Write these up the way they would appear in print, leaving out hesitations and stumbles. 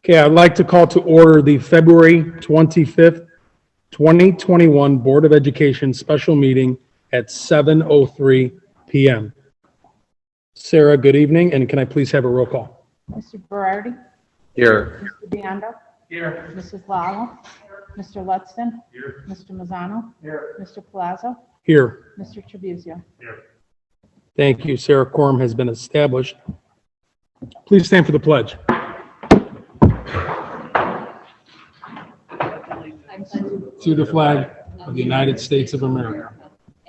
Okay, I'd like to call to order the February 25th, 2021 Board of Education special meeting at 7:03 p.m. Sarah, good evening, and can I please have a roll call? Mr. Berardi? Here. Mr. Biondo? Here. Mrs. Lala? Mr. Lutston? Here. Mr. Mazzano? Here. Mr. Palazzo? Here. Mr. Trabuzio? Here. Thank you. Sarah, quorum has been established. Please stand for the pledge. To the flag of the United States of America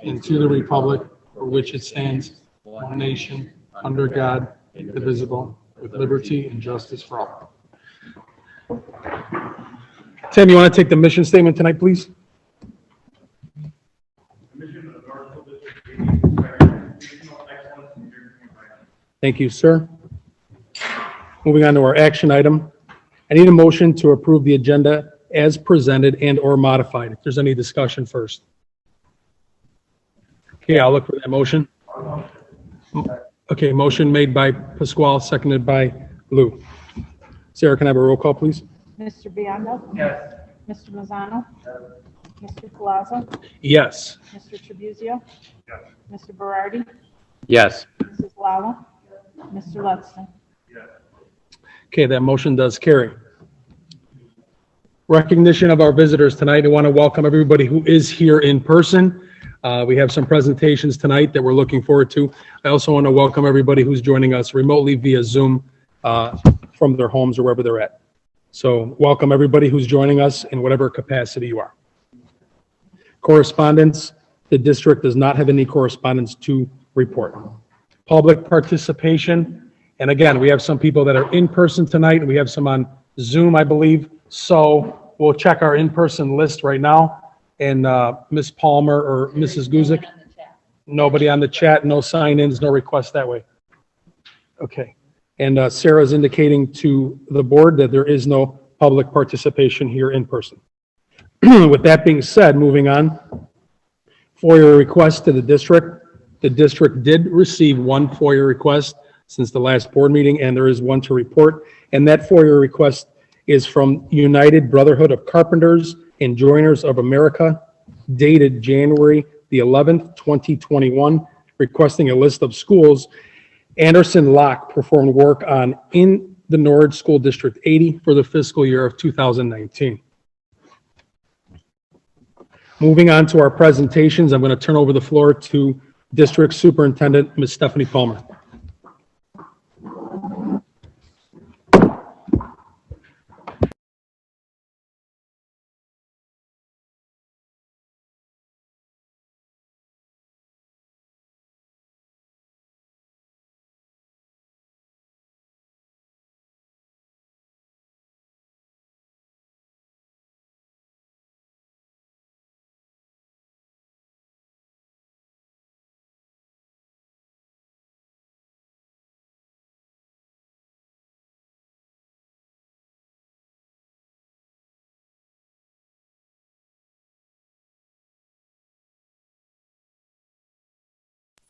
and to the republic for which it stands, one nation, under God, indivisible, with liberty and justice for all. Tim, you want to take the mission statement tonight, please? Thank you, sir. Moving on to our action item. I need a motion to approve the agenda as presented and or modified. If there's any discussion first. Okay, I'll look for that motion. Okay, motion made by Pasquale, seconded by Lou. Sarah, can I have a roll call, please? Mr. Biondo? Yes. Mr. Mazzano? Mr. Palazzo? Yes. Mr. Trabuzio? Yes. Mr. Berardi? Yes. Mrs. Lala? Mr. Lutston? Yes. Okay, that motion does carry. Recognition of our visitors tonight. I want to welcome everybody who is here in person. We have some presentations tonight that we're looking forward to. I also want to welcome everybody who's joining us remotely via Zoom from their homes or wherever they're at. So welcome everybody who's joining us in whatever capacity you are. Correspondence. The district does not have any correspondence to report. Public participation. And again, we have some people that are in person tonight, and we have some on Zoom, I believe. So we'll check our in-person list right now. And Ms. Palmer or Mrs. Guzik? Nobody on the chat, no sign-ins, no requests that way. Okay. And Sarah's indicating to the board that there is no public participation here in person. With that being said, moving on. FOIA request to the district. The district did receive one FOIA request since the last board meeting, and there is one to report. And that FOIA request is from United Brotherhood of Carpenters and Joiners of America, dated January the 11th, 2021, requesting a list of schools Anderson Locke performed work on in the Norwich School District 80 for the fiscal year of 2019. Moving on to our presentations, I'm going to turn over the floor to District Superintendent, Ms. Stephanie Palmer.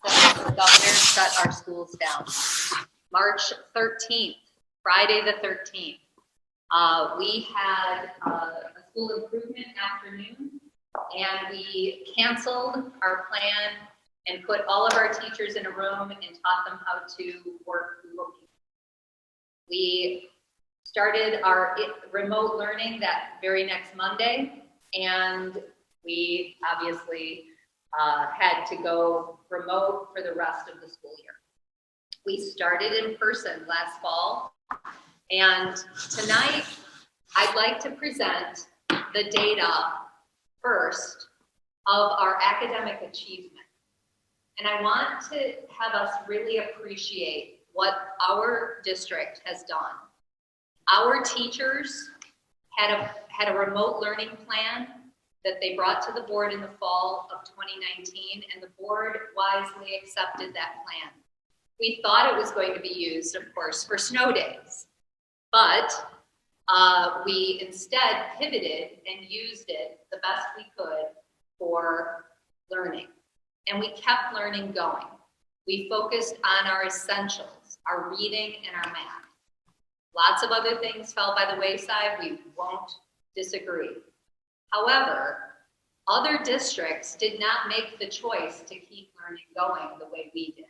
The governor shut our schools down. March 13th, Friday the 13th, we had a school improvement afternoon, and we canceled our plan and put all of our teachers in a room and taught them how to work remotely. We started our remote learning that very next Monday, and we obviously had to go remote for the rest of the school year. We started in person last fall, and tonight I'd like to present the data first of our academic achievement. And I want to have us really appreciate what our district has done. Our teachers had a remote learning plan that they brought to the board in the fall of 2019, and the board wisely accepted that plan. We thought it was going to be used, of course, for snow days, but we instead pivoted and used it the best we could for learning. And we kept learning going. We focused on our essentials, our reading and our math. Lots of other things fell by the wayside. We won't disagree. However, other districts did not make the choice to keep learning going the way we did.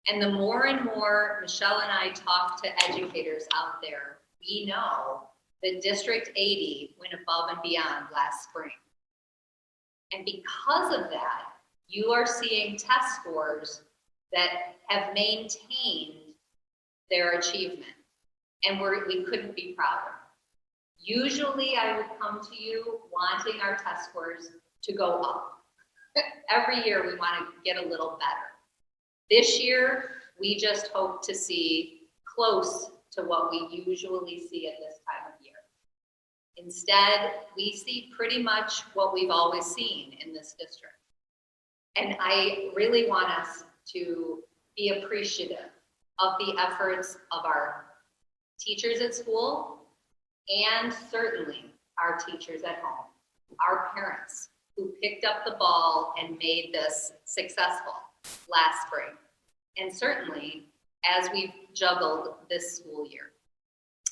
And the more and more Michelle and I talk to educators out there, we know that District 80 went above and beyond last spring. And because of that, you are seeing test scores that have maintained their achievement. And we couldn't be prouder. Usually I would come to you wanting our test scores to go up. Every year we want to get a little better. This year, we just hope to see close to what we usually see at this time of year. Instead, we see pretty much what we've always seen in this district. And I really want us to be appreciative of the efforts of our teachers at school and certainly our teachers at home, our parents who picked up the ball and made this successful last spring. And certainly as we've juggled this school year.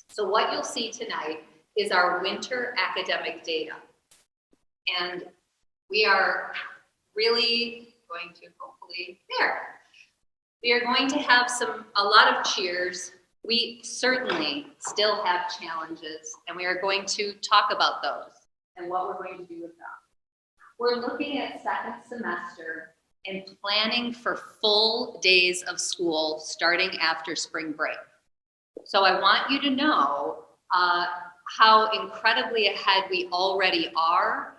So what you'll see tonight is our winter academic data. And we are really going to hopefully, we are going to have a lot of cheers. We certainly still have challenges, and we are going to talk about those and what we're going to do with them. We're looking at second semester and planning for full days of school starting after spring break. So I want you to know how incredibly ahead we already are.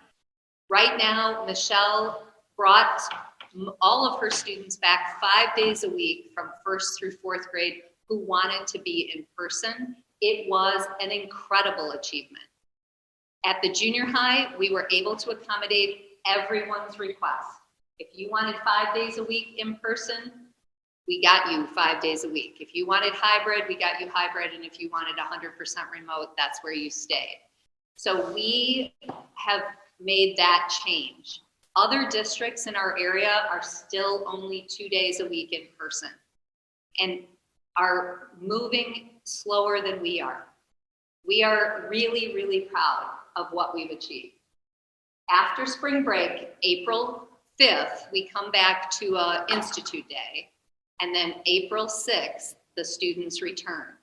Right now, Michelle brought all of her students back 5 days a week from 1st through 4th grade who wanted to be in person. It was an incredible achievement. At the junior high, we were able to accommodate everyone's request. If you wanted 5 days a week in person, we got you 5 days a week. If you wanted hybrid, we got you hybrid. And if you wanted 100% remote, that's where you stayed. So we have made that change. Other districts in our area are still only 2 days a week in person and are moving slower than we are. We are really, really proud of what we've achieved. After spring break, April 5th, we come back to Institute Day, and then April 6th, the students return.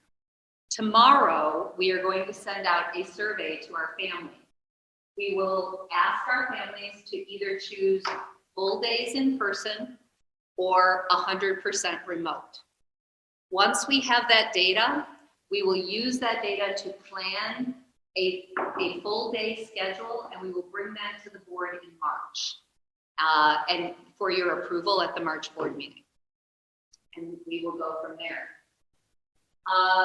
Tomorrow, we are going to send out a survey to our families. We will ask our families to either choose full days in person or 100% remote. Once we have that data, we will use that data to plan a full day schedule, and we will bring that to the board in March and for your approval at the March board meeting. And we will go from there.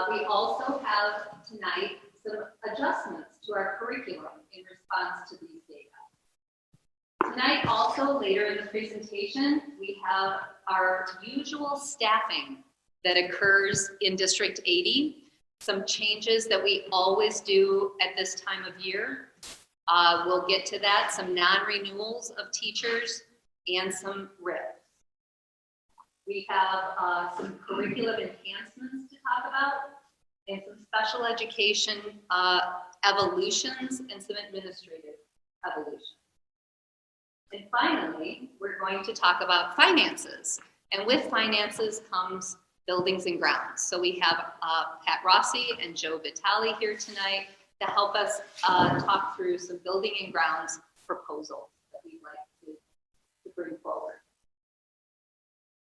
We also have tonight some adjustments to our curriculum in response to these data. Tonight also, later in the presentation, we have our usual staffing that occurs in District 80, some changes that we always do at this time of year. We'll get to that, some non-renewals of teachers and some RIFs. We have some curriculum enhancements to talk about and some special education evolutions and some administrative evolutions. And finally, we're going to talk about finances. And with finances comes buildings and grounds. So we have Pat Rossi and Joe Vitale here tonight to help us talk through some building and grounds proposals that we'd like to bring forward.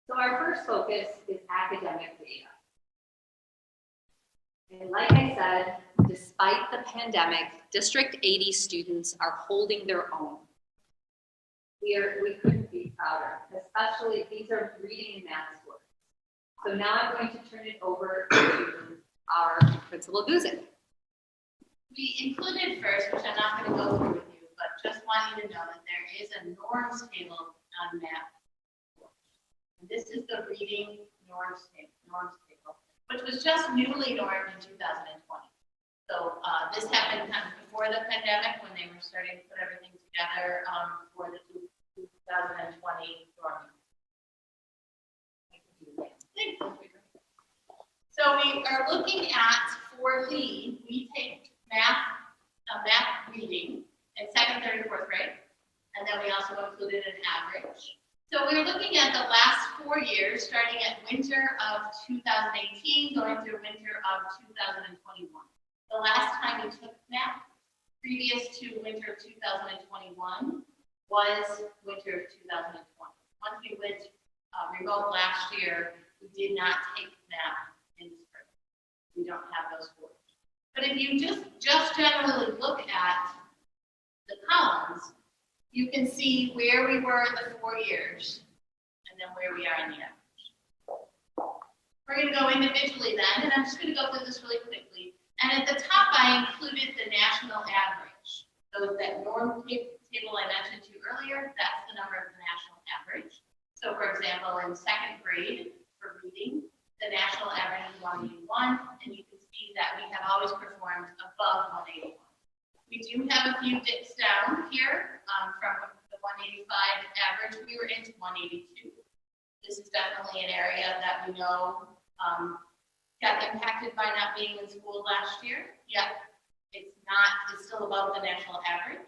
So our first focus is academic data. And like I said, despite the pandemic, District 80 students are holding their own. We couldn't be prouder, especially these are reading and math scores. So now I'm going to turn it over to our Principal Guzin. We included first, which I'm not going to go through with you, but just want you to know that there is a norms table on math. And this is the reading norms table, which was just newly normed in 2020. So this happened kind of before the pandemic when they were starting to put everything together for the 2020 norming. So we are looking at 4 we're looking at the last 4 years, starting at winter of 2018, going through winter of 2021. The last time we took MAP previous to winter of 2021 was winter of 2020. Once we went remote last year, we did not take MAP in spring. We don't have those scores. But if you just generally look at the columns, you can see where we were in the 4 years and then where we are in the average. We're going to go individually then, and I'm just going to go through this really quickly. And at the top, I included the national average. So that norm table I mentioned to you earlier, that's the number of the national average. So for example, in second grade for reading, the national average is 181, and you can see that we have always performed above 181. We do have a few dips down here from the 185 average. We were into 182. This is definitely an area that we know got impacted by not being in school last year. Yet it's still above the national average.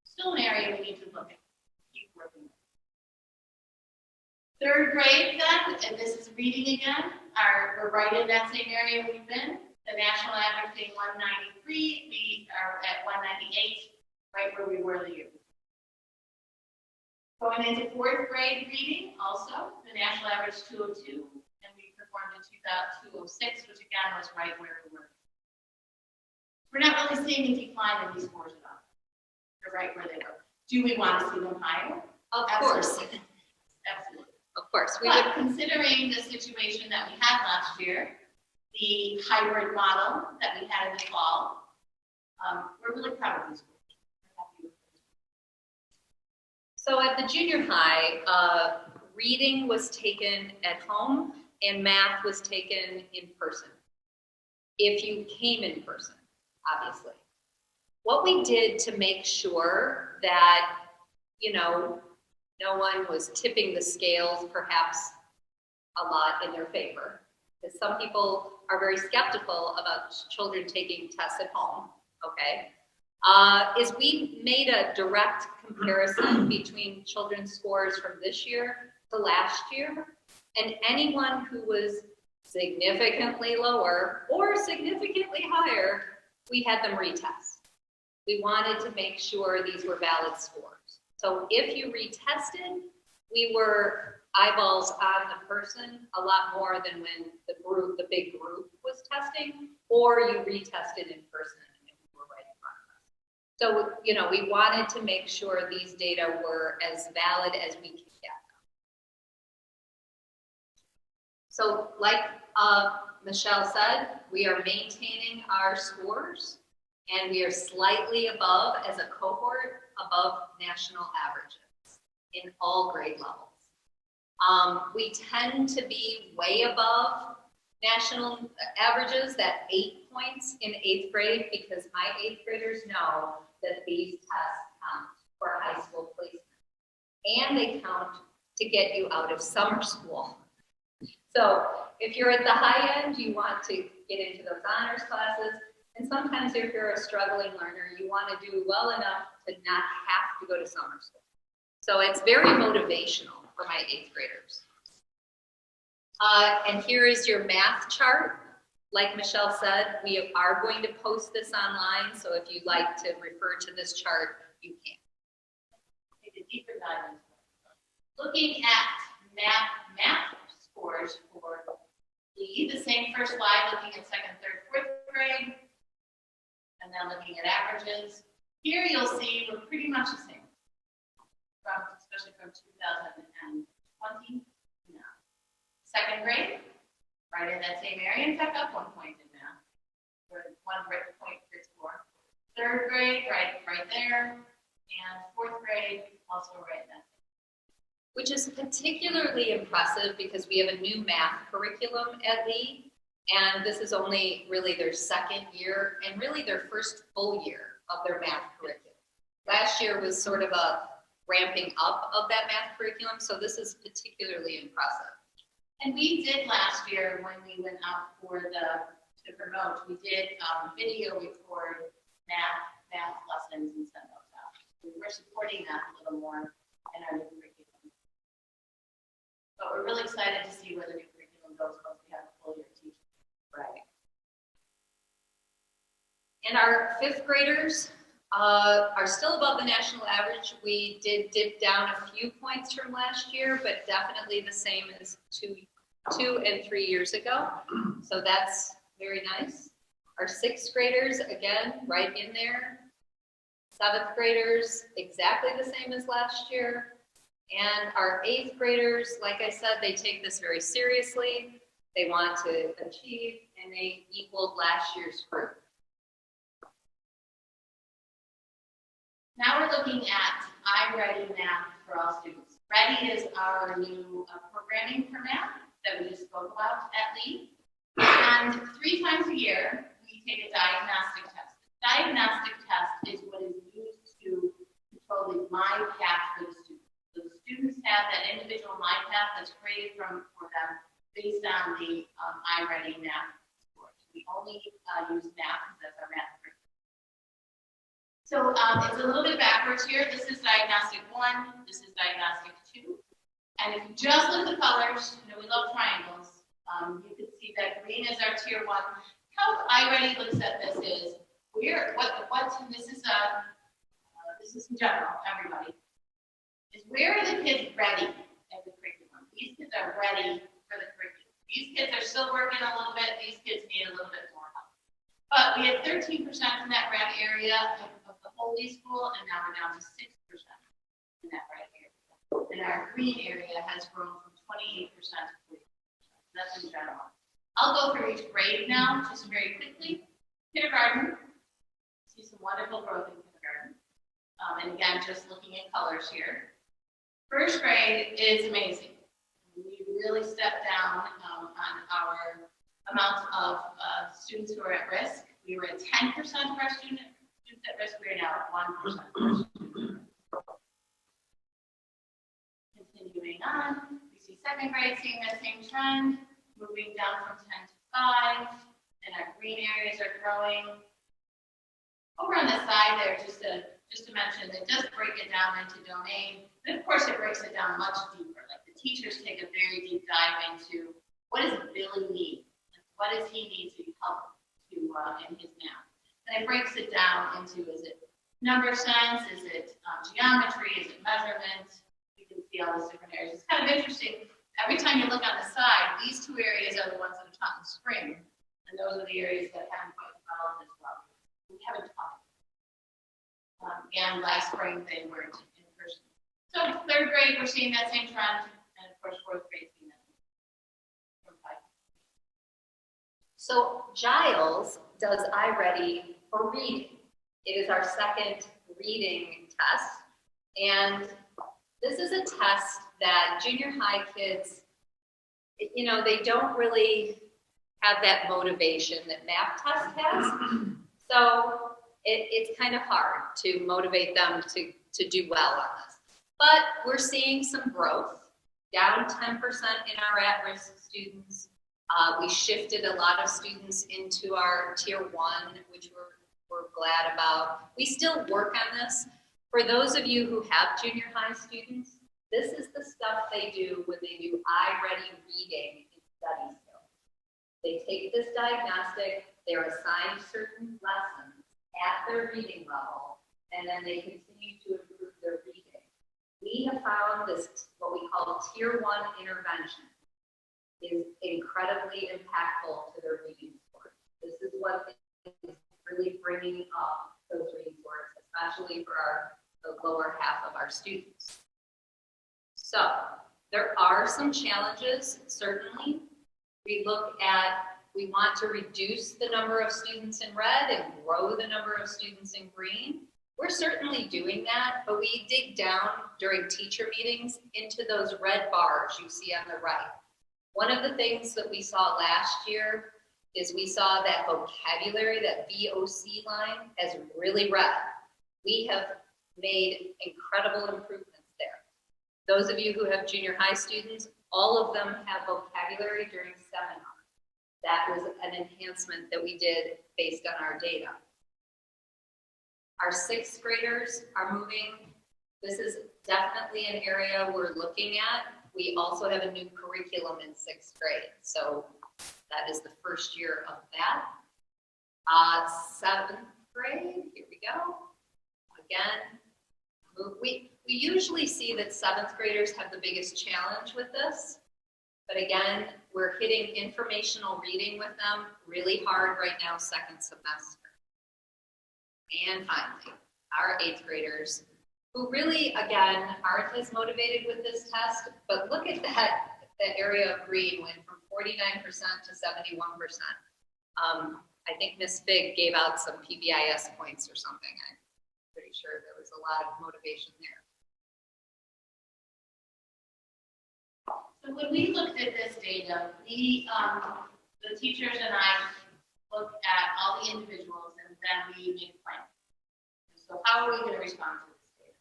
Still an area we need to look at, keep working with. Third grade then, and this is reading again, we're right in that same area we've been. The national average being 193, we are at 198, right where we were the year before. Going into fourth grade reading, also, the national average 202, and we performed in 206, which again was right where we were. We're not really seeing a decline in these scores at all. They're right where they were. Do we want to see them higher? Of course. Absolutely. Of course. But considering the situation that we had last year, the hybrid model that we had in the fall, we're really proud of these scores. So at the junior high, reading was taken at home and math was taken in person. If you came in person, obviously. What we did to make sure that, no one was tipping the scales perhaps a lot in their favor, because some people are very skeptical about children taking tests at home, okay, is we made a direct comparison between children's scores from this year to last year, and anyone who was significantly lower or significantly higher, we had them retest. We wanted to make sure these were valid scores. So if you retested, we were eyeballs on the person a lot more than when the big group was testing, or you retested in person and we were right in front of us. So, we wanted to make sure these data were as valid as we could get them. So like Michelle said, we are maintaining our scores, and we are slightly above, as a cohort, above national averages in all grade levels. We tend to be way above national averages, that 8 points in 8th grade, because my 8th graders know that these tests count for high school placement. And they count to get you out of summer school. So if you're at the high end, you want to get into those honors classes. And sometimes if you're a struggling learner, you want to do well enough to not have to go to summer school. So it's very motivational for my 8th graders. And here is your math chart. Like Michelle said, we are going to post this online. So if you'd like to refer to this chart, you can. Take a deeper dive. Looking at math scores for the same first slide, looking at 2nd, 3rd, 4th grade, and then looking at averages. Here you'll see we're pretty much the same, especially from 2020 now. 2nd grade, right in that same area, in fact, up 1 point in math. We're 1 point per score. 3rd grade, right there, and 4th grade, also right there. Which is particularly impressive because we have a new math curriculum at Lee, and this is only really their 2nd year and really their first full year of their math curriculum. Last year was sort of a ramping up of that math curriculum, so this is particularly impressive. And we did last year when we went out to promote, we did video record math lessons and send those out. We were supporting that a little more in our new curriculum. But we're really excited to see where the new curriculum goes once we have a full year of teaching. Right. And our fifth graders are still above the national average. We did dip down a few points from last year, but definitely the same as two and 3 years ago. So that's very nice. Our sixth graders, again, right in there. Seventh graders, exactly the same as last year. And our eighth graders, like I said, they take this very seriously. They want to achieve, and they equaled last year's group. Now we're looking at iReady Math for all students. Ready is our new programming for math that we just spoke about at LEAD. And 3 times a year, we take a diagnostic test. The diagnostic test is what is used to control the mind path for the students. So the students have that individual mind path that's created for them based on the iReady Math scores. We only use math because that's our math curriculum. So it's a little bit backwards here. This is diagnostic 1, this is diagnostic 2. And if you just look at the colors, you know, we love triangles. You can see that green is our tier 1. How iReady looks at this is, this is in general, everybody, is where are the kids ready at the curriculum? These kids are ready for the curriculum. These kids are still working a little bit. These kids need a little bit more help. But we had 13% in that red area of the whole school, and now we're down to 6% in that red area. And our green area has grown from 28% to 40%. That's in general. I'll go through each grade now, just very quickly. Kindergarten, see some wonderful growth in kindergarten. And again, just looking at colors here. First grade is amazing. We really stepped down on our amount of students who are at risk. We were at 10% of our students at risk. We are now at 1% of our students. Continuing on, we see second grade seeing that same trend, moving down from 10 to 5, and our green areas are growing. Over on the side there, just to mention, it does break it down into domain. And of course, it breaks it down much deeper. Like the teachers take a very deep dive into what does Billy need? What does he need to help to in his math? And it breaks it down into, is it number sense? Is it geometry? Is it measurement? You can see all those different areas. It's kind of interesting. Every time you look on the side, these 2 areas are the ones that are taught in spring. And those are the areas that haven't quite developed as well. We haven't taught. And last spring, they weren't in person. So 3rd grade, we're seeing that same trend. And of course, 4th grade, seeing that. So Giles does iReady for reading. It is our second reading test. And this is a test that junior high kids, you know, they don't really have that motivation that math test has. So it's kind of hard to motivate them to do well on this. But we're seeing some growth, down 10% in our at-risk students. We shifted a lot of students into our tier 1, which we're glad about. We still work on this. For those of you who have junior high students, this is the stuff they do when they do iReady reading and study skills. They take this diagnostic, they're assigned certain lessons at their reading level, and then they continue to improve their reading. We have found this, what we call tier 1 intervention, is incredibly impactful to their reading scores. This is what is really bringing up those reading scores, especially for the lower half of our students. So there are some challenges, certainly. We want to reduce the number of students in red and grow the number of students in green. We're certainly doing that, but we dig down during teacher meetings into those red bars you see on the right. One of the things that we saw last year is we saw that vocabulary, that VOC line, as really red. We have made incredible improvements there. Those of you who have junior high students, all of them have vocabulary during seminar. That was an enhancement that we did based on our data. Our 6th graders are moving. This is definitely an area we're looking at. we also have a new curriculum in 6th grade. So that is the first year of that. 7th grade, here we go. Again, we usually see that 7th graders have the biggest challenge with this. But again, we're hitting informational reading with them really hard right now, 2nd semester. And finally, our 8th graders, who really, again, aren't as motivated with this test, but look at that area of green went from 49% to 71%. I think Ms. Fig gave out some PBIS points or something. I'm pretty sure there was a lot of motivation there. So when we looked at this data, we, the teachers and I looked at all the individuals and then we made a plan. So how are we going to respond to this data?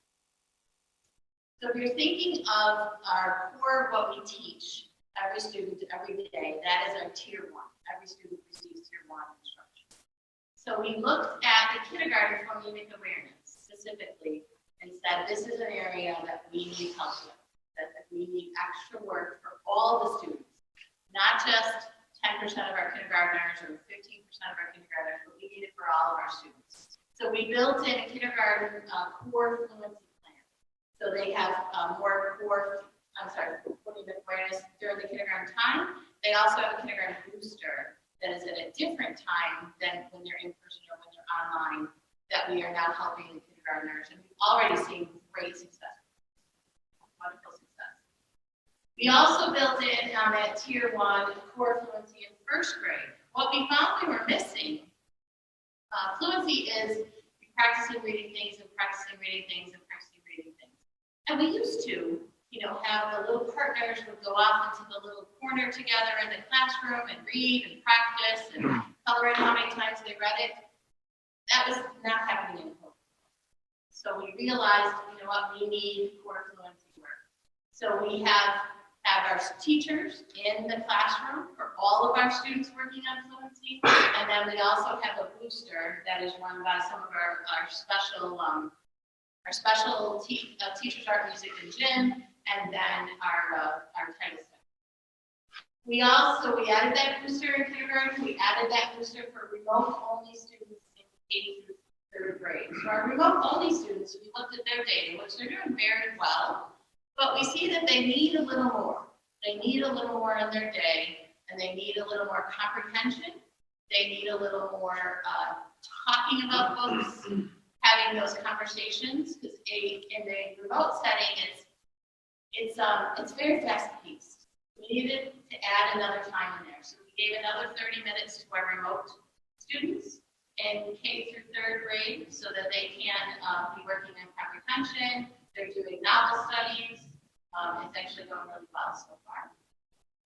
So if you're thinking of our core, what we teach every student every day, that is our tier 1. Every student receives tier 1 instruction. So we looked at the kindergarten phonemic awareness specifically and said this is an area that we need help with, that we need extra work for all the students, not just 10% of our kindergartners or 15% of our kindergartners, but we need it for all of our students. So we built in a kindergarten core fluency plan. So they have more core, phonemic awareness during the kindergarten time. They also have a kindergarten booster that is at a different time than when they're in person or when they're online, that we are now helping the kindergartners. And we've already seen great success, wonderful success. We also built in at tier 1 core fluency in 1st grade. What we found we were missing, fluency is practicing reading things and practicing reading things and practicing reading things. And we used to, have the little partners would go off into the little corner together in the classroom and read and practice and color in how many times they read it. That was not happening in home. So we realized, we need core fluency work. So we have our teachers in the classroom for all of our students working on fluency, and then we also have a booster that is run by some of our special teachers, art, music, and gym, and then our title staff. We added that booster in kindergarten. We added that booster for remote-only students in K through 3rd grade. So our remote-only students, we looked at their data, which they're doing very well. But we see that they need a little more. They need a little more in their day, and they need a little more comprehension. They need a little more talking about books, having those conversations. Because in a remote setting, it's very fast-paced. We needed to add another time in there, so we gave another 30 minutes to our remote students in K through 3rd grade, so that they can be working on comprehension. They're doing novel studies. It's actually going really well so far.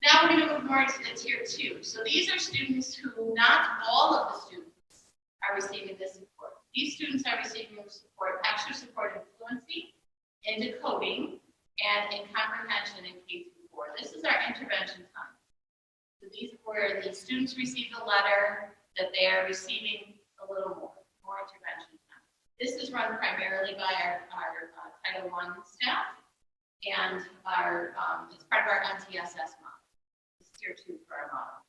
Now we're going to move more into the tier 2. So these are students who, not all of the students are receiving this support. These students are receiving support, extra support in fluency, in decoding, and in comprehension in K through 4. This is our intervention time. So these are where the students receive a letter that they are receiving a little more intervention time. This is run primarily by our Title I staff, and it's part of our NTSS model. It's tier 2 for our model.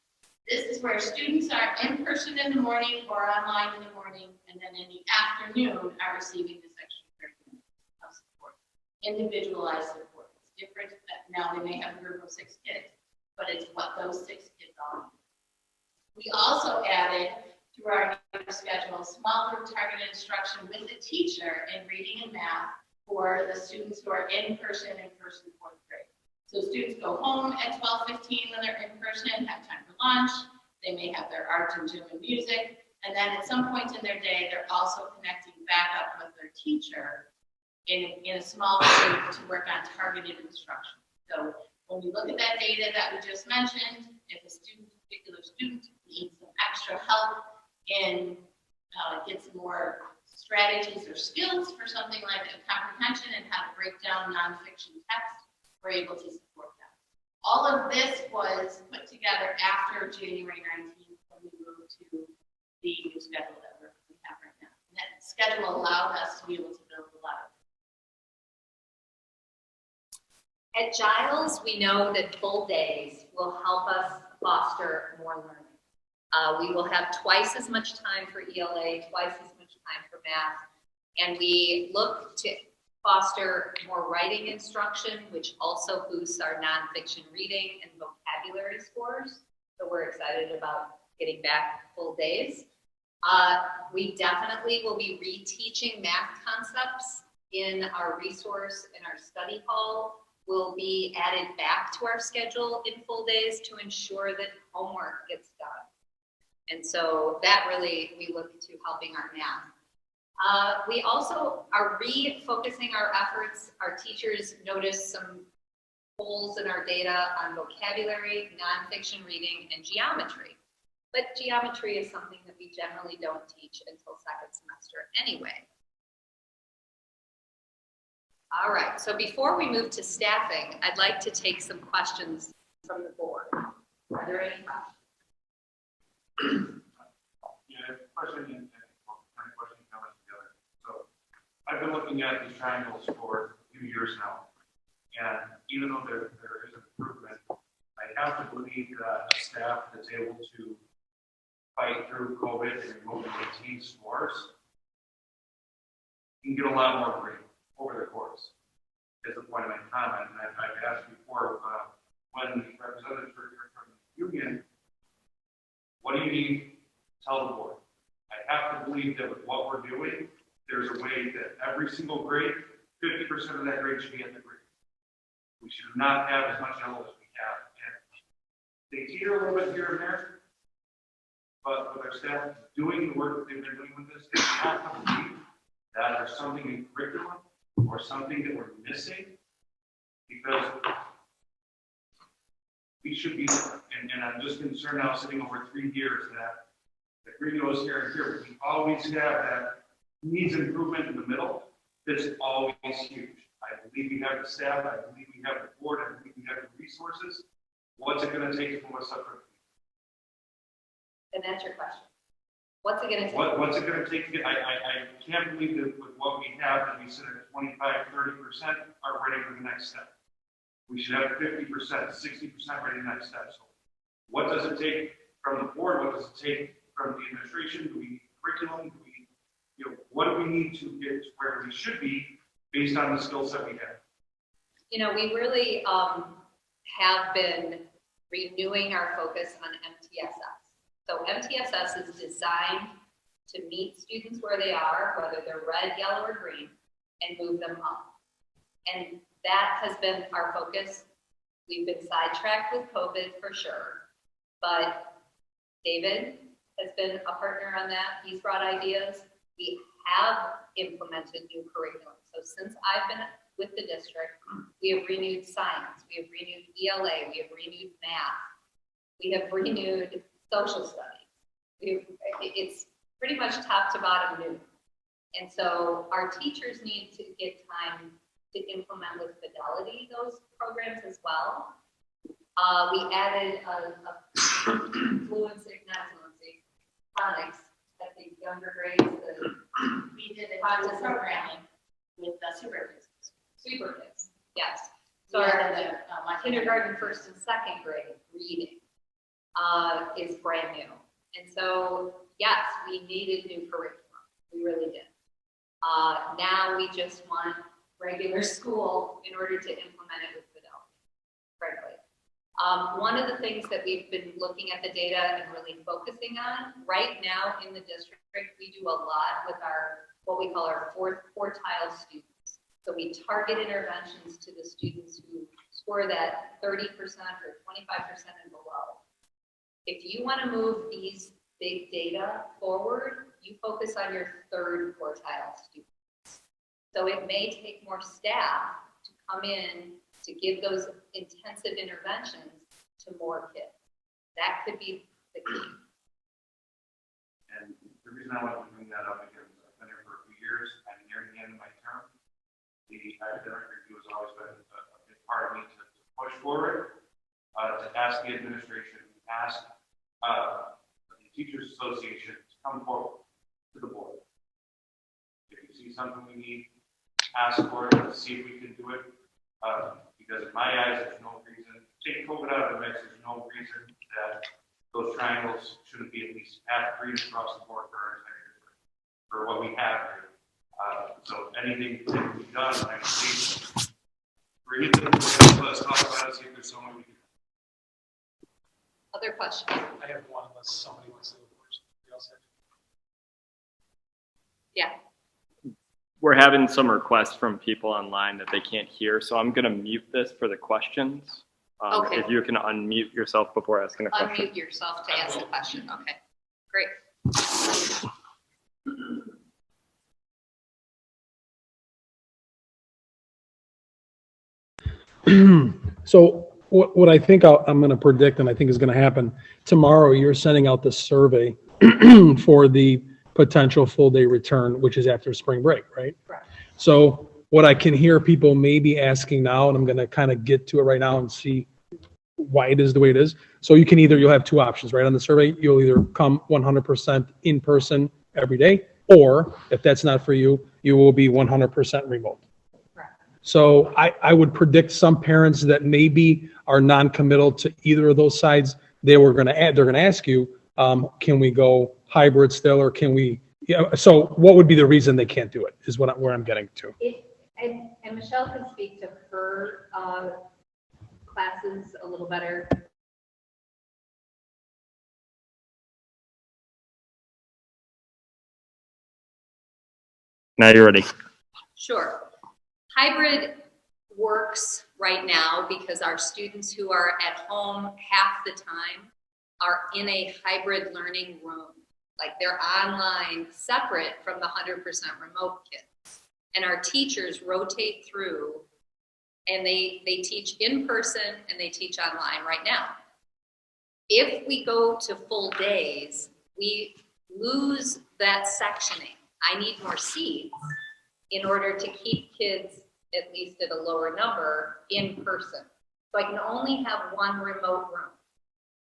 This is where students are in person in the morning or online in the morning, and then in the afternoon are receiving this extra 30 minutes of support, individualized support. It's different. Now they may have a group of 6 kids, but it's what those 6 kids all need. We also added through our new schedule small group targeted instruction with the teacher in reading and math for the students who are in person 4th grade. So students go home at 12:15 when they're in person, have time for lunch. They may have their art and gym and music. And then at some point in their day, they're also connecting back up with their teacher in a small group to work on targeted instruction. So when we look at that data that we just mentioned, if a particular student needs some extra help in get some more strategies or skills for something like a comprehension and how to break down nonfiction text, we're able to support them. All of this was put together after January 19th when we moved to the new schedule that we have right now. And that schedule allowed us to be able to build a lot of it. At Giles, we know that full days will help us foster more learning. We will have twice as much time for ELA, twice as much time for math, and we look to foster more writing instruction, which also boosts our nonfiction reading and vocabulary scores. So we're excited about getting back full days. We definitely will be reteaching math concepts in our resource in our study hall. Will be added back to our schedule in full days to ensure that homework gets done. And so that really, we look to helping our math. We also are refocusing our efforts. Our teachers noticed some holes in our data on vocabulary, nonfiction reading, and geometry. But geometry is something that we generally don't teach until second semester anyway. All right, so before we move to staffing, I'd like to take some questions from the board. Are there any questions? Yeah, question and kind of question coming together. So I've been looking at these triangles for a few years now, and even though there is improvement, I have to believe that a staff that's able to fight through COVID and remotely maintain scores can get a lot more grade over the course. Is the point of my comment. And I've asked before, when the representatives were here from the union, what do you need to tell the board? I have to believe that with what we're doing, there's a way that every single grade, 50% of that grade should be at the grade. We should not have as much yellow as we have. And they teeter a little bit here and there, but with our staff doing the work that they've been doing with this, they have to believe that there's something in curriculum or something that we're missing, because we should be there. And I'm just concerned now, sitting over 3 years, that the green goes here and here. We always have that needs improvement in the middle that's always huge. I believe we have the staff, I believe we have the board, I believe we have the resources. What's it going to take to move us up? And that's your question. What's it going to take? What's it going to take to get? I can't believe that with what we have, that we sit at 25, 30% are ready for the next step. We should have 50%, 60% ready for the next step. So what does it take from the board? What does it take from the administration? Do we need curriculum? Do we, what do we need to get to where we should be based on the skill set we have? We really have been renewing our focus on MTSS. So MTSS is designed to meet students where they are, whether they're red, yellow, or green, and move them up. And that has been our focus. We've been sidetracked with COVID for sure, but David has been a partner on that. He's brought ideas. We have implemented new curriculum. So since I've been with the district, we have renewed science, we have renewed ELA, we have renewed math, we have renewed social studies. It's pretty much top to bottom new. And so our teachers need to get time to implement with fidelity those programs as well. We added phonics at the younger grades. We did a practice programming with the super kids. Super kids, yes. So We our added kindergarten, first and second grade reading is brand new. And so, yes, we needed new curriculum. We really did. Now we just want regular school in order to implement it with fidelity, frankly. One of the things that we've been looking at the data and really focusing on right now in the district, we do a lot with our, what we call our fourth quartile students. So we target interventions to the students who score that 30% or 25% and below. If you want to move these big data forward, you focus on your third quartile students. So it may take more staff to come in to give those intensive interventions to more kids. That could be the key. And the reason I want to bring that up is I've been here for a few years. I'm nearing the end of my term. The academic review has always been a big part of me to push forward, to ask the administration, ask the Teachers Association to come forward to the board. If you see something we need, ask for it, let's see if we can do it. Because in my eyes, there's no reason, take COVID out of the mix, there's no reason that those triangles shouldn't be at least half green across the board for our entire district, for what we have here. So anything that can be done, I think, bring it to the board, let's talk about it, see if there's someone we can. Other questions? I have one unless somebody wants to go first. Anybody else have? Yeah. We're having some requests from people online that they can't hear, so I'm going to mute this for the questions. Okay. If you can unmute yourself before asking a question. Unmute yourself to ask a question. Okay, great. So what I think I'm going to predict and I think is going to happen tomorrow, you're sending out the survey for the potential full day return, which is after spring break, right? Correct. So what I can hear people maybe asking now, and I'm going to kind of get to it right now and see why it is the way it is. So you'll have two options, right? On the survey, you'll either come 100% in person every day, or if that's not for you, you will be 100% remote. So I would predict some parents that maybe are non-committal to either of those sides, they're going to ask you, can we go hybrid still, or can we, so what would be the reason they can't do it is where I'm getting to. And Michelle can speak to her classes a little better. Now you're ready. Sure. Hybrid works right now because our students who are at home half the time are in a hybrid learning room. Like they're online separate from the 100% remote kids. And our teachers rotate through and they teach in person and they teach online right now. If we go to full days, we lose that sectioning. I need more seats in order to keep kids at least at a lower number in person. So I can only have one remote room.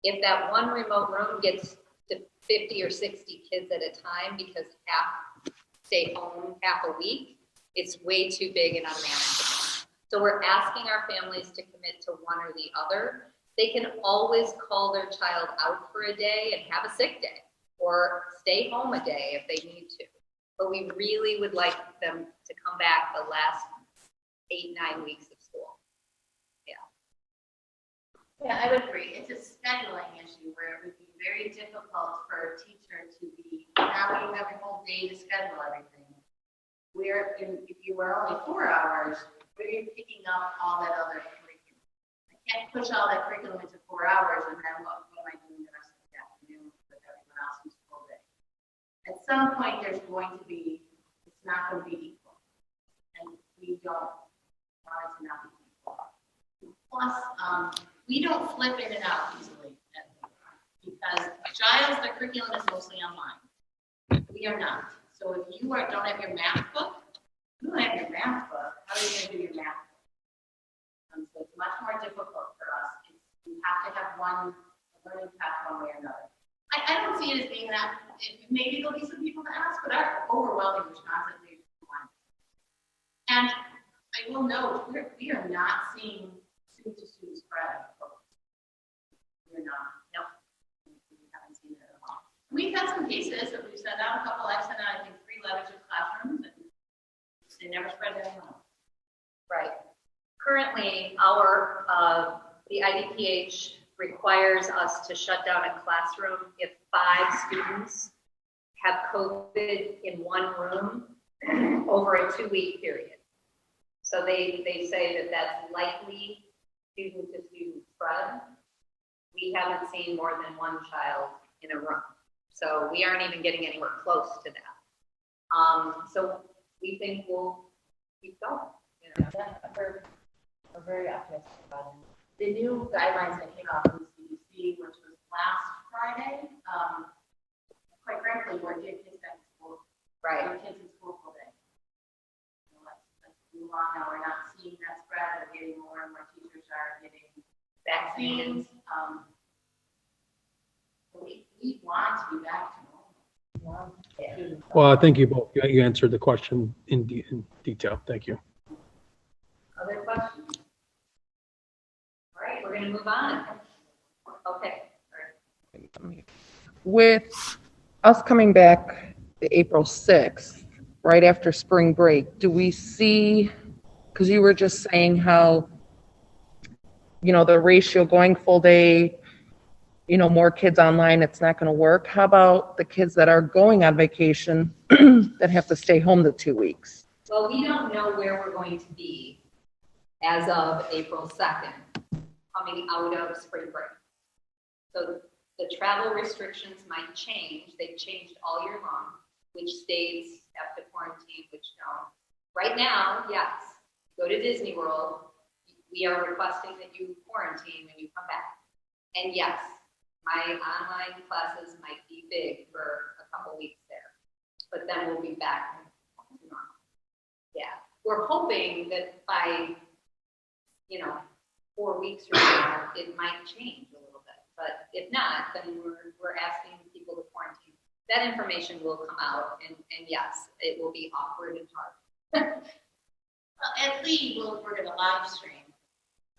If that one remote room gets to 50 or 60 kids at a time because half stay home half a week, it's way too big and unmanageable. So we're asking our families to commit to one or the other. They can always call their child out for a day and have a sick day or stay home a day if they need to. But we really would like them to come back the last 8-9 weeks of school. Yeah, I would agree. It's a scheduling issue where it would be very difficult for a teacher to be, now you have a whole day to schedule everything. If you were only 4 hours, where you're picking up all that other curriculum. I can't push all that curriculum into 4 hours and then what am I doing the rest of the afternoon with everyone else who's full day? At some point, there's going to be, it's not going to be equal. And we don't want it to not be equal. Plus, we don't flip in and out easily because Giles, the curriculum is mostly online. We are not. So if you don't have your math book, how are you going to do your math book? So it's much more difficult for us. We have to have one learning path one way or another. I don't see it as being that, maybe there'll be some people to ask, but our overwhelming response is one. And I will note, we are not seeing student-to-student spread. We're not. No. We haven't seen it at all. We've had some cases that we've sent out a couple. I've sent out, I think, 3 letters to classrooms, and they never spread anyone. Right. Currently, the IDPH requires us to shut down a classroom if 5 students have COVID in one room over a 2-week period. So they say that that's likely student-to-student spread. We haven't seen more than 1 child in a room. So we aren't even getting anywhere close to that. So we think we'll keep going. Yeah, we're very optimistic about it. The new guidelines that came out from the CDC, which was last Friday, quite frankly, we're getting kids back to school. Right. We're kids in school full day. So let's move on now. We're not seeing that spread. We're getting more and more teachers are getting vaccines. We want to be back to normal. Yeah. Well, thank you both. You answered the question in detail. Thank you. Other questions? going to move on. Okay. All right. With us coming back the April 6th, right after spring break, do we see, because you were just saying how, the ratio going full day, more kids online, it's not going to work. How about the kids that are going on vacation that have to stay home the 2 weeks? Well, we don't know where we're going to be as of April 2nd, coming out of spring break. So the travel restrictions might change. They've changed all year long, which states have to quarantine, which don't. Right now, yes, go to Disney World. We are requesting that you quarantine when you come back. And yes, my online classes might be big for a couple weeks there, but then we'll be back to normal. Yeah, we're hoping that by, 4 weeks from now, it might change a little bit. But if not, then we're asking people to quarantine. That information will come out, and yes, it will be awkward and hard. Well, at least we're going to live stream.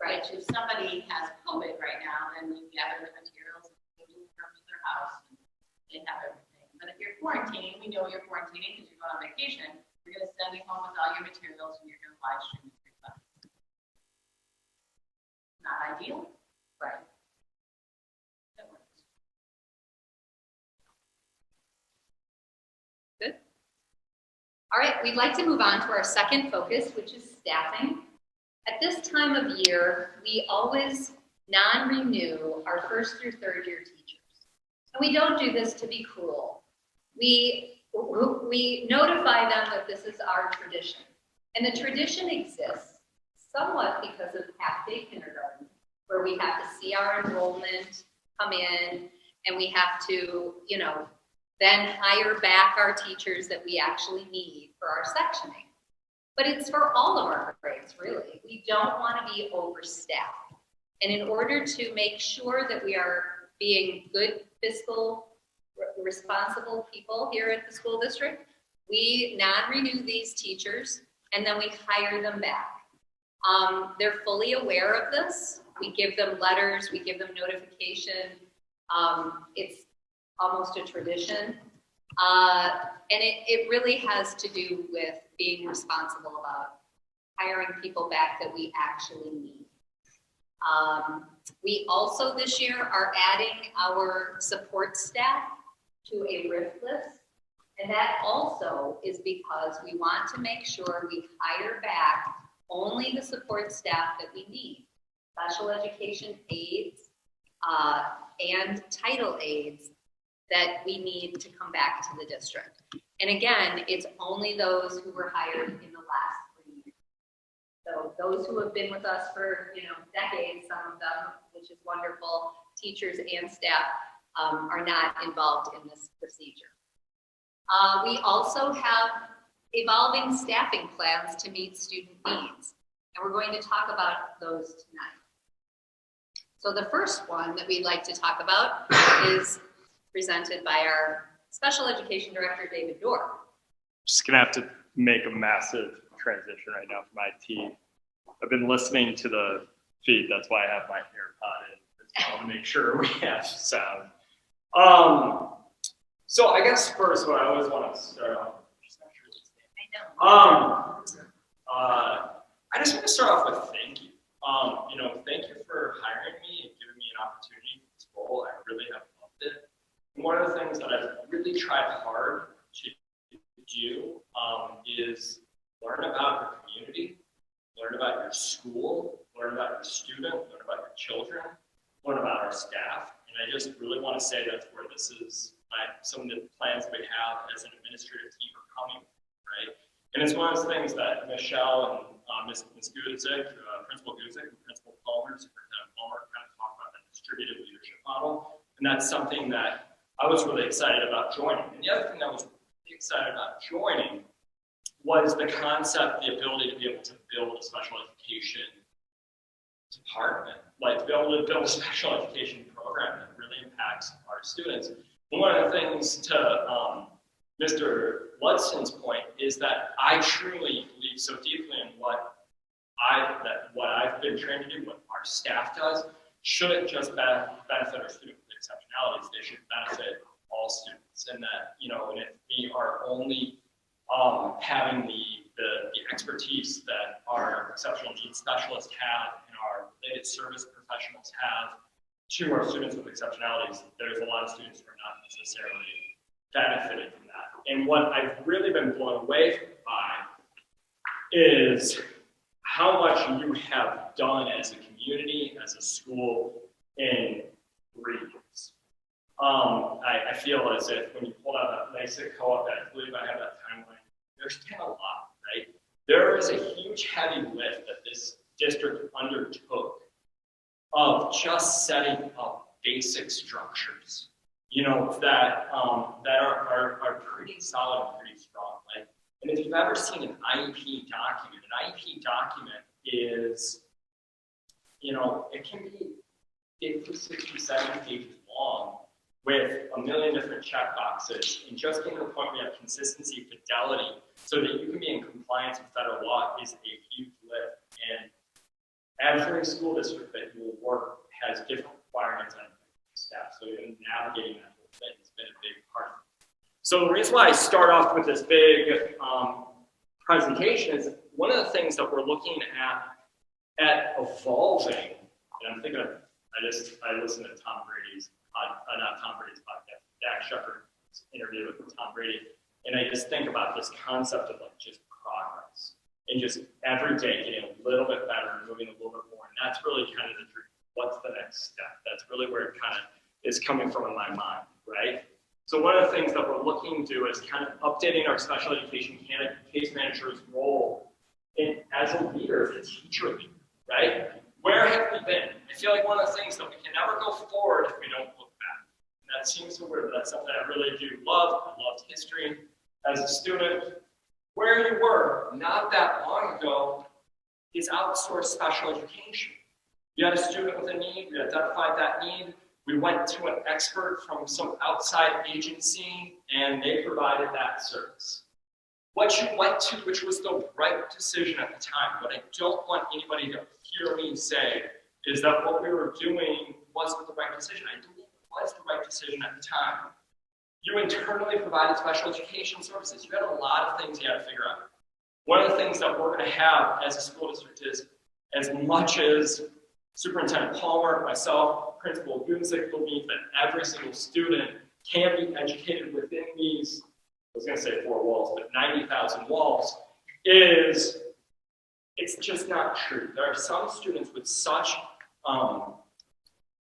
Right. Which if somebody has COVID right now, then you gather the materials and you can come to their house and they have everything. But if you're quarantining, we know you're quarantining because you're going on vacation. We're going to send you home with all your materials and you're going to live stream your class. Not ideal, Right. that works. Good. All right, we'd like to move on to our second focus, which is staffing. At this time of year, we always non-renew our first through third year teachers. And we don't do this to be cruel. We notify them that this is our tradition. And the tradition exists somewhat because of half-day kindergarten, where we have to see our enrollment come in, and we have to, then hire back our teachers that we actually need for our sectioning. But it's for all of our grades, really. We don't want to be overstaffed. And in order to make sure that we are being good fiscal, responsible people here at the school district, we non-renew these teachers and then we hire them back. They're fully aware of this. We give them letters, we give them notification. It's almost a tradition. And it really has to do with being responsible about hiring people back that we actually need. We also this year are adding our support staff to a RIF list. And that also is because we want to make sure we hire back only the support staff that we need. Special education aides and title aides that we need to come back to the district. And again, it's only those who were hired in the last 3 years. So those who have been with us for decades, some of them, which is wonderful, teachers and staff are not involved in this procedure. We also have evolving staffing plans to meet student needs, and we're going to talk about those tonight. So the first one that we'd like to talk about is presented by our Special Education Director, David Dorr. Just gonna have to make a massive transition right now from IT. I've been listening to the feed, that's why I have my AirPod in, I want to make sure we have sound. So I guess first what I always want to start off with, I just want to start off with thank you. Thank you for hiring me and giving me an opportunity for this role. I really have loved it. And one of the things that I've really tried hard to do is learn about your community, learn about your school, learn about your student, learn about your children, learn about our staff. And I just really want to say that's where this is, some of the plans we have as an administrative team are coming, right? And it's one of those things that Michelle and Ms. Guzik, Principal Guzik and Principal Palmer, Superintendent Palmer, kind of talk about that distributed leadership model. And that's something that I was really excited about joining. And the other thing that I was really excited about joining was the concept, the ability to be able to build a special education department, like to be able to build a special education program that really impacts our students. And one of the things to Mr. Ludson's point is that I truly believe so deeply in what I've been trained to do, what our staff does, shouldn't just benefit our students with exceptionalities, they should benefit all students. And that, and if we are only having the expertise that our exceptional needs specialists have and our related service professionals have to our students with exceptionalities, there's a lot of students who are not necessarily benefiting from that. And what I've really been blown away by is how much you have done as a community, as a school, in 3 years. I feel as if when you pull out that NYSEC co-op, I believe I have that timeline, there's been a lot, right? There is a huge heavy lift that this district undertook of just setting up basic structures, that are pretty solid and pretty strong. And if you've ever seen an IEP document is, it can be 50, 60, 70 pages long with a million different check boxes, and just getting to the point where you have consistency, fidelity, so that you can be in compliance with federal law is a huge lift. And every school district that you will work has different requirements on staff, so in navigating that whole thing has been a big part. So the reason why I start off with this big presentation is one of the things that we're looking at evolving, and I'm thinking of, I listened to Tom Brady's, not Tom Brady's podcast, Dak Shepard's interview with Tom Brady, and I just think about this concept of just progress, and just every day getting a little bit better and moving a little bit more, and that's really kind of the dream. What's the next step? That's really where it kind of is coming from in my mind, right? So one of the things that we're looking to do is kind of updating our special education case manager's role as a leader, as a teacher leader, right? Where have we been? I feel like one of the things that we can never go forward if we don't look back. And that seems so weird, but that's something I really do love. I loved history as a student. Where you were not that long ago is outsourced special education. You had a student with a need, we identified that need, we went to an expert from some outside agency, and they provided that service. What you went to, which was the right decision at the time, what I don't want anybody to hear me say is that what we were doing wasn't the right decision. I believe it was the right decision at the time. You internally provided special education services. You had a lot of things you had to figure out. One of the things that we're going to have as a school district is, as much as Superintendent Palmer, myself, Principal Gunzik believe that every single student can be educated within these, I was going to say 4 walls, but 90,000 walls, it's just not true. There are some students with such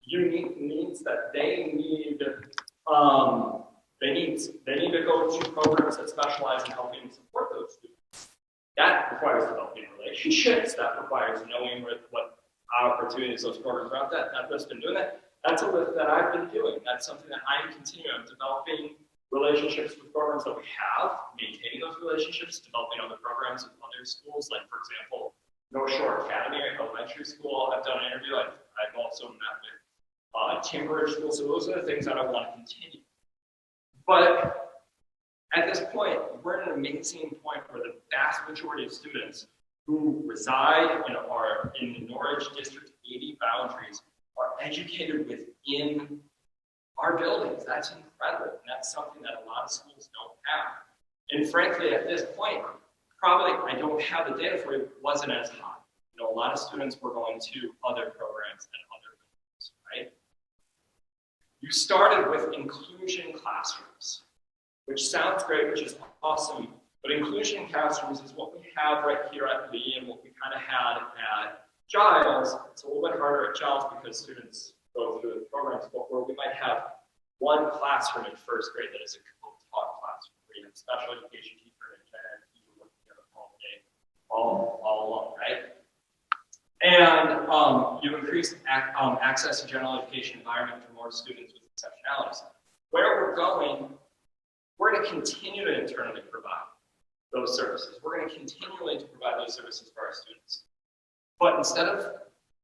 unique needs that they need to go to programs that specialize in helping support those students. That requires developing relationships. That requires knowing what opportunities those programs are out there. I've just been doing that. That's a lift that I've been doing. That's something that I'm continuing, developing relationships with programs that we have, maintaining those relationships, developing other programs with other schools, like, for example, North Shore Academy Elementary School. I've done an interview. I've also met with Cambridge School. So those are the things that I want to continue. But at this point, we're at an amazing point where the vast majority of students who reside and are in the Norwich District 80 boundaries are educated within our buildings. That's incredible. And that's something that a lot of schools don't have. And frankly, at this point, probably I don't have the data for it, wasn't as high. A lot of students were going to other programs and other buildings, right? You started with inclusion classrooms, which sounds great, which is awesome. But inclusion classrooms is what we have right here at Lee and what we kind of had at Giles. It's a little bit harder at Giles because students go through the programs, but where we might have one classroom in first grade that is a co-taught classroom, where you have special education teacher and gen ed teacher working together all day, all along, right? And you increase access to general education environment for more students with exceptionalities. Where we're going, we're going to continue to internally provide those services. We're going to continually to provide those services for our students. But instead of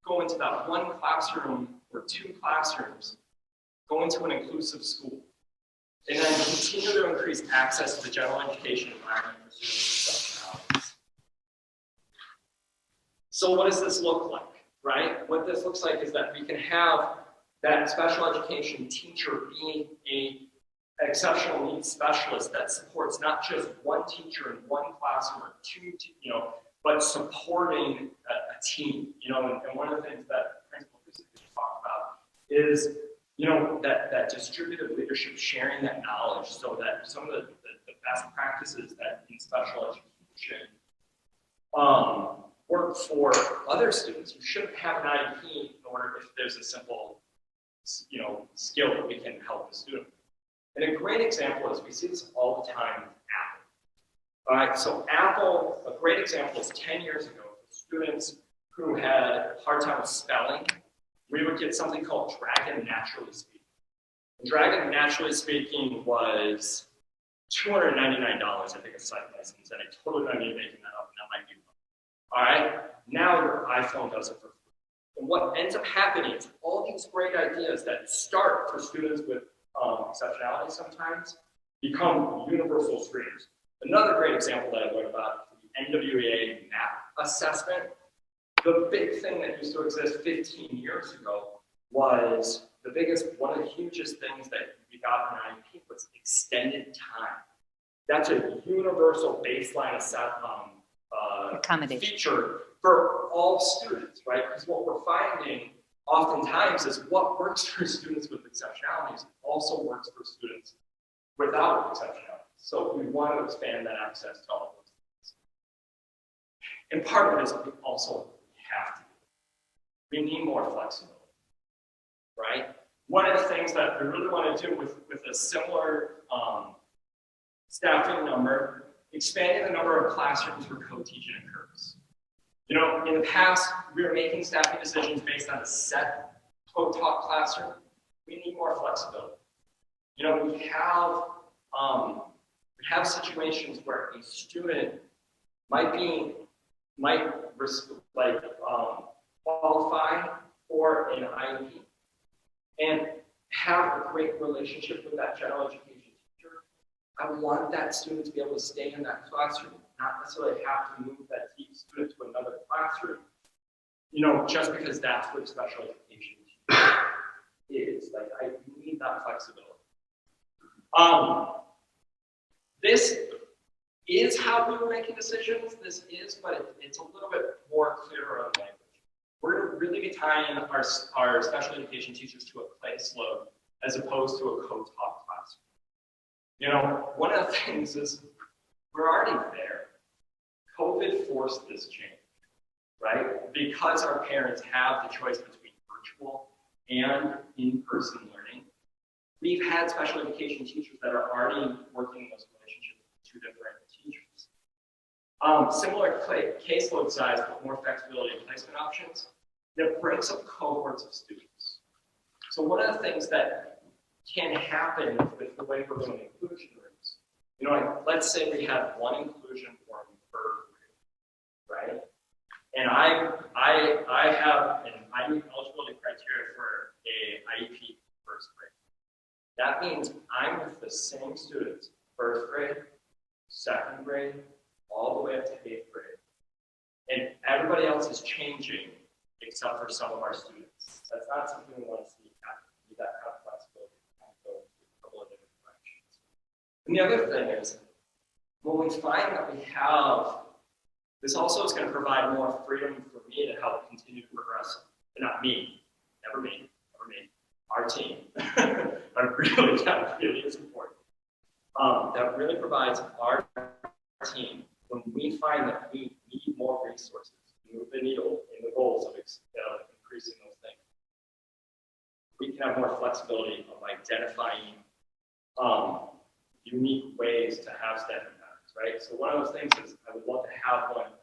going to that one classroom or 2 classrooms, going to an inclusive school, and then continue to increase access to the general education environment for students with exceptionalities. So what does this look like, right? What this looks like is that we can have that special education teacher being an exceptional needs specialist that supports not just one teacher in one classroom or two, but supporting a team, and one of the things that Principal talked about is, that distributed leadership, sharing that knowledge so that some of the best practices that in special education work for other students. You shouldn't have an IEP in order if there's a simple, skill that we can help the student. And a great example is we see this all the time with Apple. All right, so Apple, a great example is 10 years ago, students who had a hard time with spelling, we would get something called Dragon Naturally Speaking. And Dragon Naturally Speaking was $299, I think, a site license, and I totally might be making that up, and that might be wrong. All right, now your iPhone does it for free. And what ends up happening is all these great ideas that start for students with exceptionality sometimes become universal streams. Another great example that I learned about the NWEA map assessment. The big thing that used to exist 15 years ago was one of the hugest things that we got in IEP was extended time. That's a universal baseline feature for all students, right? Because what we're finding oftentimes is what works for students with exceptionalities also works for students without exceptionalities. So we want to expand that access to all of those things. And part of it is we also have to. We need more flexibility, right? One of the things that we really want to do with a similar staffing number, expanding the number of classrooms where co-teaching occurs. In the past, we were making staffing decisions based on a set co-taught classroom. We need more flexibility. We have situations where a student might qualify for an IEP and have a great relationship with that general education teacher. I want that student to be able to stay in that classroom, not necessarily have to move that student to another classroom, just because that's what special education is. I need that flexibility. This is how we were making decisions. But it's a little bit more clearer on language. We're going to really be tying our special education teachers to a place load as opposed to a co-taught classroom. One of the things is we're already there. COVID forced this change, right? Because our parents have the choice between virtual and in-person learning. We've had special education teachers that are already working in those relationships with two different teachers. Similar caseload size, but more flexibility and placement options that brings up cohorts of students. So one of the things that can happen with the way we're doing inclusion rooms, let's say we have one inclusion form per grade, right? And I have an IEP eligibility criteria for a IEP first grade. That means I'm with the same students, first grade, second grade, all the way up to 8th grade. And everybody else is changing except for some of our students. That's not something we want to see happen. We need that kind of flexibility to go in a couple of different directions. And the other thing is, when we find that we have, this also is going to provide more freedom for me to help continue to progress. But not me, never me, our team. That really is important. That really provides our team, when we find that we need more resources to move the needle in the goals of increasing those things. We can have more flexibility of identifying unique ways to have staffing patterns, right? So one of those things is I would love to have one,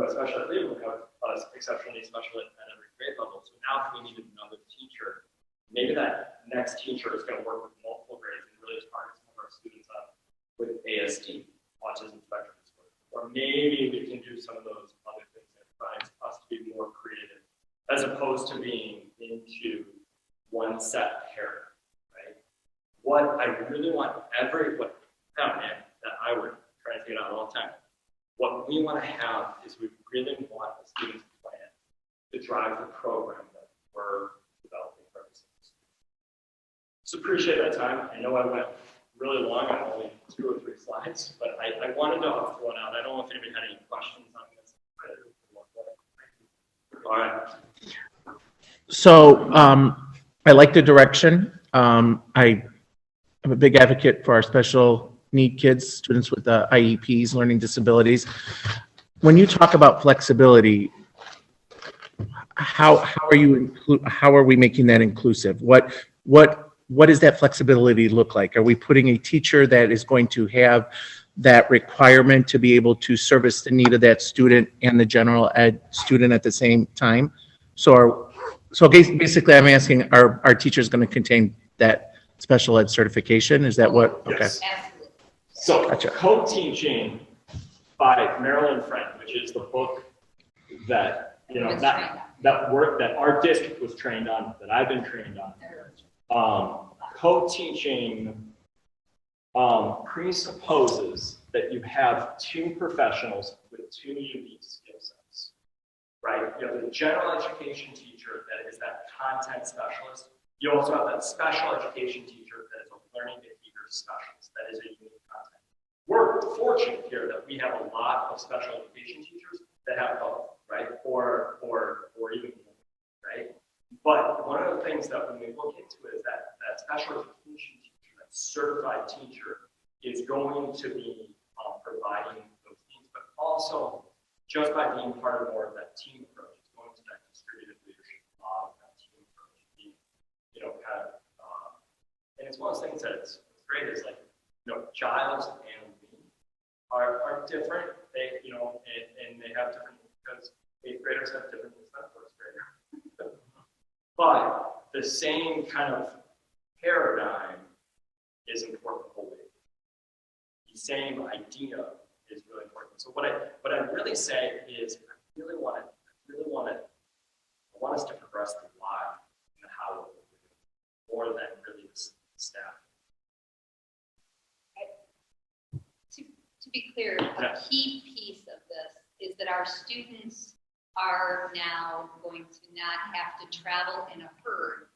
especially if we have exceptional needs specialists at every grade level. So now if we need another teacher, maybe that next teacher is going to work with multiple grades and really target some of our students up with ASD, autism spectrum disorder. Or maybe we can do some of those other things that provides us to be more creative, as opposed to being into one set pair, right? What I really want that I would try to get out all the time. What we want to have is we really want the students' plan to drive the program that we're developing for our students. So appreciate that time. I know I went really long on only 2 or 3 slides, but I wanted to throw it out. I don't know if anybody had any questions on this. All right. So I like the direction. I'm a big advocate for our special need kids, students with IEPs, learning disabilities. When you talk about flexibility, how are we making that inclusive? What does that flexibility look like? Are we putting a teacher that is going to have that requirement to be able to service the need of that student and the general ed student at the same time? So basically I'm asking, are teachers going to contain that special ed certification? Is that what? Okay. Yes. Absolutely. So Gotcha. Co-teaching by Marilyn Friend, which is the book that, that our district was trained on, that I've been trained on. Co-teaching presupposes that you have 2 professionals with 2 unique skill sets, right? You have the general education teacher that is that content specialist. You also have that special education teacher that is a learning behavior specialist that is a unique content. We're fortunate here that we have a lot of special education teachers that have both, right? Or even more, right? But one of the things that when we look into it is that special education teacher, that certified teacher, is going to be providing those things, but also just by being part of more of that team approach, it's going to that distributed leadership model, that team approach, being, and it's one of those things that it's great is like, Giles and me are different. They, and they have different, because 8th graders have different things than 1st graders. But the same kind of paradigm is important always. The same idea is really important. So what I really say is I want us to progress the why and the how more than really the staff. To be clear, a key piece of this is that our students are now going to not have to travel in a herd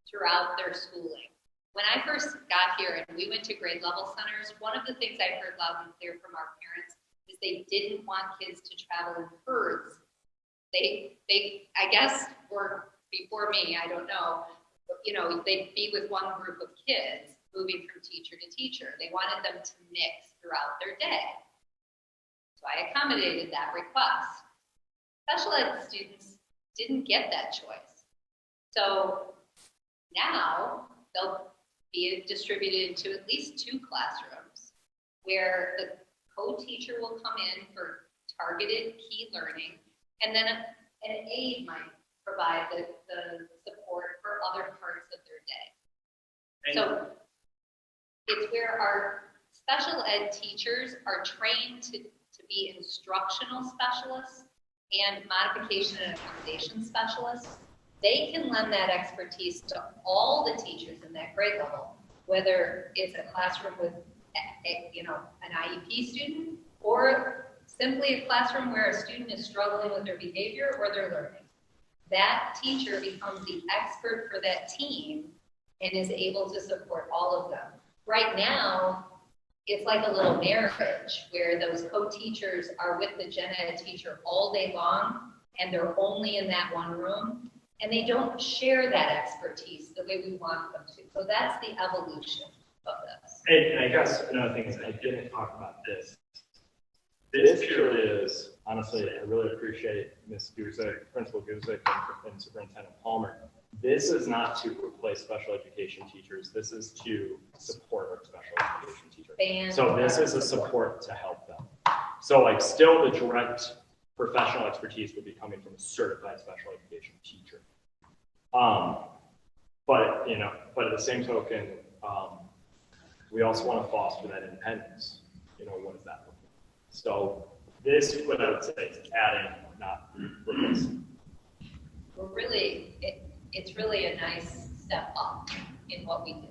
throughout their schooling. When I first got here and we went to grade level centers, one of the things I heard loud and clear from our parents is they didn't want kids to travel in herds. They I guess were before me, I don't know, but, they'd be with one group of kids moving from teacher to teacher. They wanted them to mix throughout their day. So I accommodated that request. Special ed students didn't get that choice. So now they'll be distributed into at least 2 classrooms where the co-teacher will come in for targeted key learning, and then an aide might provide the support for other parts of their day. So it's where our special ed teachers are trained to be instructional specialists and modification and accommodation specialists. They can lend that expertise to all the teachers in that grade level, whether it's a classroom with an IEP student or simply a classroom where a student is struggling with their behavior or their learning. That teacher becomes the expert for that team and is able to support all of them. Right now, it's like a little marriage where those co-teachers are with the gen ed teacher all day long and they're only in that one room and they don't share that expertise the way we want them to. So that's the evolution of this. And I guess another thing is I didn't talk about this. This purely is, honestly, I really appreciate Ms. Guzik, Principal Guzik, and Superintendent Palmer. This is not to replace special education teachers. This is to support our special education teachers. So this is a support to help them. So like still the direct professional expertise would be coming from a certified special education teacher. But at the same token, we also want to foster that independence. What does that look like? So this, what I would say, is adding, not replacing. We're really, it's really a nice step up in what we do.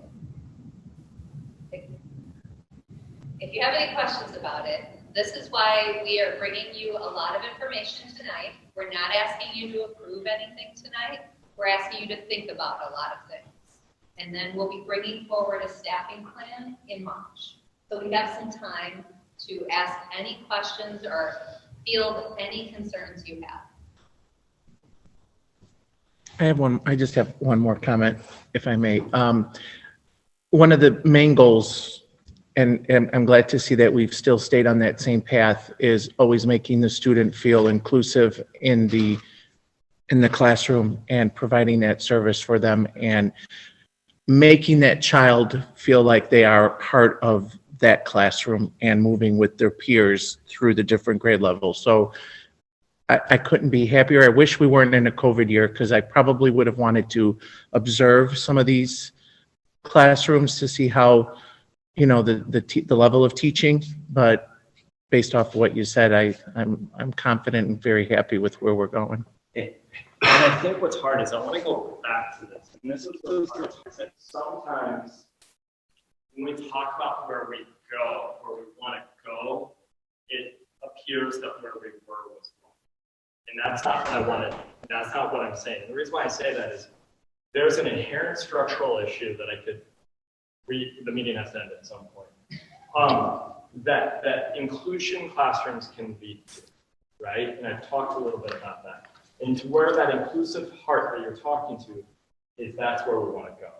If you have any questions about it, This is why we are bringing you a lot of information tonight. We're not asking you to approve anything tonight. We're asking you to think about a lot of things. And then we'll be bringing forward a staffing plan in March. So we have some time to ask any questions or field any concerns you have. I just have one more comment, if I may. One of the main goals, and I'm glad to see that we've still stayed on that same path, is always making the student feel inclusive in the classroom and providing that service for them and making that child feel like they are part of that classroom and moving with their peers through the different grade levels. So I couldn't be happier. I wish we weren't in a COVID year, because I probably would have wanted to observe some of these classrooms to see how, you know, the level of teaching. But based off of what you said, I'm confident and very happy with where we're going. And I think what's hard is I want to go back to this. And this is what's hard. That sometimes when we talk about where we go, where we want to go, it appears that where we were was wrong. And that's not what I wanted. That's not what I'm saying. The reason why I say that is there's an inherent structural issue that I could read. The meeting has to end at some point. That inclusion classrooms can lead to, right? And I've talked a little bit about that. And to where that inclusive heart that you're talking to is, that's where we want to go.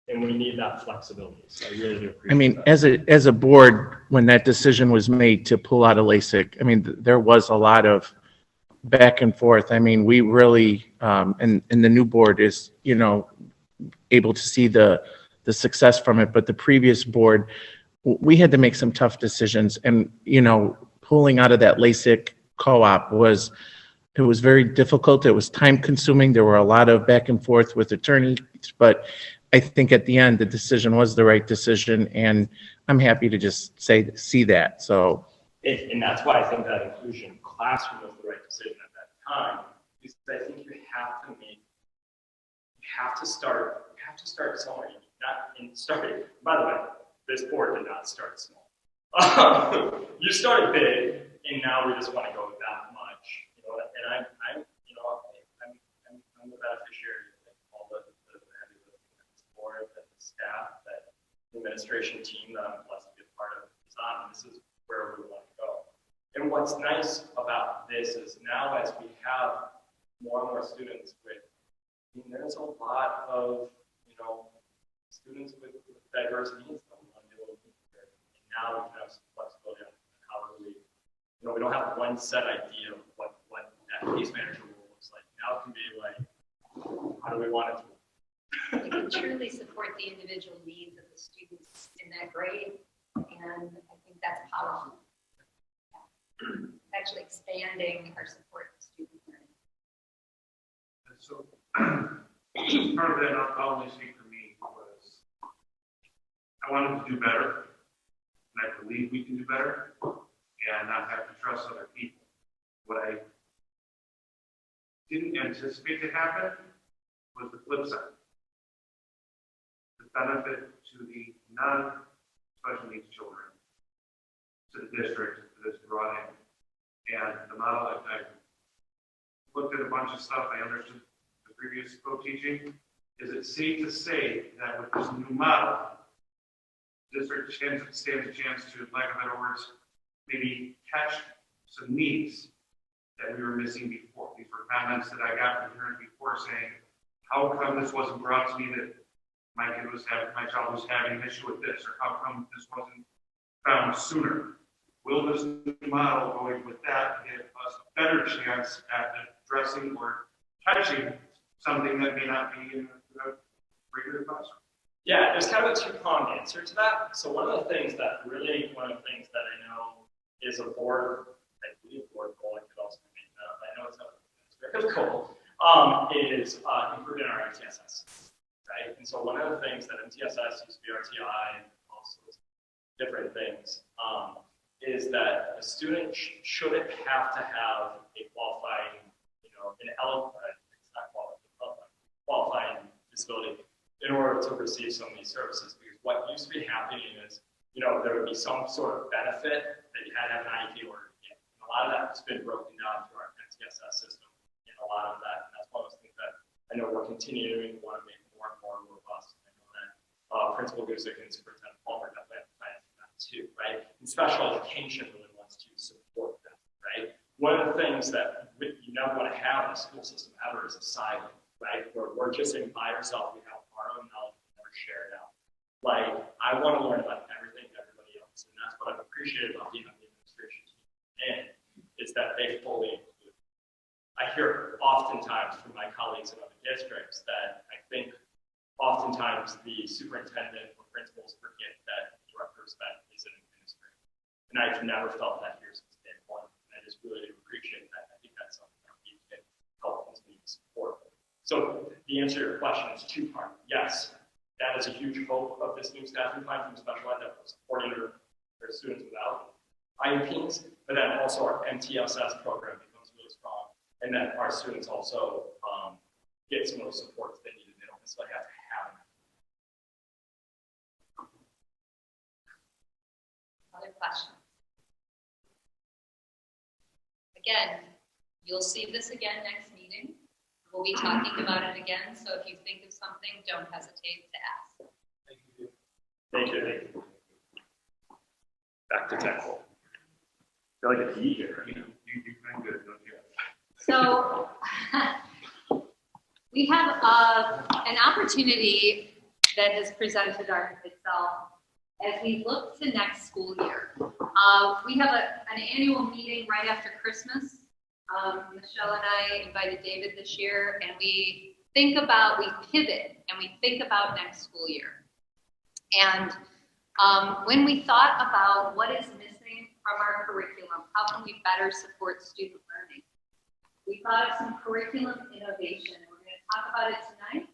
And we need that flexibility. So I really do appreciate I mean, that. as a board, when that decision was made to pull out of LASIK, I mean, there was a lot of back and forth. I mean, we really, and the new board is, you know, able to see the success from it. But the previous board, we had to make some tough decisions. And, you know, pulling out of that LASIK co-op was very difficult. It was time consuming. There were a lot of back and forth with attorneys, but I think at the end, the decision was the right decision, and I'm happy to just see that. So, And that's why I think that inclusion classroom was the right decision at that time, because I think you have to start somewhere. By the way, this board did not start small. You started big, and now we just want to go that much. You know, and I'm the beneficiary of all the heavy lifting that this board, that the staff, that the administration team that I'm blessed to be a part of is on. And this is where we want to go. And what's nice about this is now, as we have more and more students with, I mean, there's a lot of, you know, students with diverse needs that we want to be able to consider. And now we can have some flexibility on how do we, you know, we don't have one set idea of what that case manager role looks like. Now it can be like, how do we want it to? We can truly support the individual needs of the students in that grade, and I think that's powerful. Actually expanding our support for student learning. So part of that, I'll only speak for me, was I wanted to do better, and I believe we can do better, and not have to trust other people. What I didn't anticipate to happen was the flip side. The benefit to the non-special needs children, to the district that is brought in. And the model, I looked at a bunch of stuff, I understood the previous co-teaching. Is it safe to say that with this new model, district stands a chance to, lack of better words, maybe catch some needs that we were missing before? These were comments that I got from parents before saying, how come this wasn't brought to me that my child was having an issue with this, or how come this wasn't found sooner? Will this new model going with that give us a better chance at addressing or catching something that may not be in a regular classroom? Yeah, there's kind of a two-pronged answer to that. So one of the things that I know is a board, I believe board goal, I could also make that up. I know it's not a administrative goal, is improving our MTSS, right? And so one of the things that MTSS used to be RTI and all sorts of different things, is that a student shouldn't have to have a qualifying, qualifying disability in order to receive some of these services. Because what used to be happening is, there would be some sort of benefit that you had to have an IEP order. And a lot of that has been broken down through our NTSS system, and a lot of that, and that's one of those things that I know we're continuing to want to make more and more robust. I know that Principal Guzik and Superintendent Palmer definitely have plans for that too, right? And special education really wants to support that, right? One of the things that you never want to have in a school system ever is a silo, right? Where we're just in by ourselves, we have our own knowledge, we never share it out. Like, I want to learn about everything that everybody else, and that's what I've appreciated about being on the administration team, and is that they fully include. I hear oftentimes from my colleagues in other districts that I think oftentimes the superintendent or principals forget that the director of sped is an administrator, and I've never felt that here since day one. And I just really appreciate that. I think that's something that we can help continue to support. So the answer to your question is two-part. Yes, that is a huge hope of this new staffing plan from special ed that we're supporting their students without IEPs, but then also our MTSS program becomes really strong, and that our students also get some of those supports they need, and they don't necessarily have to have them. Other questions? Again, you'll see this again next meeting. We'll be talking about it again, so if you think of something, don't hesitate to ask. Thank you. Back to tech. I feel like a DJ, right? You kind of don't you? So we have an opportunity that has presented itself as we look to next school year. We have an annual meeting right after Christmas. Michelle and I invited David this year, and we pivot and we think about next school year. And when we thought about what is missing from our curriculum, how can we better support student learning? We thought of some curriculum innovation, and we're going to talk about it tonight.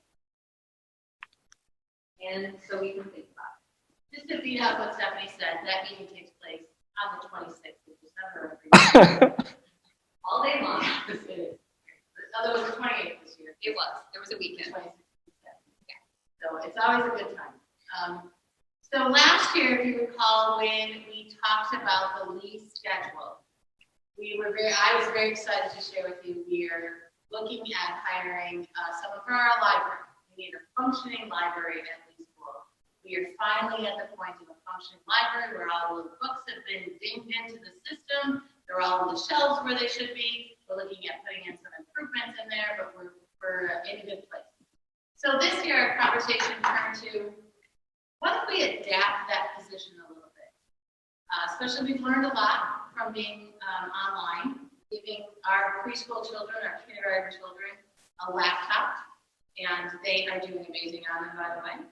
And so we can think about it. Just to beat up what Stephanie said, that meeting takes place on the 26th of December every year. All day long. Although it was the 28th this year. It was. There was a weekend. 26th. Yeah. So it's always a good time. So last year, if you recall, when we talked about the leave schedule, I was very excited to share with you, we are looking at hiring someone for our library. We need a functioning library at Lee School. We are finally at the point of a functioning library where all the books have been dinged into the system. They're all on the shelves where they should be. We're looking at putting in some improvements in there, but we're in a good place. So this year, our conversation turned to, what if we adapt that position a little bit? Especially, we've learned a lot from being online, giving our preschool children, our kindergarten children, a laptop, and they are doing amazing on it, by the way.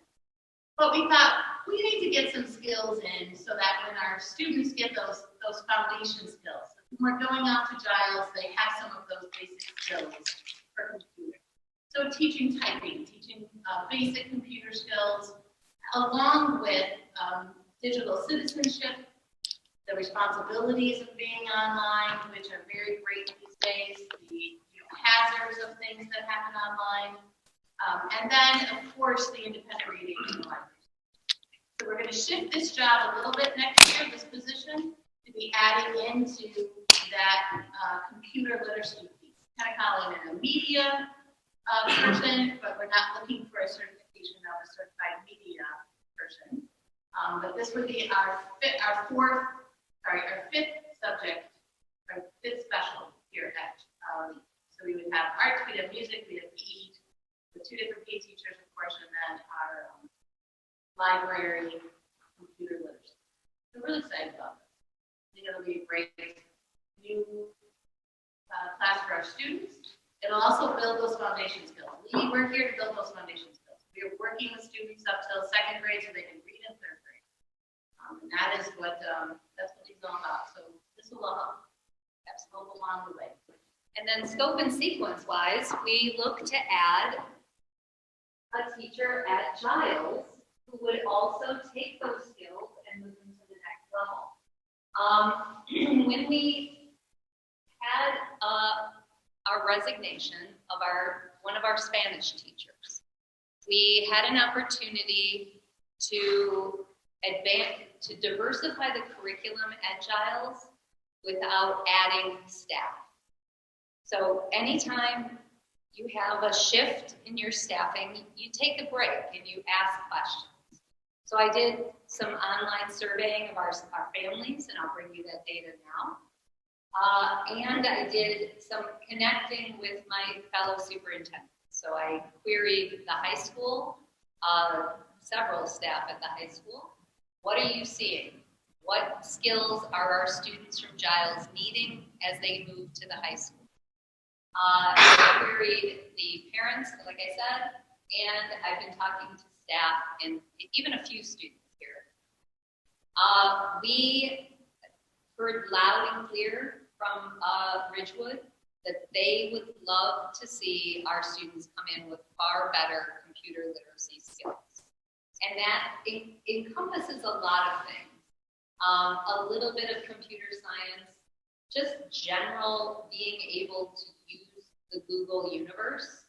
But we thought we need to get some skills in so that when our students get those foundation skills, when we're going off to Giles, they have some of those basic skills for computer. So teaching typing, teaching basic computer skills, along with digital citizenship, the responsibilities of being online, which are very great these days, the hazards of things that happen online, and then, of course, the independent reading in the library. So we're going to shift this job a little bit next year, this position, to be adding into that computer literacy piece, kind of calling it a media person, but we're not looking for a certification of a certified media person. But this would be our fifth subject, our fifth special here at Lee. So we would have art, we'd have music, we'd have PE, with two different PE teachers, of course, and then our library computer literacy. So we're really excited about this. I think it'll be a great new class for our students. It'll also build those foundation skills. We're here to build those foundation skills. We are working with students up till second grade so they can read in third grade. And that is what he's all about. So this will help along the way. And then scope and sequence wise, we look to add a teacher at Giles who would also take those skills and move them to the next level. When we had our resignation of one of our Spanish teachers, we had an opportunity to to diversify the curriculum at Giles without adding staff. So anytime you have a shift in your staffing, you take a break and you ask questions. So I did some online surveying of our families, and I'll bring you that data now. And I did some connecting with my fellow superintendents. So I queried the high school, several staff at the high school. What are you seeing? What skills are our students from Giles needing as they move to the high school? I queried the parents, like I said, and I've been talking to staff and even a few students here. We heard loud and clear from Ridgewood that they would love to see our students come in with far better computer literacy skills. And that encompasses a lot of things. A little bit of computer science, just general being able to use the Google universe,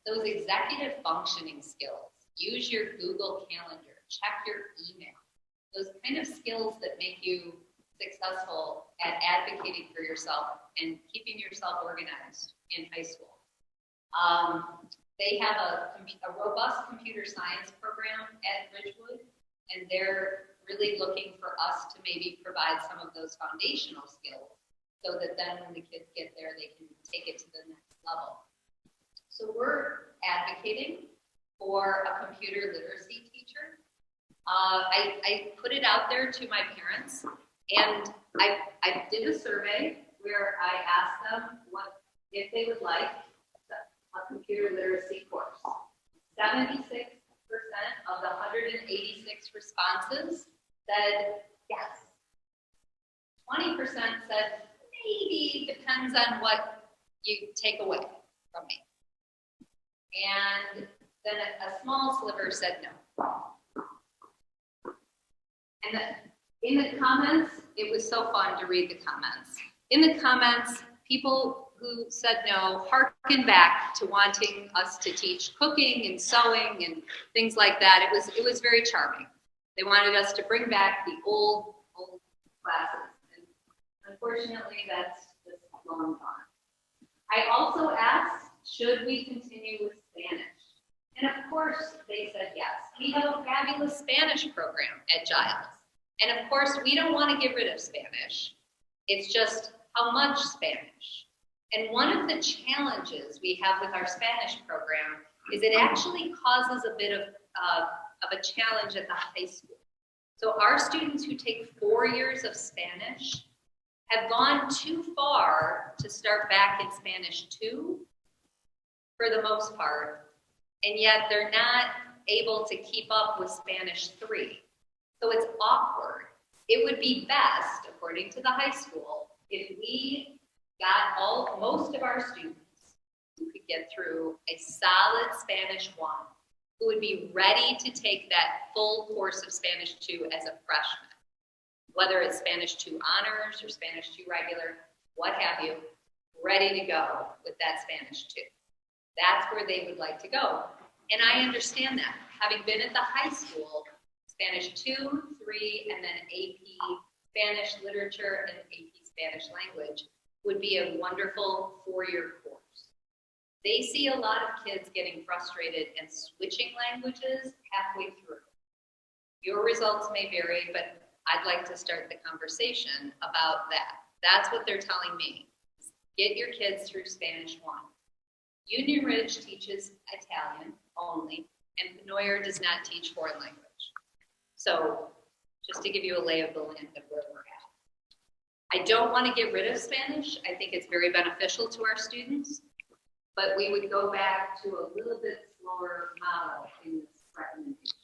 those executive functioning skills, use your Google Calendar, check your email, those kind of skills that make you successful at advocating for yourself and keeping yourself organized in high school. They have a robust computer science program at Ridgewood, and they're really looking for us to maybe provide some of those foundational skills so that then when the kids get there, they can take it to the next level. So we're advocating for a computer literacy teacher. I put it out there to my parents, and I did a survey where I asked them what if they would like a computer literacy course. 76% of the 186 responses said yes. 20% said maybe, depends on what you take away from me. And then a small sliver said no. And in the comments, it was so fun to read the comments. In the comments, people who said no harken back to wanting us to teach cooking and sewing and things like that. It was very charming. They wanted us to bring back the old classes. And unfortunately, that's just long gone. I also asked, should we continue with Spanish? And of course, they said yes. We have a fabulous Spanish program at Giles. And of course, we don't want to get rid of Spanish. It's just how much Spanish. And one of the challenges we have with our Spanish program is it actually causes a bit of a challenge at the high school. So our students who take 4 years of Spanish have gone too far to start back in Spanish 2 for the most part, and yet they're not able to keep up with Spanish 3. So it's awkward. It would be best, according to the high school, if we got most of our students who could get through a solid Spanish 1, who would be ready to take that full course of Spanish 2 as a freshman, whether it's Spanish 2 honors or Spanish 2 regular, what have you, ready to go with that Spanish 2. That's where they would like to go. And I understand that. Having been at the high school, Spanish 2, 3, and then AP Spanish literature and AP Spanish language would be a wonderful 4-year course. They see a lot of kids getting frustrated and switching languages halfway through. Your results may vary, but I'd like to start the conversation about that. That's what they're telling me. Get your kids through Spanish 1. Union Ridge teaches Italian only, and Penoyer does not teach foreign language. So just to give you a lay of the land of where we're at. I don't want to get rid of Spanish. I think it's very beneficial to our students, but we would go back to a little bit slower model in this recommendation.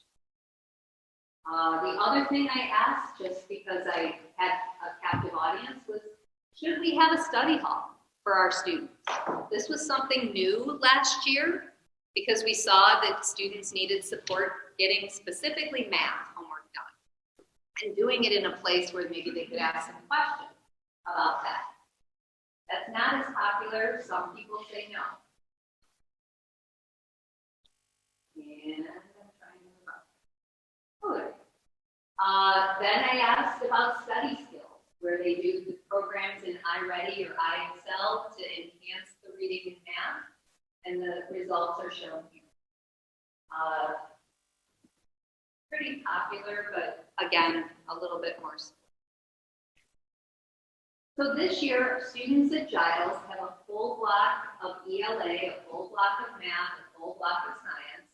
The other thing I asked, just because I had a captive audience, was should we have a study hall for our students? This was something new last year because we saw that students needed support getting specifically math homework done and doing it in a place where maybe they could ask some questions about that. That's not as popular. Some people say no. And I'm trying to move up. Oh, there. Then I asked about study skills, where they do the programs in iReady or iExcel to enhance the reading and math, and the results are shown here. Pretty popular, but again, a little bit more. So this year, students at Giles have a full block of ELA, a full block of math, a full block of science.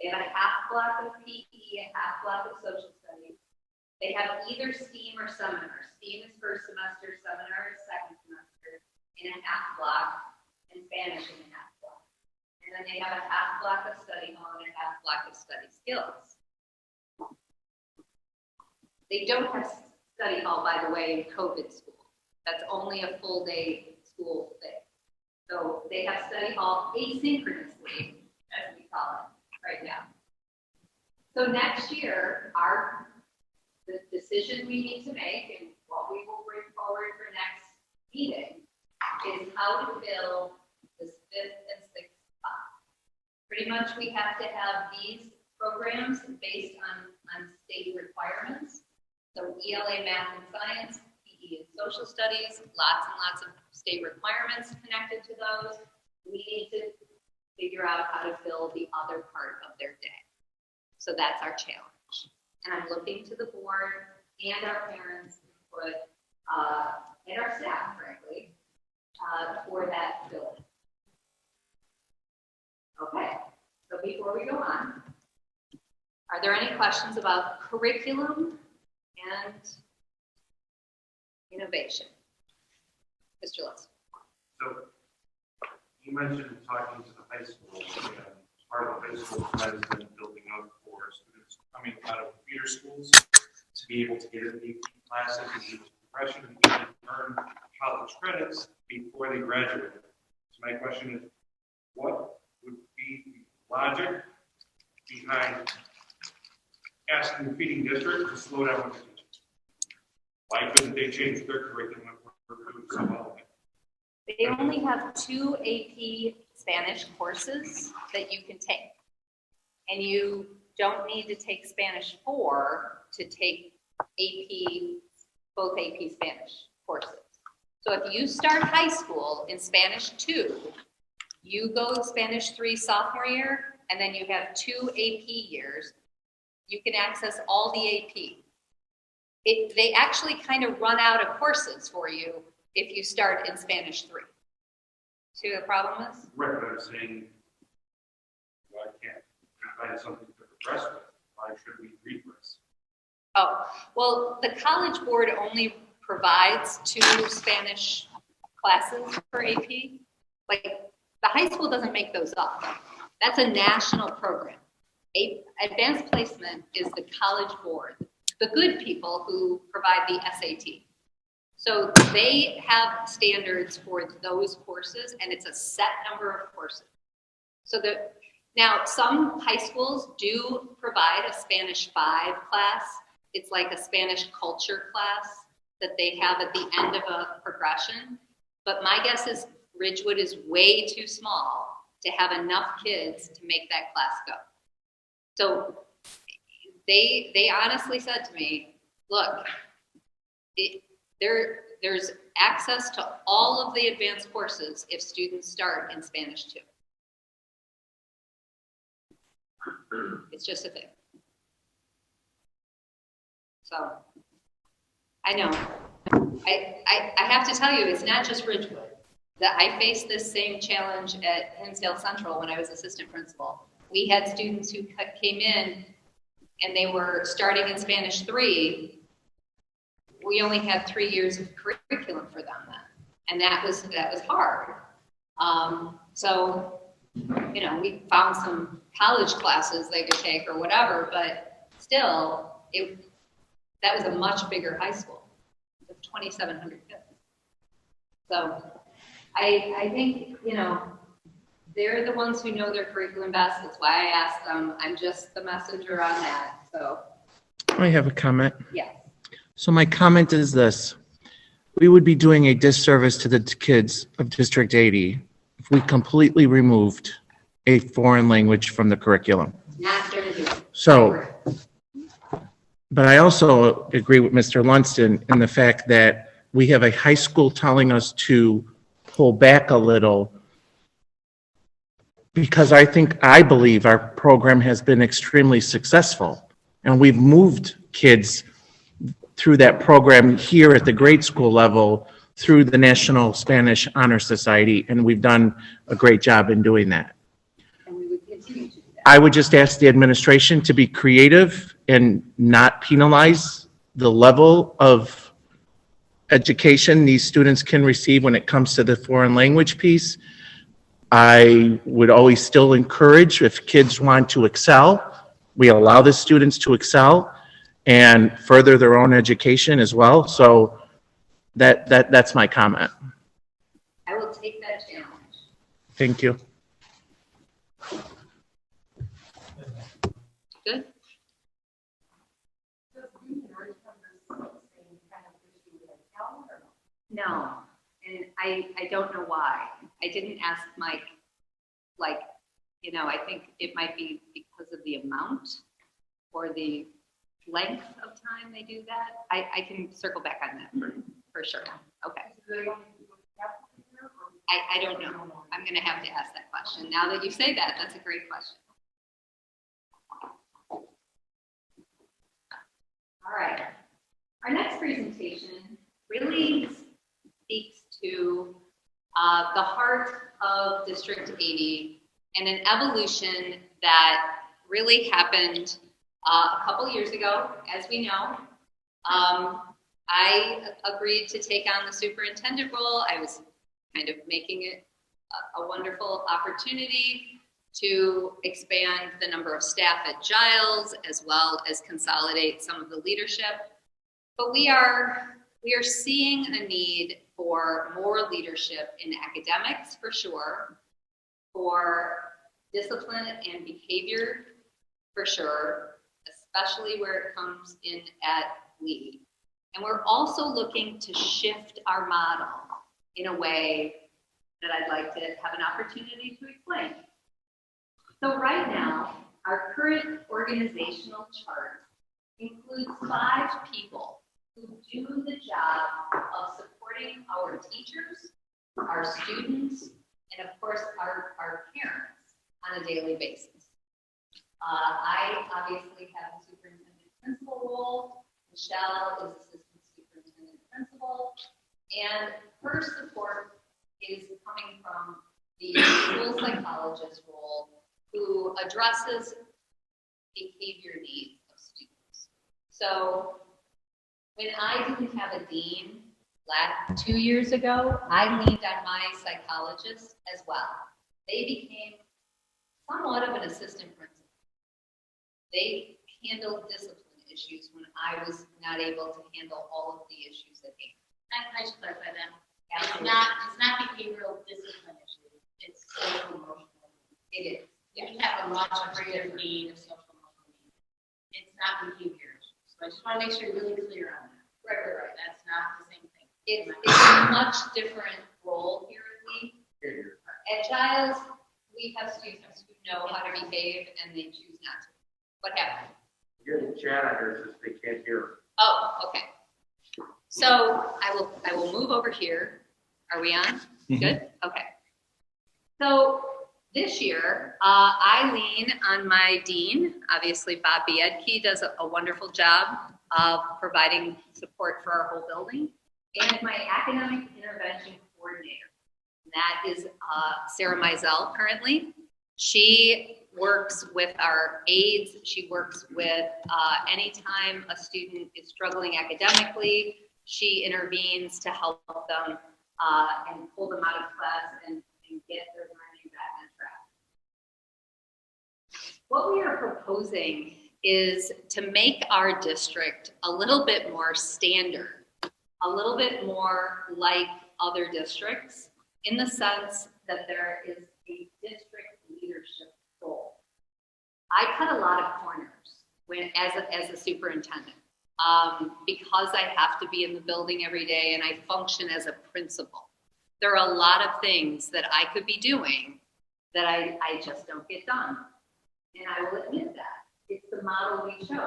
They have a half block of PE, a half block of social studies. They have either STEAM or seminar. STEAM is first semester, seminar is second semester, in a half block, and Spanish in a half block. And then they have a half block of study hall and a half block of study skills. They don't have study hall, by the way, in COVID school. That's only a full day school thing. So they have study hall asynchronously, as we call it right now. So next year, the decision we need to make and what we will bring forward for next meeting is how to fill this 5th and 6th spot. Pretty much we have to have these programs based on state requirements. So ELA, math and science, PE and social studies, lots and lots of state requirements connected to those. We need to figure out how to fill the other part of their day. So that's our challenge. And I'm looking to the board and our parents' input, and our staff, frankly, for that filling. Okay, so before we go on, are there any questions about curriculum and innovation? Mr. Lutz. So you mentioned talking to the high school, and part of the high school plan has been building up for students coming out of computer schools to be able to get into AP classes and do progression and even earn college credits before they graduate. So my question is, what would be the logic behind asking the feeding district to slow down with the teaching? Why couldn't they change their curriculum if we're doing so well? They only have 2 AP Spanish courses that you can take. And you don't need to take Spanish 4 to take both AP Spanish courses. So if you start high school in Spanish 2, you go Spanish 3 sophomore year, and then you have 2 AP years, you can access all the AP. They actually kind of run out of courses for you if you start in Spanish 3. See what the problem is? Right, but I'm saying, why can't we find something to progress with? Why should we regress? Oh, well, the College Board only provides 2 Spanish classes for AP. Like, the high school doesn't make those up. That's a national program. Advanced Placement is the College Board, the good people who provide the SAT. So they have standards for those courses, and it's a set number of courses. So now some high schools do provide a Spanish 5 class. It's like a Spanish culture class that they have at the end of a progression. But my guess is Ridgewood is way too small to have enough kids to make that class go. So they honestly said to me, look, there's access to all of the advanced courses if students start in Spanish 2. It's just a thing. So I know. I have to tell you, it's not just Ridgewood. That I faced this same challenge at Hinsdale Central when I was assistant principal. We had students who came in and they were starting in Spanish 3. We only had 3 years of curriculum for them then, and that was hard. So, you know, we found some college classes they could take or whatever, but still, that was a much bigger high school with 2,700 kids. So, I think, you know, they're the ones who know their curriculum best. That's why I asked them. I'm just the messenger on that. So, I have a comment. yeah. So my comment is this. We would be doing a disservice to the kids of District 80 if we completely removed a foreign language from the curriculum. Not going to do it. So But I also agree with Mr. Lunston in the fact that we have a high school telling us to pull back a little because I believe our program has been extremely successful. And we've moved kids through that program here at the grade school level through the National Spanish Honor Society, and we've done a great job in doing that. And we would continue to do that. I would just ask the administration to be creative and not penalize the level of education these students can receive when it comes to the foreign language piece. I would always still encourage, if kids want to excel, we allow the students to excel and further their own education as well. So that's my comment. I will take that challenge. Thank you. Good. No, and I don't know why. I didn't ask Mike, like, you know, I think it might be because of the amount or the length of time they do that. I can circle back on that for sure. Okay. I don't know. I'm going to have to ask that question. Now that you say that, that's a great question. All right. Our next presentation really speaks to the heart of District 80 and an evolution that really happened a couple years ago. As we know, I agreed to take on the superintendent role. I was kind of making it a wonderful opportunity to expand the number of staff at Giles, as well as consolidate some of the leadership. But we are seeing a need for more leadership in academics, for sure, for discipline and behavior, for sure, especially where it comes in at lead. And we're also looking to shift our model in a way that I'd like to have an opportunity to explain. So right now, our current organizational chart includes 5 people who do the job of supporting our teachers, our students, and of course, our parents on a daily basis. I obviously have the superintendent principal role. Michelle is assistant superintendent principal, and her support is coming from the school psychologist role, who addresses behavior needs of students. So when I didn't have a dean 2 years ago, I leaned on my psychologist as well. They became somewhat of an assistant principal. They handled discipline issues when I was not able to handle all of the issues at hand. I should clarify that. Absolutely. It's not behavioral discipline issue. It's social emotional. It is. You have a much greater need of social emotional needs. It's not behavior issues. So I just want to make sure you're really clear on that. Right. That's not the same thing. It's a much different role here at Lee. At Giles, we have students who know how to behave and they choose not to. What happened? You're the janitors, they can't hear. Oh, okay. So I will move over here. Are we on? Good? Okay. So this year, I lean on my dean. Obviously, Bob Biedke does a wonderful job of providing support for our whole building, and my academic intervention coordinator. And that is Sarah Mizell currently. She works with our aides. She works with anytime a student is struggling academically, she intervenes to help them and pull them out of class and get their learning back on track. What we are proposing is to make our district a little bit more standard, a little bit more like other districts, in the sense that there is a district leadership role. I cut a lot of corners as a superintendent because I have to be in the building every day and I function as a principal. There are a lot of things that I could be doing that I just don't get done. And I will admit that. It's the model we chose.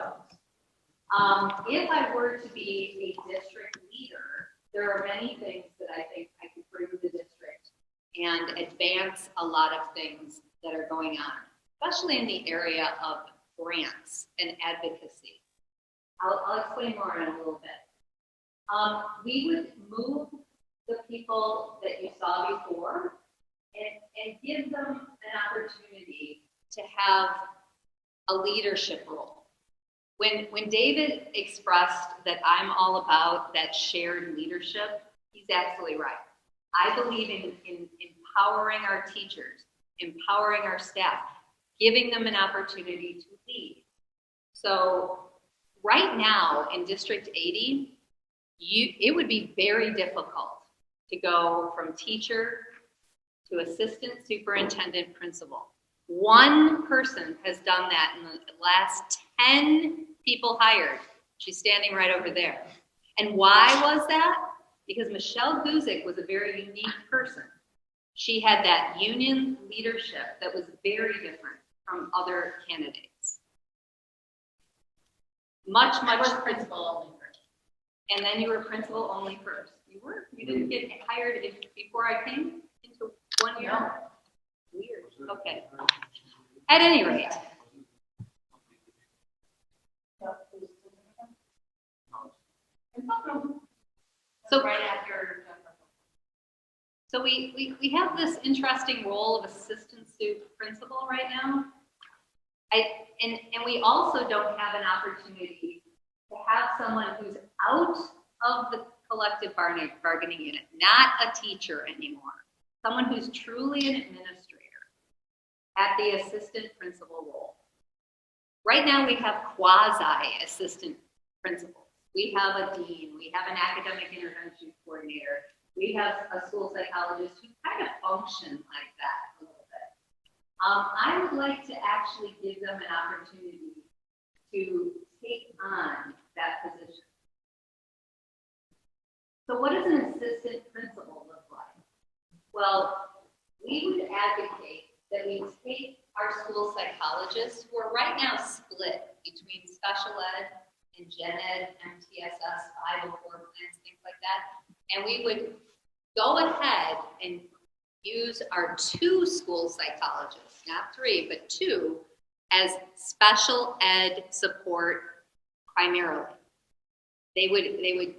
If I were to be a district leader, there are many things that I think I could bring to the district and advance a lot of things that are going on, especially in the area of grants and advocacy. I'll explain more in a little bit. We would move the people that you saw before and give them an opportunity to have a leadership role. When David expressed that I'm all about that shared leadership, he's absolutely right. I believe in empowering our teachers, empowering our staff, giving them an opportunity to lead. So right now in District 80, it would be very difficult to go from teacher to assistant superintendent principal. One person has done that in the last 10 people hired. She's standing right over there. And why was that? Because Michelle Guzik was a very unique person. She had that union leadership that was very different from other candidates. Much Principal only first. And then you were principal only first. You were? You didn't get hired before I came into 1 year? No. Weird. Okay. At any rate. So Right after. So we have this interesting role of assistant principal right now. And we also don't have an opportunity to have someone who's out of the collective bargaining unit, not a teacher anymore, someone who's truly an administrator at the assistant principal role. Right now we have quasi-assistant principals. We have a dean, we have an academic intervention coordinator, we have a school psychologist who kind of function like that a little bit. I would like to actually give them an opportunity to take on that position. So what does an assistant principal look like? Well, we would advocate that we take our school psychologists, who are right now split between special ed and gen ed, MTSS, 504 plans, things like that, and we would go ahead and use our 2 school psychologists, not 3, but 2, as special ed support primarily. They would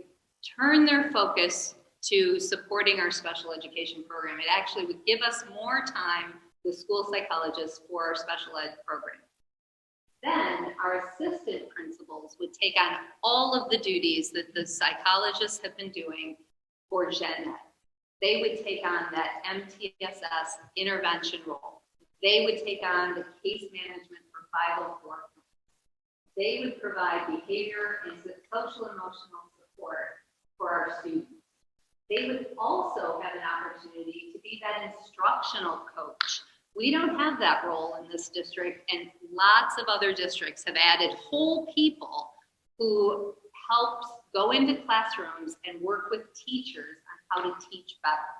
turn their focus to supporting our special education program. It actually would give us more time with school psychologists for our special ed program. Then our assistant principals would take on all of the duties that the psychologists have been doing for gen ed. They would take on that MTSS intervention role. They would take on the case management for 504. They would provide behavior and social emotional support for our students. They would also have an opportunity to be that instructional coach. We don't have that role in this district, and lots of other districts have added whole people who help go into classrooms and work with teachers on how to teach better.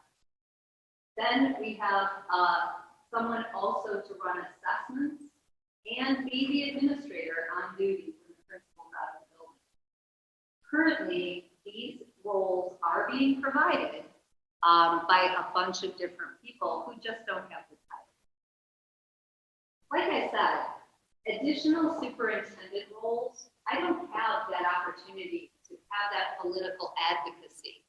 Then we have someone also to run assessments and be the administrator on duty when the principal's out of the building. Currently, these roles are being provided by a bunch of different people who just don't have the title. Like I said, additional superintendent roles, I don't have that opportunity to have that political advocacy.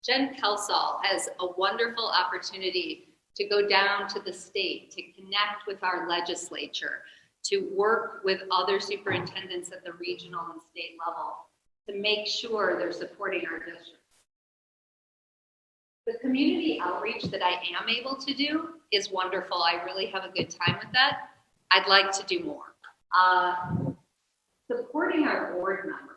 Jen Kelsall has a wonderful opportunity to go down to the state, to connect with our legislature, to work with other superintendents at the regional and state level to make sure they're supporting our district. The community outreach that I am able to do is wonderful. I really have a good time with that. I'd like to do more. Supporting our board members.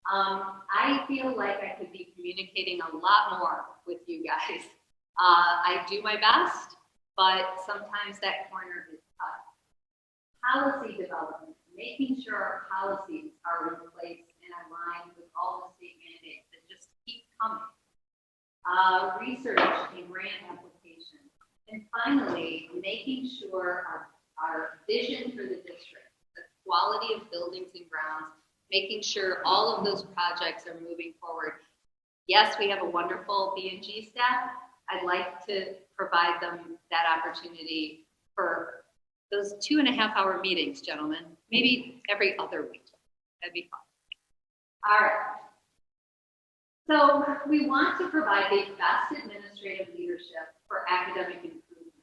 I feel like I could be communicating a lot more with you guys. I do my best, but sometimes that corner is tough. Policy development, making sure our policies are in place and aligned with all the state mandates that just keep coming. Research and grant application. And finally, making sure our vision for the district, the quality of buildings and grounds, making sure all of those projects are moving forward. Yes, we have a wonderful B&G staff. I'd like to provide them that opportunity for those 2.5-hour meetings, gentlemen, maybe every other week. That'd be fun. All right. So we want to provide the best administrative leadership for academic improvement.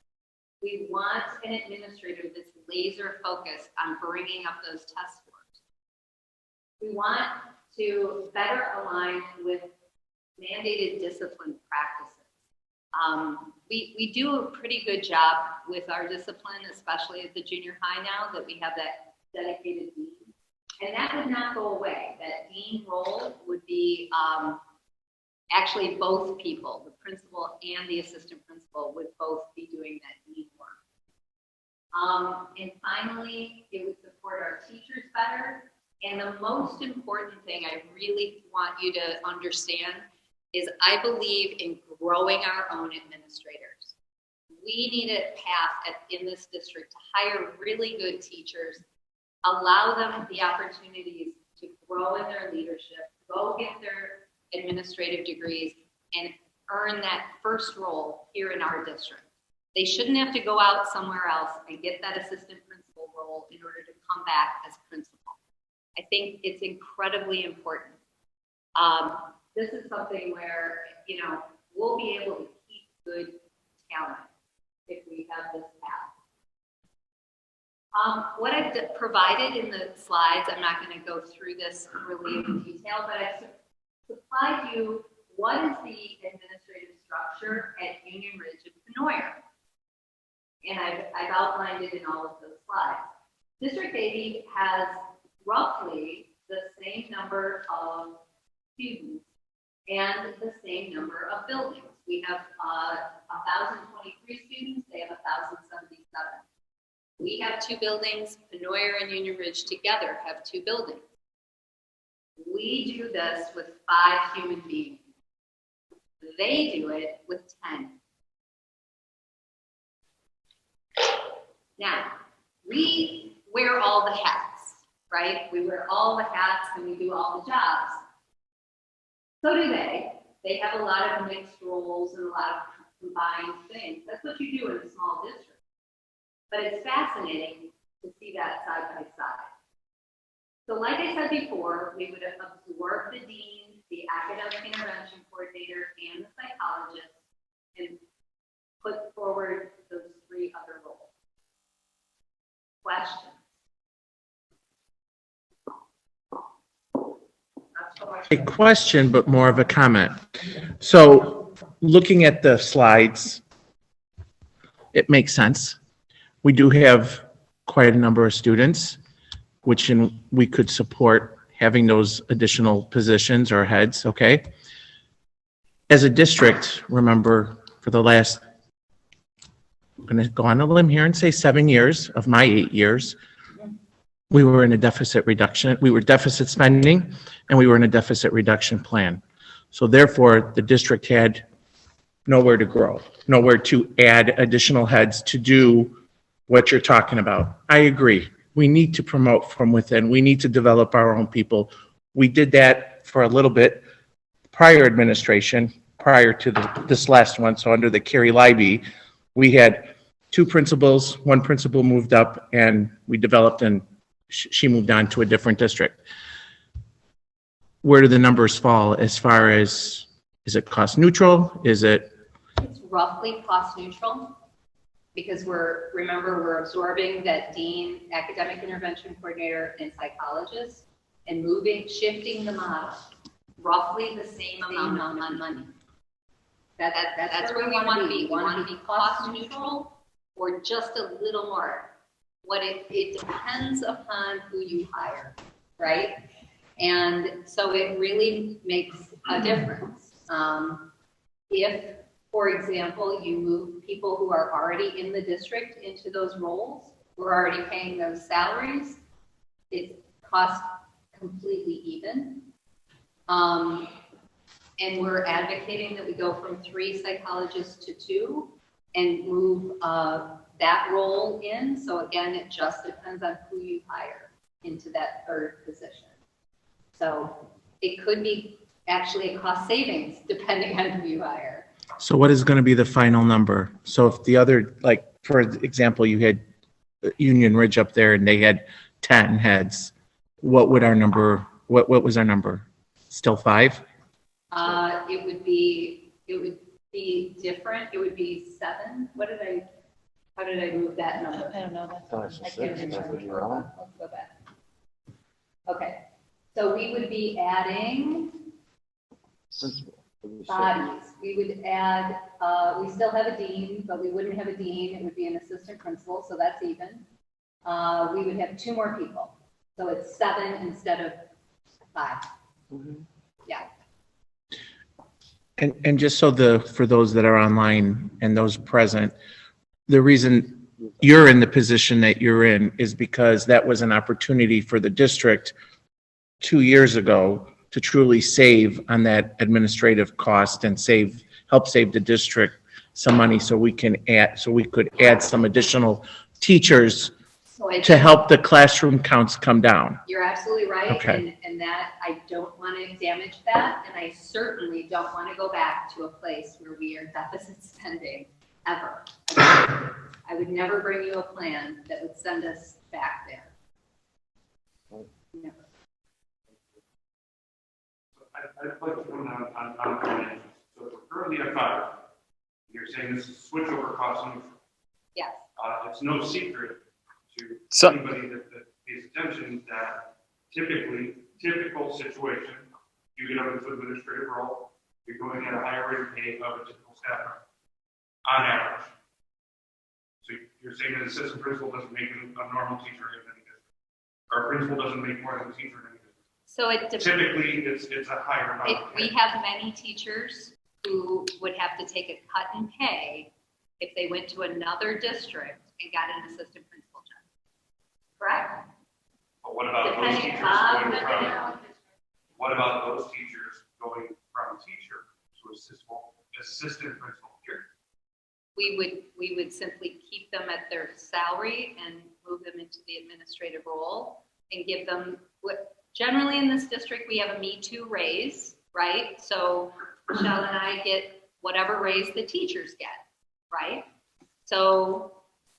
We want an administrator that's laser focused on bringing up those test scores. We want to better align with mandated discipline practices. We do a pretty good job with our discipline, especially at the junior high now that we have that dedicated dean. And that would not go away. That dean role would be actually both people, the principal and the assistant principal would both be doing that dean work. And finally, it would support our teachers better. And the most important thing I really want you to understand is I believe in growing our own administrators. We need a path in this district to hire really good teachers, allow them the opportunities to grow in their leadership, go get their administrative degrees, and earn that first role here in our district. They shouldn't have to go out somewhere else and get that assistant principal role in order to come back as principal. I think it's incredibly important. This is something where, you know, we'll be able to keep good talent if we have this path. What I've provided in the slides, I'm not going to go through this really in detail, but I've supplied you what is the administrative structure at Union Ridge and Penoyer. And I've outlined it in all of those slides. District 80 has roughly the same number of students and the same number of buildings. We have 1,023 students, they have 1,077. We have 2 buildings, Penoyer and Union Ridge together have 2 buildings. We do this with 5 human beings. They do it with 10. Now, we wear all the hats, right? We wear all the hats and we do all the jobs. So do they. They have a lot of mixed roles and a lot of combined things. That's what you do in a small district. But it's fascinating to see that side by side. So like I said before, we would absorb the dean, the academic intervention coordinator, and the psychologist, and put forward those 3 other roles. Questions? Not so much. A question, but more of a comment. So looking at the slides, it makes sense. We do have quite a number of students, which we could support having those additional positions or heads, okay? As a district, remember, for the last, I'm going to go on a limb here and say 7 years of my 8 years, we were in a deficit reduction. We were deficit spending, and we were in a deficit reduction plan. So therefore, the district had nowhere to grow, nowhere to add additional heads to do what you're talking about. I agree. We need to promote from within. We need to develop our own people. We did that for a little bit prior administration, prior to this last one. So under the Carrie Libby, we had 2 principals, 1 principal moved up, and we developed, and she moved on to a different district. Where do the numbers fall as far as, is it cost neutral? Is it? It's roughly cost neutral because remember, we're absorbing that dean, academic intervention coordinator, and psychologist and shifting the model, roughly the same amount on money. That's where we want to be. We want to be cost neutral or just a little more. It depends upon who you hire, right? And so it really makes a difference. If, for example, you move people who are already in the district into those roles, we're already paying those salaries, it costs completely even. And we're advocating that we go from 3 psychologists to 2 and move that role in. So again, it just depends on who you hire into that 3rd position. So it could be actually a cost savings depending on who you hire. So what is going to be the final number? So if the other, like, for example, you had Union Ridge up there and they had 10 heads, what would our number, what was our number? Still 5? It would be different. It would be 7. How did I move that number? I don't know, that's. I can't remember. Let's go back. Okay, so we would be adding bodies. We would add, we still have a dean, but we wouldn't have a dean. It would be an assistant principal, so that's even. We would have 2 more people. So it's 7 instead of 5. Yeah. And just so for those that are online and those present, the reason you're in the position that you're in is because that was an opportunity for the district 2 years ago to truly save on that administrative cost and help save the district some money so we could add some additional teachers So I to help the classroom counts come down. You're absolutely right, Okay. and that, I don't want to damage that, and I certainly don't want to go back to a place where we are deficit spending, ever. I would never bring you a plan that would send us back there. Never. I'd like to come on financials. So if we're currently at 5, you're saying this is switchover cost neutral. Yes, It's no secret to So- anybody that pays attention that typical situation, you get up into administrative role, you're going at a higher rate of pay of a typical staff member, on average. So you're saying that an assistant principal doesn't make a normal teacher in any district, or a principal doesn't make more than a teacher in any district. so it depends. Typically, it's a higher amount. of We pay. have many teachers who would have to take a cut in pay if they went to another district and got an assistant principal job. Correct? But what about those Depending teachers on going the, from? What about those teachers going from teacher to assistant principal here? we would simply keep them at their salary and move them into the administrative role and give them generally in this district, we have a Me Too raise, right? So Michelle and I get whatever raise the teachers get, right? So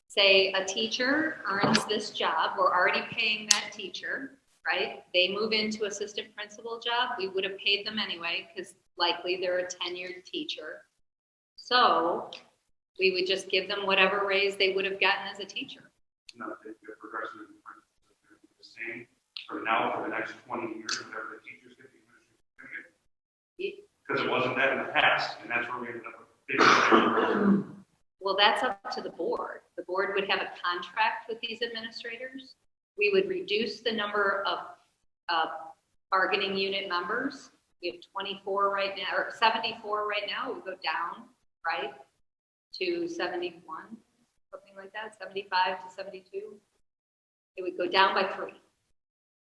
say a teacher earns this job, we're already paying that teacher, right? They move into assistant principal job, we would have paid them anyway because likely they're a tenured teacher. So we would just give them whatever raise they would have gotten as a teacher. Not that the progressive principles are the same for now, for the next 20 years, whatever the teachers get, the administrators get. Because it wasn't that in the past, and that's where we ended up with big financial. Well, that's up to the board. The board would have a contract with these administrators. We would reduce the number of bargaining unit members. We have 24 right now, or 74 right now. We go down, right, to 71, something like that, 75 to 72. It would go down by 3.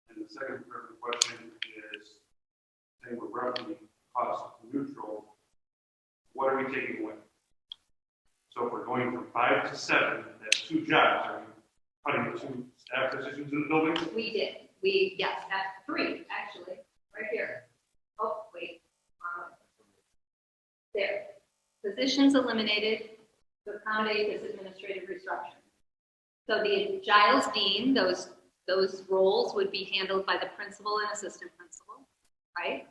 And the second part of the question is, saying we're roughly cost neutral, what are we taking away? So if we're going from 5 to 7, that's 2 jobs. Are we putting 2 staff positions in the building? We did. Yes, at 3, actually, right here. Oh, wait. There. Positions eliminated to accommodate this administrative restructuring. So the Giles Dean, those roles would be handled by the principal and assistant principal, right?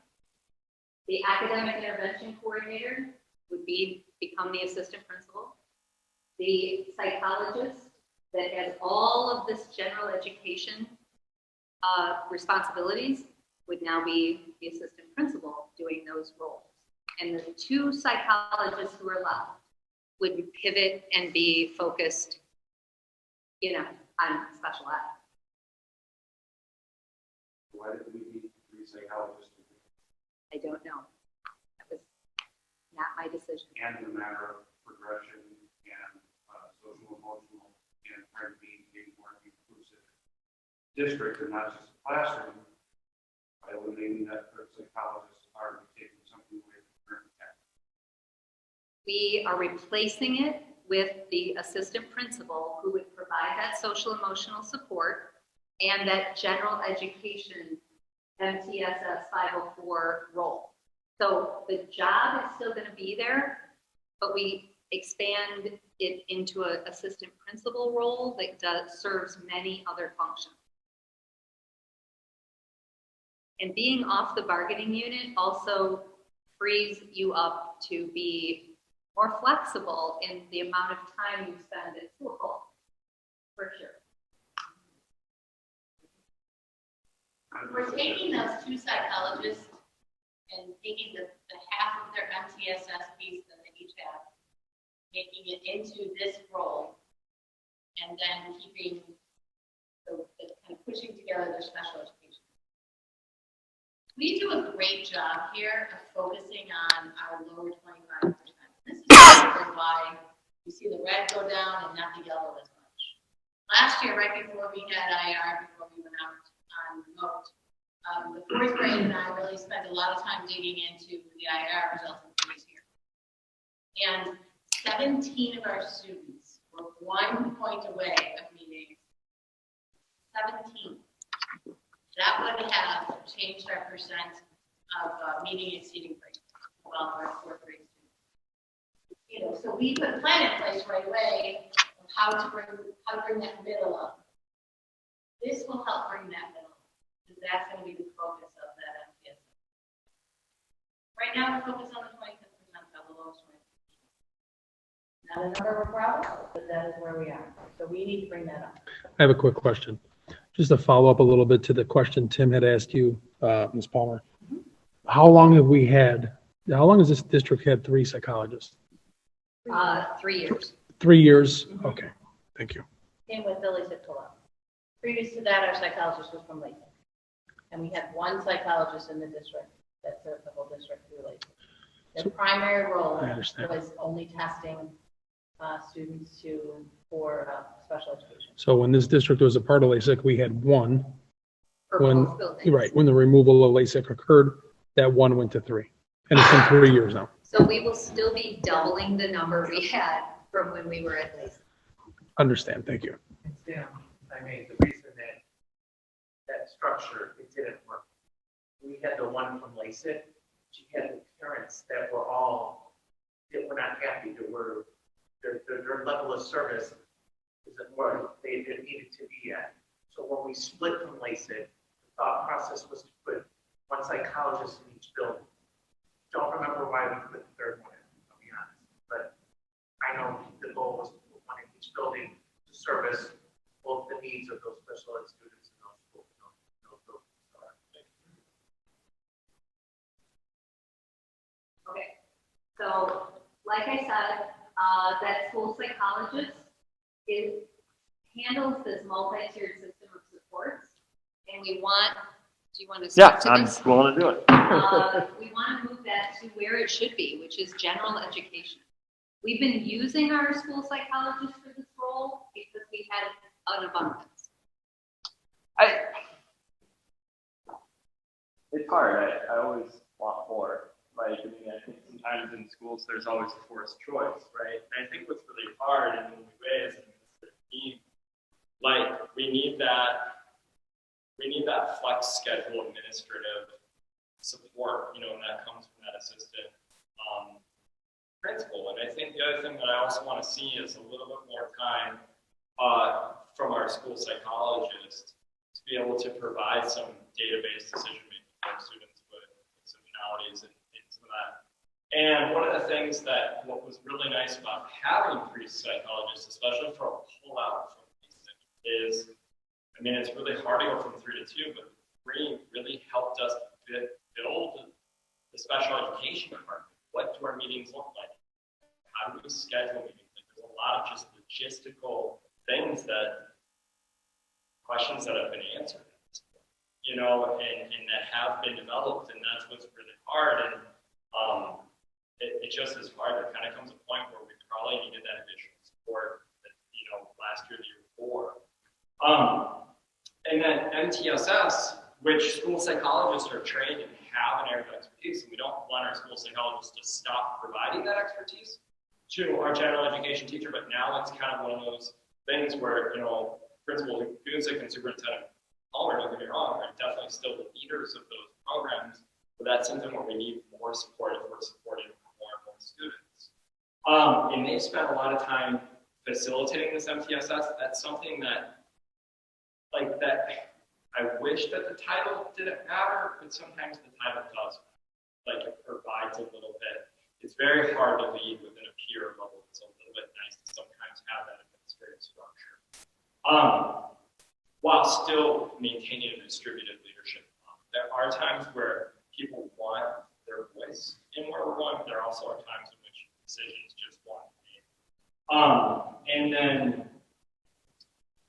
The academic intervention coordinator would become the assistant principal. The psychologist that has all of this general education responsibilities would now be the assistant principal doing those roles. And the 2 psychologists who are left would pivot and be focused, on special ed. Why did we need 3 psychologists? I don't know. That was not my decision. And the matter of progression and social emotional and trying to be a more inclusive district and not just a classroom, by eliminating that third psychologist, are we taking something away from current tech? We are replacing it with the assistant principal who would provide that social emotional support and that general education MTSS 504 role. So the job is still going to be there, but we expand it into an assistant principal role that serves many other functions. And being off the bargaining unit also frees you up to be more flexible in the amount of time you spend at school, for sure. We're taking those 2 psychologists and taking the half of their MTSS piece that they each have, making it into this role, and then keeping the kind of pushing together their special education. We do a great job here of focusing on our lower 25%. This is why you see the red go down and not the yellow as much. Last year, right before we had IR, before we went out on remote, the 4th grade and I really spent a lot of time digging into the IR results for this year. And 17 of our students were 1 point away of meeting. 17. That would have changed our percent of meeting exceeding grade well for our 4th grade students. You know, so we put a plan in place right away of how to bring that middle up. This will help bring that middle up, because that's going to be the focus of that MTSS. Right now, we're focused on the 25th percentile, the lowest 20%. Not a number we're proud of, but that is where we are. So we need to bring that up. I have a quick question. Just to follow up a little bit to the question Tim had asked you, Ms. Palmer. How long has this district had 3 psychologists? 3 years. 3 years? Okay, thank you. Same with Billy Citola. Previous to that, our psychologist was from Lakeland. And we had 1 psychologist in the district that served the whole district through Lakeland. Their primary role I understand. was only testing students for special education. So when this district was a part of LASIK, we had 1. For When, both buildings. right, when the removal of LASIK occurred, that 1 went to 3. And it's been 3 years now. So we will still be doubling the number we had from when we were at least. Understand, thank you. Sam, I mean, the reason that structure, it didn't work. We had the one from LASIK, you had the parents that were not happy, their level of service isn't where they needed to be at. So when we split from LASIK, the thought process was to put 1 psychologist in each building. Don't remember why we put the 3rd one in, I'll be honest. But I know the goal was to put 1 in each building to service both the needs of those special ed students and those schools. Okay, so like I said, that school psychologist handles this multi-tiered system of supports, and do you want to speak to this? willing to do it. We want to move that to where it should be, which is general education. We've been using our school psychologist for this role because we had an abundance. It's hard. I always want more. Like, I mean, I think sometimes in schools there's always a forced choice, right? And I think what's really hard in many ways is we need that flex schedule administrative support, and that comes from that assistant principal. And I think the other thing that I also want to see is a little bit more time from our school psychologist to be able to provide some database decision making for students with exceptionalities and some of that. And one of the things what was really nice about having 3 psychologists, especially for a pull-out from LASIK, is, I mean, it's really hard to go from 3 to 2, but 3 really helped us build the special education department. What do our meetings look like? How do we schedule meetings? There's a lot of just logistical questions that have been answered, and that have been developed, and that's what's really hard. And it just is hard. There kind of comes a point where we probably needed that additional support that, last year, the year before. And then MTSS, which school psychologists are trained and have an area of expertise, and we don't want our school psychologists to stop providing that expertise to our general education teacher, but now it's kind of one of those things where, Principal Gunzik and Superintendent smaller, don't get me wrong, they're definitely still the leaders of those programs, but that's something where we need more support if we're supporting more and more students. And they've spent a lot of time facilitating this MTSS. That's something that, like that, I wish that the title didn't matter, but sometimes the title does. Like it provides a little bit. It's very hard to lead within a peer level. It's a little bit nice to sometimes have that administrative structure, while still maintaining a distributed leadership. There are times where people want their voice in where we're going, but there also are times in which decisions just want to be made.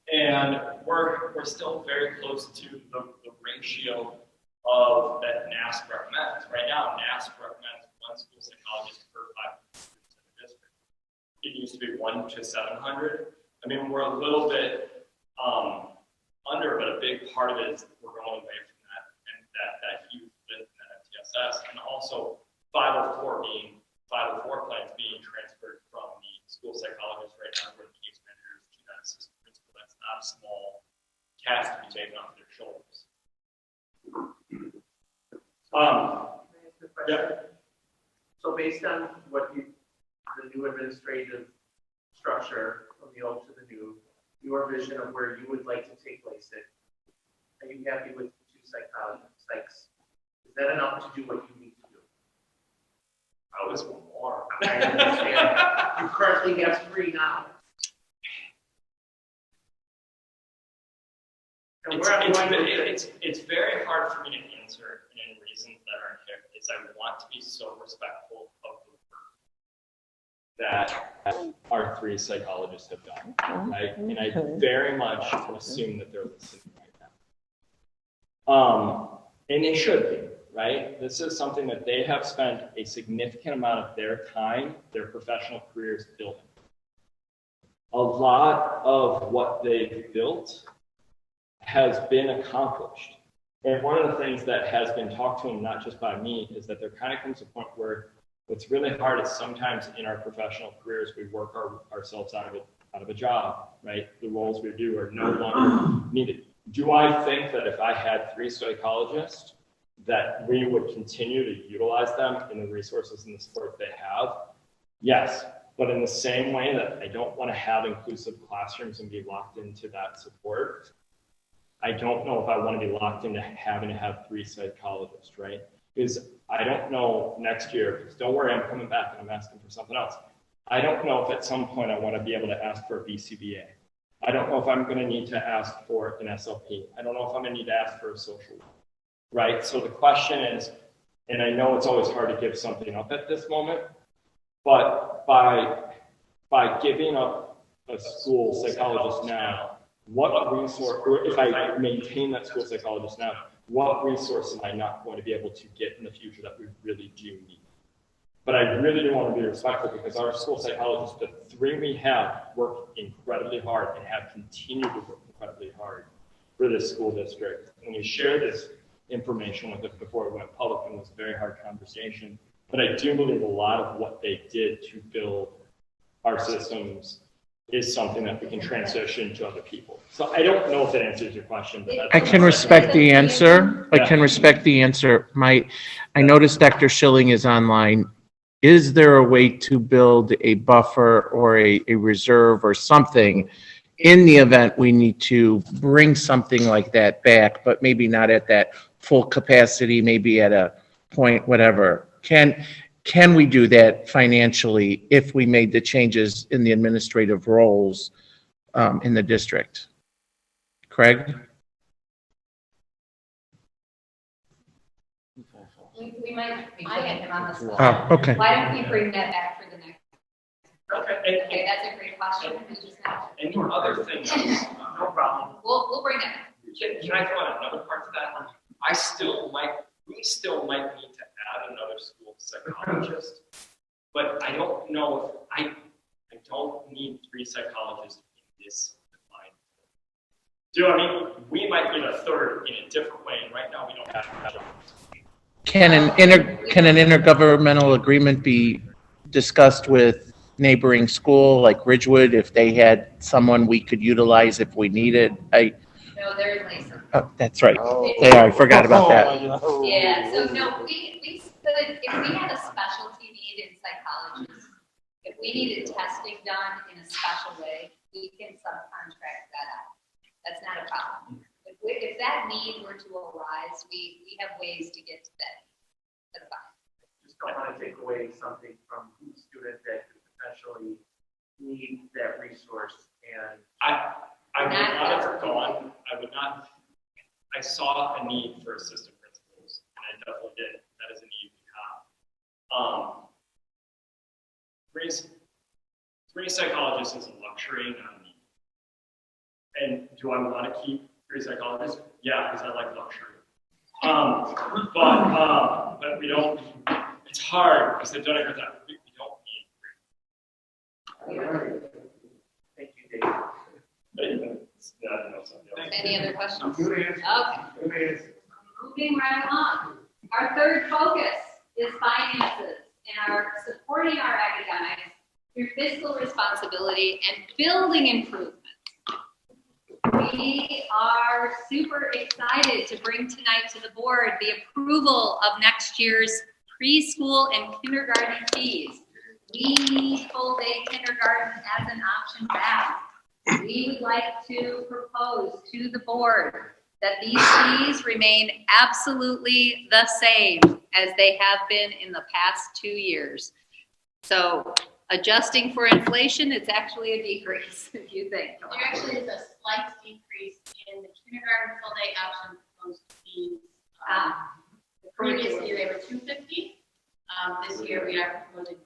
And we're still very close to the ratio of that NASP recommends. Right now, NASP recommends one school psychologist per 500 students in the district. It used to be 1 to 700. I mean, we're a little bit under, but a big part of it is we're going away from that and that youth lift and that MTSS, and also 504 plans being transferred from the school psychologist right now where the case managers to that assistant principal. That's not a small task to be taken off their shoulders. Yeah. So based on what the new administrative structure from the old to the new, your vision of where you would like to take place it, are you happy with 2 psychs? Is that enough to do what you need to do? I always want more. I understand. You currently have 3 now. And where I'm going with it, it's very hard for me to answer in reasons that aren't here. Is I want to be so respectful of the work that our 3 psychologists have done, right? And I very much assume that they're listening right now. And they should be, right? This is something that they have spent a significant amount of their time, their professional careers building. A lot of what they've built has been accomplished. And one of the things that has been talked to them, not just by me, is that there kind of comes a point where what's really hard is sometimes in our professional careers, we work ourselves out of a job, right? The roles we do are no longer needed. Do I think that if I had 3 psychologists, that we would continue to utilize them in the resources and the support they have? Yes, but in the same way that I don't want to have inclusive classrooms and be locked into that support, I don't know if I want to be locked into having to have 3 psychologists, right? Because I don't know next year, because don't worry, I'm coming back and I'm asking for something else. I don't know if at some point I want to be able to ask for a BCBA. I don't know if I'm going to need to ask for an SLP. I don't know if I'm going to need to ask for a social worker, right? So the question is, and I know it's always hard to give something up at this moment, but by giving up a school psychologist now, what resource, or if I maintain that school psychologist now, what resource am I not going to be able to get in the future that we really do need? But I really do want to be respectful because our school psychologists, the 3 we have, work incredibly hard and have continued to work incredibly hard for this school district. And we shared this information with it before it went public, and it was a very hard conversation. But I do believe a lot of what they did to build our systems is something that we can transition to other people. So I don't know if that answers your question. But I can respect the answer. I can respect the answer. I noticed Dr. Schilling is online. Is there a way to build a buffer or a reserve or something in the event we need to bring something like that back, but maybe not at that full capacity, maybe at a point, whatever? Can we do that financially if we made the changes in the administrative roles in the district? Craig? We might be putting him on the spot. Oh, okay. Why don't we bring that back for the next? Okay. Okay, that's a great question. And your other thing, no problem. We'll bring that back. Can I throw out another part to that? We still might need to add another school psychologist, but I don't know if I don't need 3 psychologists in this defined. Do you know what I mean? We might need a 3rd in a different way, and right now we don't have that. Can an intergovernmental agreement be discussed with neighboring school like Ridgewood if they had someone we could utilize if we needed? No, they're in Latham. Oh, that's right. They are. I forgot about that. Yeah, so no, we could, if we had a specialty need in psychology, if we needed testing done in a special way, we can subcontract that out. That's not a problem. If that need were to arise, we have ways to get to that. That's fine. Just don't want to take away something from the student that could potentially need that resource and. I would not have gone, I saw a need for assistant principals, and I definitely did. That is a need we have. Bringing psychologists is a luxury, not a need. And do I want to keep 3 psychologists? Yeah, because I like luxury. But we don't, it's hard, because they've done it with that. We don't need 3. Thank you, Dave. Any other questions? Okay. Moving right along. Our third focus is finances and our supporting our academics through fiscal responsibility and building improvements. We are super excited to bring tonight to the board the approval of next year's preschool and kindergarten fees. We need full day kindergarten as an option back. We would like to propose to the board that these fees remain absolutely the same as they have been in the past 2 years. So adjusting for inflation, it's actually a decrease, if you think. There actually is a slight decrease in the kindergarten full day option proposed fees. Previously, they were $250. This year, we are proposing.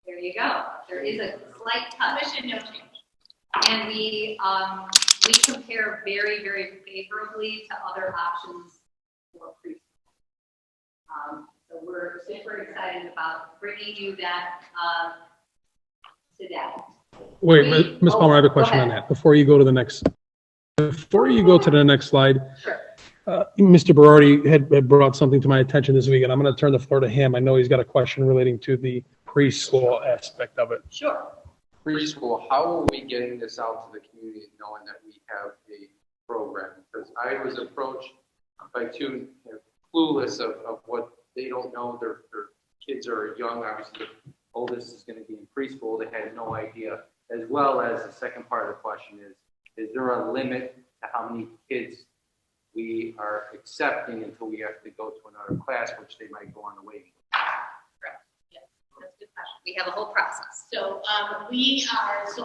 There you go. There is a slight touch. Tuition, no change. And we compare very, very favorably to other options for preschool. So we're super excited about bringing you that today. Wait, Ms. Palmer, I have a question on that. Before you go to the next slide. Sure. Mr. Berardi had brought something to my attention this week, and I'm going to turn the floor to him. I know he's got a question relating to the preschool aspect of it. Sure. Preschool, how are we getting this out to the community knowing that we have a program? Because I was approached by 2 clueless of what they don't know. Their kids are young. Obviously, the oldest is going to be in preschool. They had no idea. As well as the second part of the question is there a limit to how many kids we are accepting until we have to go to another class, which they might go on the waiting list? Correct. Yes, that's a good question. We have a whole process. So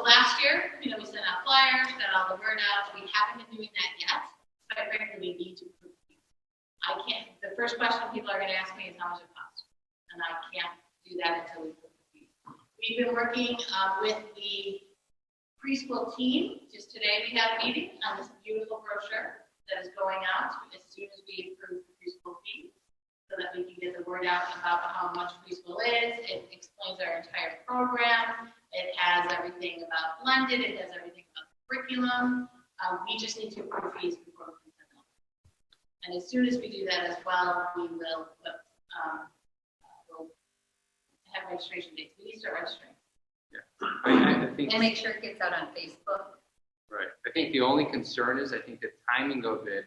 last year, we sent out flyers, got all the word out. We haven't been doing that yet. Quite frankly, we need to prove these. The first question people are going to ask me is how much it costs. And I can't do that until we prove the fees. We've been working with the preschool team. Just today we had a meeting on this beautiful brochure that is going out as soon as we approve the preschool fees, so that we can get the word out about how much preschool is. It explains our entire program. It has everything about blended. It has everything about the curriculum. We just need to approve fees before we can send them. And as soon as we do that as well, we will we'll have registration dates. We need to start registering. Yeah, I think. And make sure it gets out on Facebook. Right. I think the only concern is, I think the timing of it,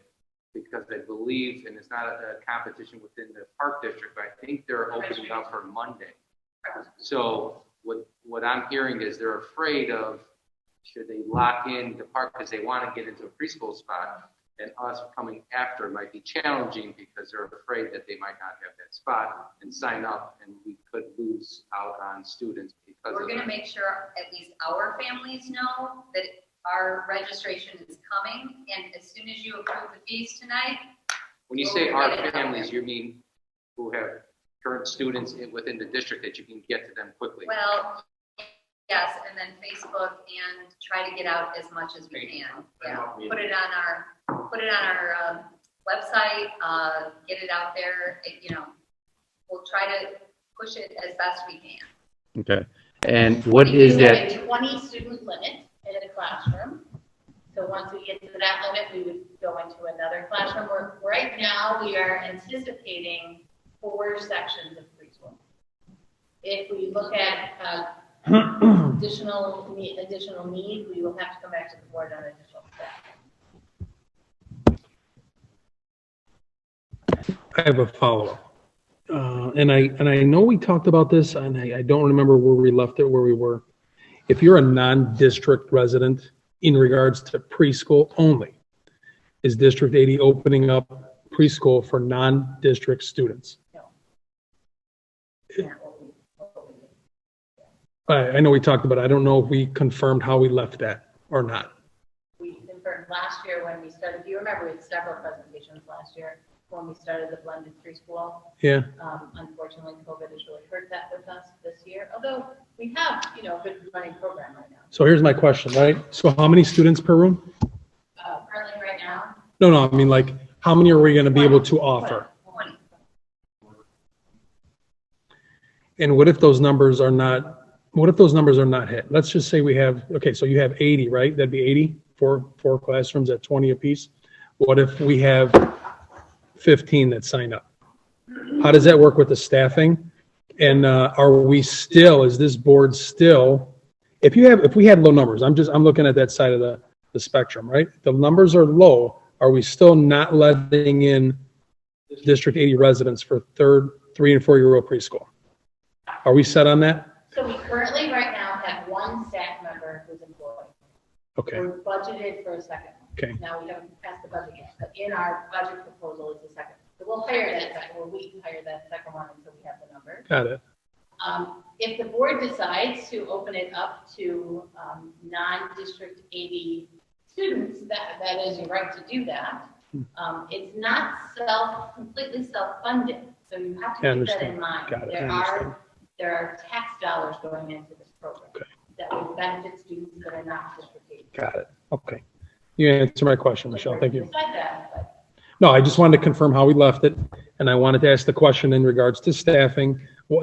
because I believe, and it's not a competition within the park district, but I think they're opening up for Monday. So what I'm hearing is they're afraid of, should they lock in the park because they want to get into a preschool spot, and us coming after might be challenging because they're afraid that they might not have that spot and sign up, and we could lose out on students because We're going to make sure at least our families know that our registration is coming, and as soon as you approve the fees tonight. When you say our families, you mean who have current students within the district that you can get to them quickly? Well, yes, and then Facebook, and try to get out as much as we can. Yeah, put it on our website, get it out there. We'll try to push it as best we can. Okay. And what is We have that? a 20 student limit in a classroom. So once we get to that limit, we would go into another classroom. Right now, we are anticipating 4 sections of preschool. If we look at additional need, we will have to come back to the board on additional staff. I have a follow-up. And I know we talked about this, and I don't remember where we left it, where we were. If you're a non-district resident in regards to preschool only, is District 80 opening up preschool for non-district students? I know we talked about it. I don't know if we confirmed how we left that or not. We confirmed last year when we started, if you remember, we had several presentations last year when we started the blended preschool. Yeah, Unfortunately, COVID has really hurt that with us this year, although we have, a good running program right now. so here's my question, right? So how many students per room? Currently, right now, No, I mean, like, how many are we going to be able to offer? 20. And what if those numbers are not hit? Let's just say we have, okay, so you have 80, right? That'd be 80 for four classrooms at 20 apiece. What if we have 15 that sign up? How does that work with the staffing? And is this board still, if we had low numbers, I'm looking at that side of the spectrum, right? The numbers are low. Are we still not letting in District 80 residents for 3 and 4 year old preschool? Are we set on that? So we currently, right now, have one staff member who's employed. Okay, We're budgeted for a second one. okay, Now, we haven't passed the budget yet, but in our budget proposal is the second. So we'll hire that second, or we can hire that second one until we have the number. got it. If the board decides to open it up to non-district 80 students, that is your right to do that. It's not completely self-funded, so you have I to keep that understand. in mind. Got it, I understand. There are tax dollars going into this program Okay. that will benefit students that are not district 80. Got it. Okay. You answered my question, Michelle. Thank you. Decide that, but No, I just wanted to confirm how we left it, and I wanted to ask the question in regards to staffing, well,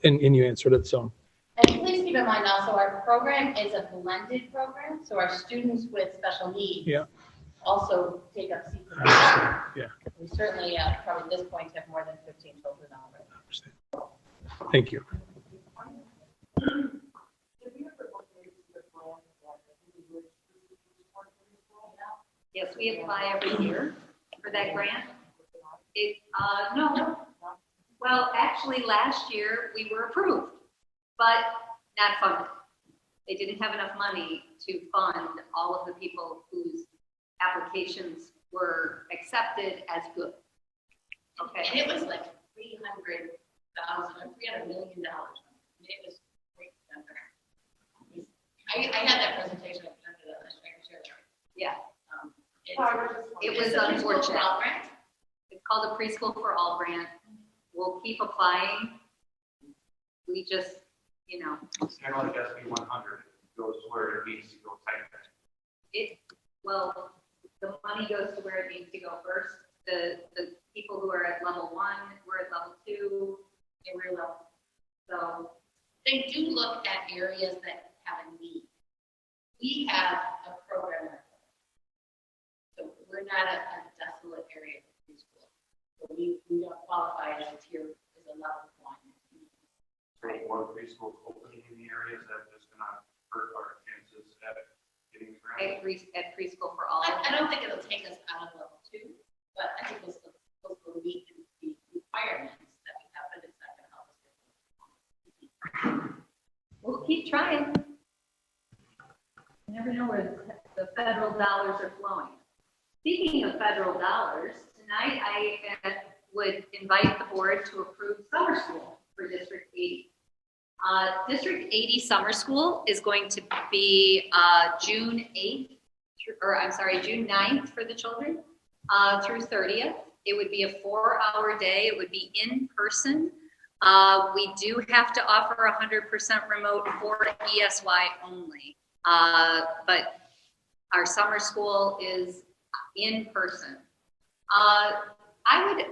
and you answered it, so. And please keep in mind also, our program is a blended program, so our students with special needs Yeah. also take up seats. in I our understand. Yeah, We certainly, probably at this point, have more than 15 children already. I understand. Thank you. Yes, we apply every year for that grant. No. Well, actually, last year we were approved, but not funded. They didn't have enough money to fund all of the people whose applications were accepted as good. And Okay, it was like $300 million. It was great number. I had that presentation up under the administrator. yeah, It was unfortunate. It's called a Preschool for All grant. We'll keep applying. We just, It's kind of like SB 100, it goes where it needs to go tight. well, the money goes to where it needs to go first. The people who are at level 1, we're at level 2, and we're level. So They do look at areas that have a need. We have a program, so we're not a desolate area of preschool. So we don't qualify as a tier, as a level 1. So more preschool opening in the areas that is going to hurt our chances at getting the grant. at Preschool for All. I don't think it'll take us out of level 2, but I think we'll still meet the requirements that we have, but it's not going to help us. We'll keep trying. You never know where the federal dollars are flowing. Speaking of federal dollars, tonight I would invite the board to approve summer school for District 80. District 80 summer school is going to be June 9th for the children through 30th. It would be a 4-hour day. It would be in person. We do have to offer 100% remote for ESY only, but our summer school is in person. I would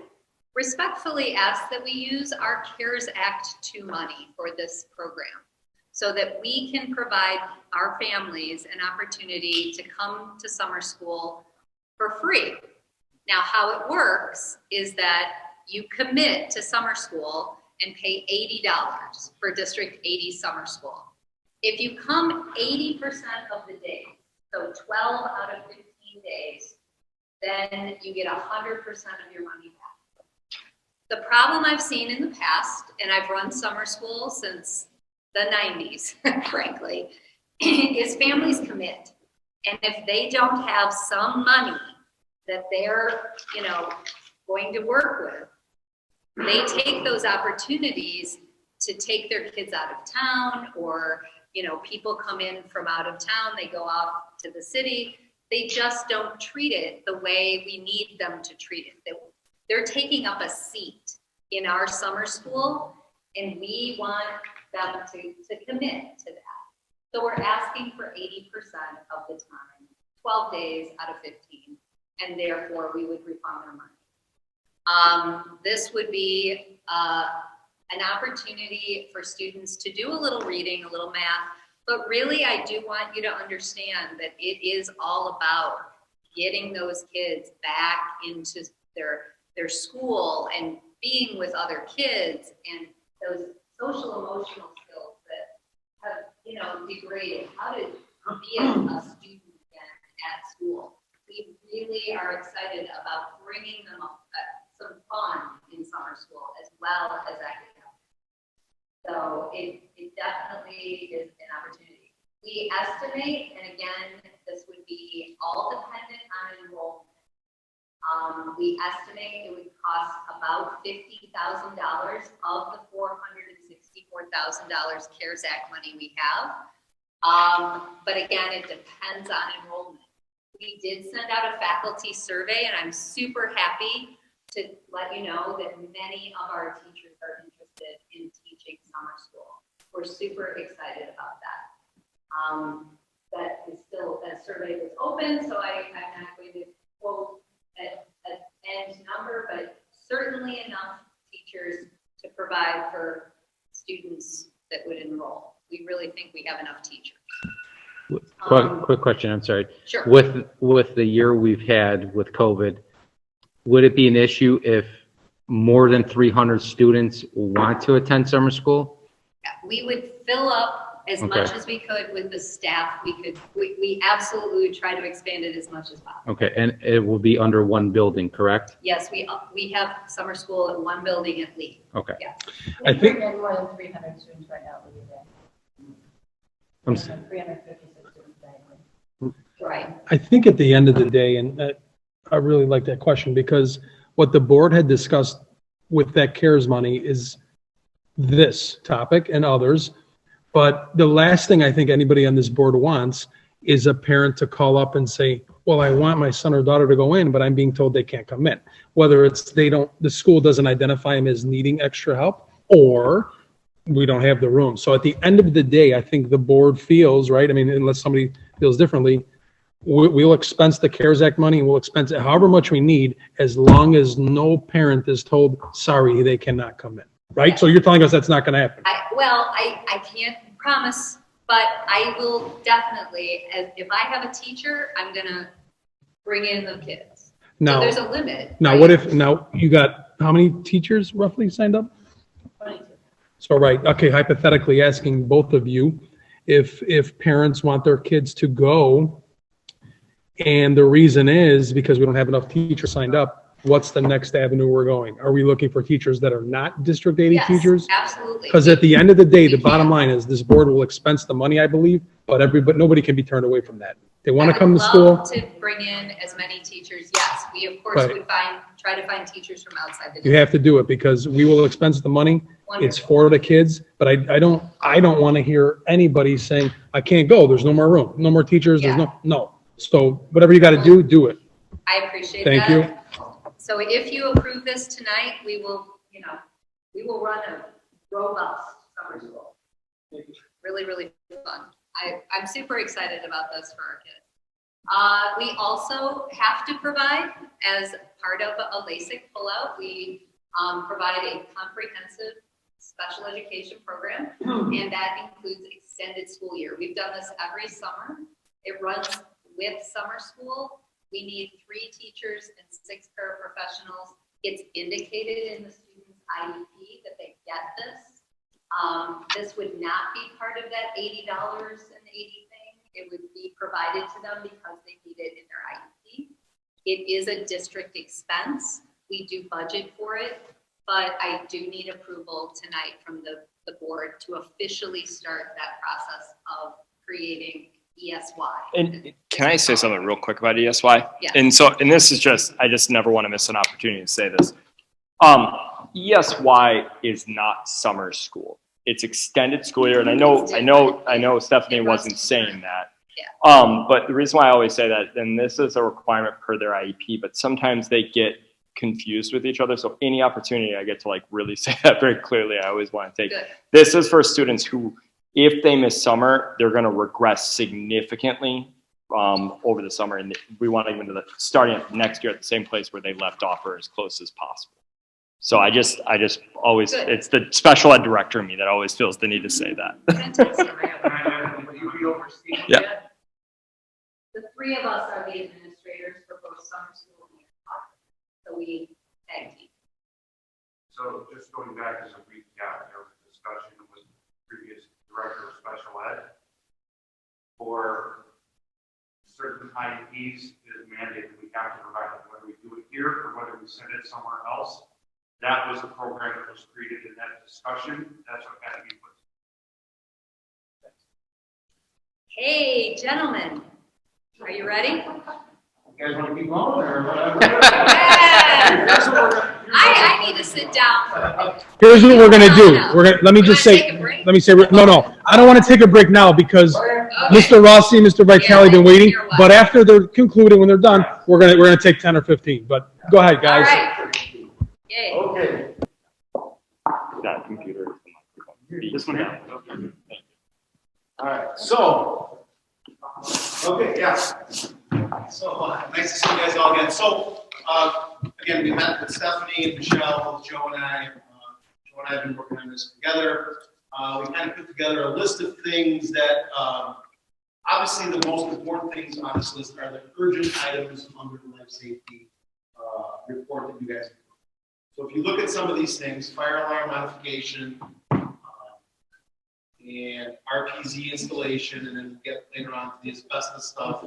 respectfully ask that we use our CARES Act 2 money for this program so that we can provide our families an opportunity to come to summer school for free. Now, how it works is that you commit to summer school and pay $80 for District 80 summer school. If you come 80% of the days, so 12 out of 15 days, then you get 100% of your money back. The problem I've seen in the past, and I've run summer school since the 90s, frankly, is families commit. And if they don't have some money that they're, going to work with, they take those opportunities to take their kids out of town, or, people come in from out of town, they go off to the city. They just don't treat it the way we need them to treat it. They're taking up a seat in our summer school, and we want them to commit to that. So we're asking for 80% of the time, 12 days out of 15, and therefore we would refund their money. This would be an opportunity for students to do a little reading, a little math, but really I do want you to understand that it is all about getting those kids back into their school and being with other kids, and those social emotional skills that have, degraded, how to be a student again at school. We really are excited about bringing them up, some fun in summer school as well as academics. So it definitely is an opportunity. We estimate, and again, this would be all dependent on enrollment. We estimate it would cost about $50,000 of the $464,000 CARES Act money we have. But again, it depends on enrollment. We did send out a faculty survey, and I'm super happy to let you know that many of our teachers are interested in teaching summer school. We're super excited about that. That is still, that survey is open, so I'm not going to quote an end number, but certainly enough teachers to provide for students that would enroll. We really think we have enough teachers. Quick question, I'm sorry. Sure. With the year we've had with COVID, would it be an issue if more than 300 students want to attend summer school? We would fill up as much as we could with the staff. We absolutely would try to expand it as much as possible. Okay, and it will be under one building, correct? Yes, we have summer school in one building at Lee. Okay. Yeah. I think, more than 300 students right now. I'm s- 356 students daily. Right. I think at the end of the day, and I really like that question, because what the board had discussed with that CARES money is this topic and others. But the last thing I think anybody on this board wants is a parent to call up and say, well, I want my son or daughter to go in, but I'm being told they can't come in. Whether it's the school doesn't identify them as needing extra help, or we don't have the room. So at the end of the day, I think the board feels, right? I mean, unless somebody feels differently, we'll expense the CARES Act money, and we'll expense it however much we need, as long as no parent is told, sorry, they cannot come in, right? So you're telling us that's not going to happen? I can't promise, but I will definitely, if I have a teacher, I'm going to bring in the kids. Now, so there's a limit. Now, right? what if, now you got, how many teachers roughly signed up? 22. So, right, okay, hypothetically asking both of you, if parents want their kids to go, and the reason is because we don't have enough teachers signed up, what's the next avenue we're going? Are we looking for teachers that are not District 80 Yes, teachers? absolutely. Because at the end of the day, the bottom line is this board will expense the money, I believe, but nobody can be turned away from that. They want to come to I school. would love to bring in as many teachers. Yes, we of course Right. would try to find teachers from outside the You district. have to do it because we will expense the money. It's Wonderful. for the kids, but I don't want to hear anybody saying, I can't go, there's no more room, no more teachers, there's no. So whatever you got to do it. I appreciate Thank that. you. So if you approve this tonight, we will run a robust summer school. Really, really fun. I'm super excited about this for our kids. We also have to provide, as part of a LASIK pullout, we provide a comprehensive special education program, and that includes extended school year. We've done this every summer. It runs with summer school. We need 3 teachers and 6 paraprofessionals. It's indicated in the student's IEP that they get this. This would not be part of that $80 thing. It would be provided to them because they need it in their IEP. It is a district expense. We do budget for it. but I do need approval tonight from the board to officially start that process of creating ESY. And can I say something real quick about ESY? Yeah. And this is just, I just never want to miss an opportunity to say this. ESY is not summer school. It's extended school year, and I know Stephanie wasn't saying that. Yeah. But the reason why I always say that, and this is a requirement per their IEP, but sometimes they get confused with each other. So any opportunity I get to like really say that very clearly, I always want to take. Good. This is for students who, if they miss summer, they're going to regress significantly over the summer, and we want to get into the starting next year at the same place where they left off or as close as possible. So I just always, Good. it's the special ed director in me that always feels the need to say that. Fantastic. Will you be overseeing Yeah. that? The three of us are the administrators for both summer school and soccer. So we tag team. So just going back as a recap, there was a discussion with the previous director of special ed for certain IEPs is mandated. We have to provide it, whether we do it here or whether we send it somewhere else. That was the program that was created in that discussion. That's what had to be put. Hey, gentlemen, are you ready? You guys want to keep going or whatever? I need to sit down. Here's what we're gonna do. Let me You just wanna say, take a break? let me say, no, I don't want to take a break now because Mr. Rossi, Mr. Vitale have been waiting. you're welcome. But after they're concluded, when they're done, we're gonna take 10 or 15. But go ahead, All guys. right. Yay. Okay. That computer. This one down. All right, so, okay, yeah. So, nice to see you guys all again. So, again, we met with Stephanie and Michelle, Joe and I. Joe and I have been working on this together. We kind of put together a list of things that, obviously the most important things on this list are the urgent items under the life safety report that you guys have. So if you look at some of these things, fire alarm modification, and RPZ installation, and then we'll get later on to the asbestos stuff.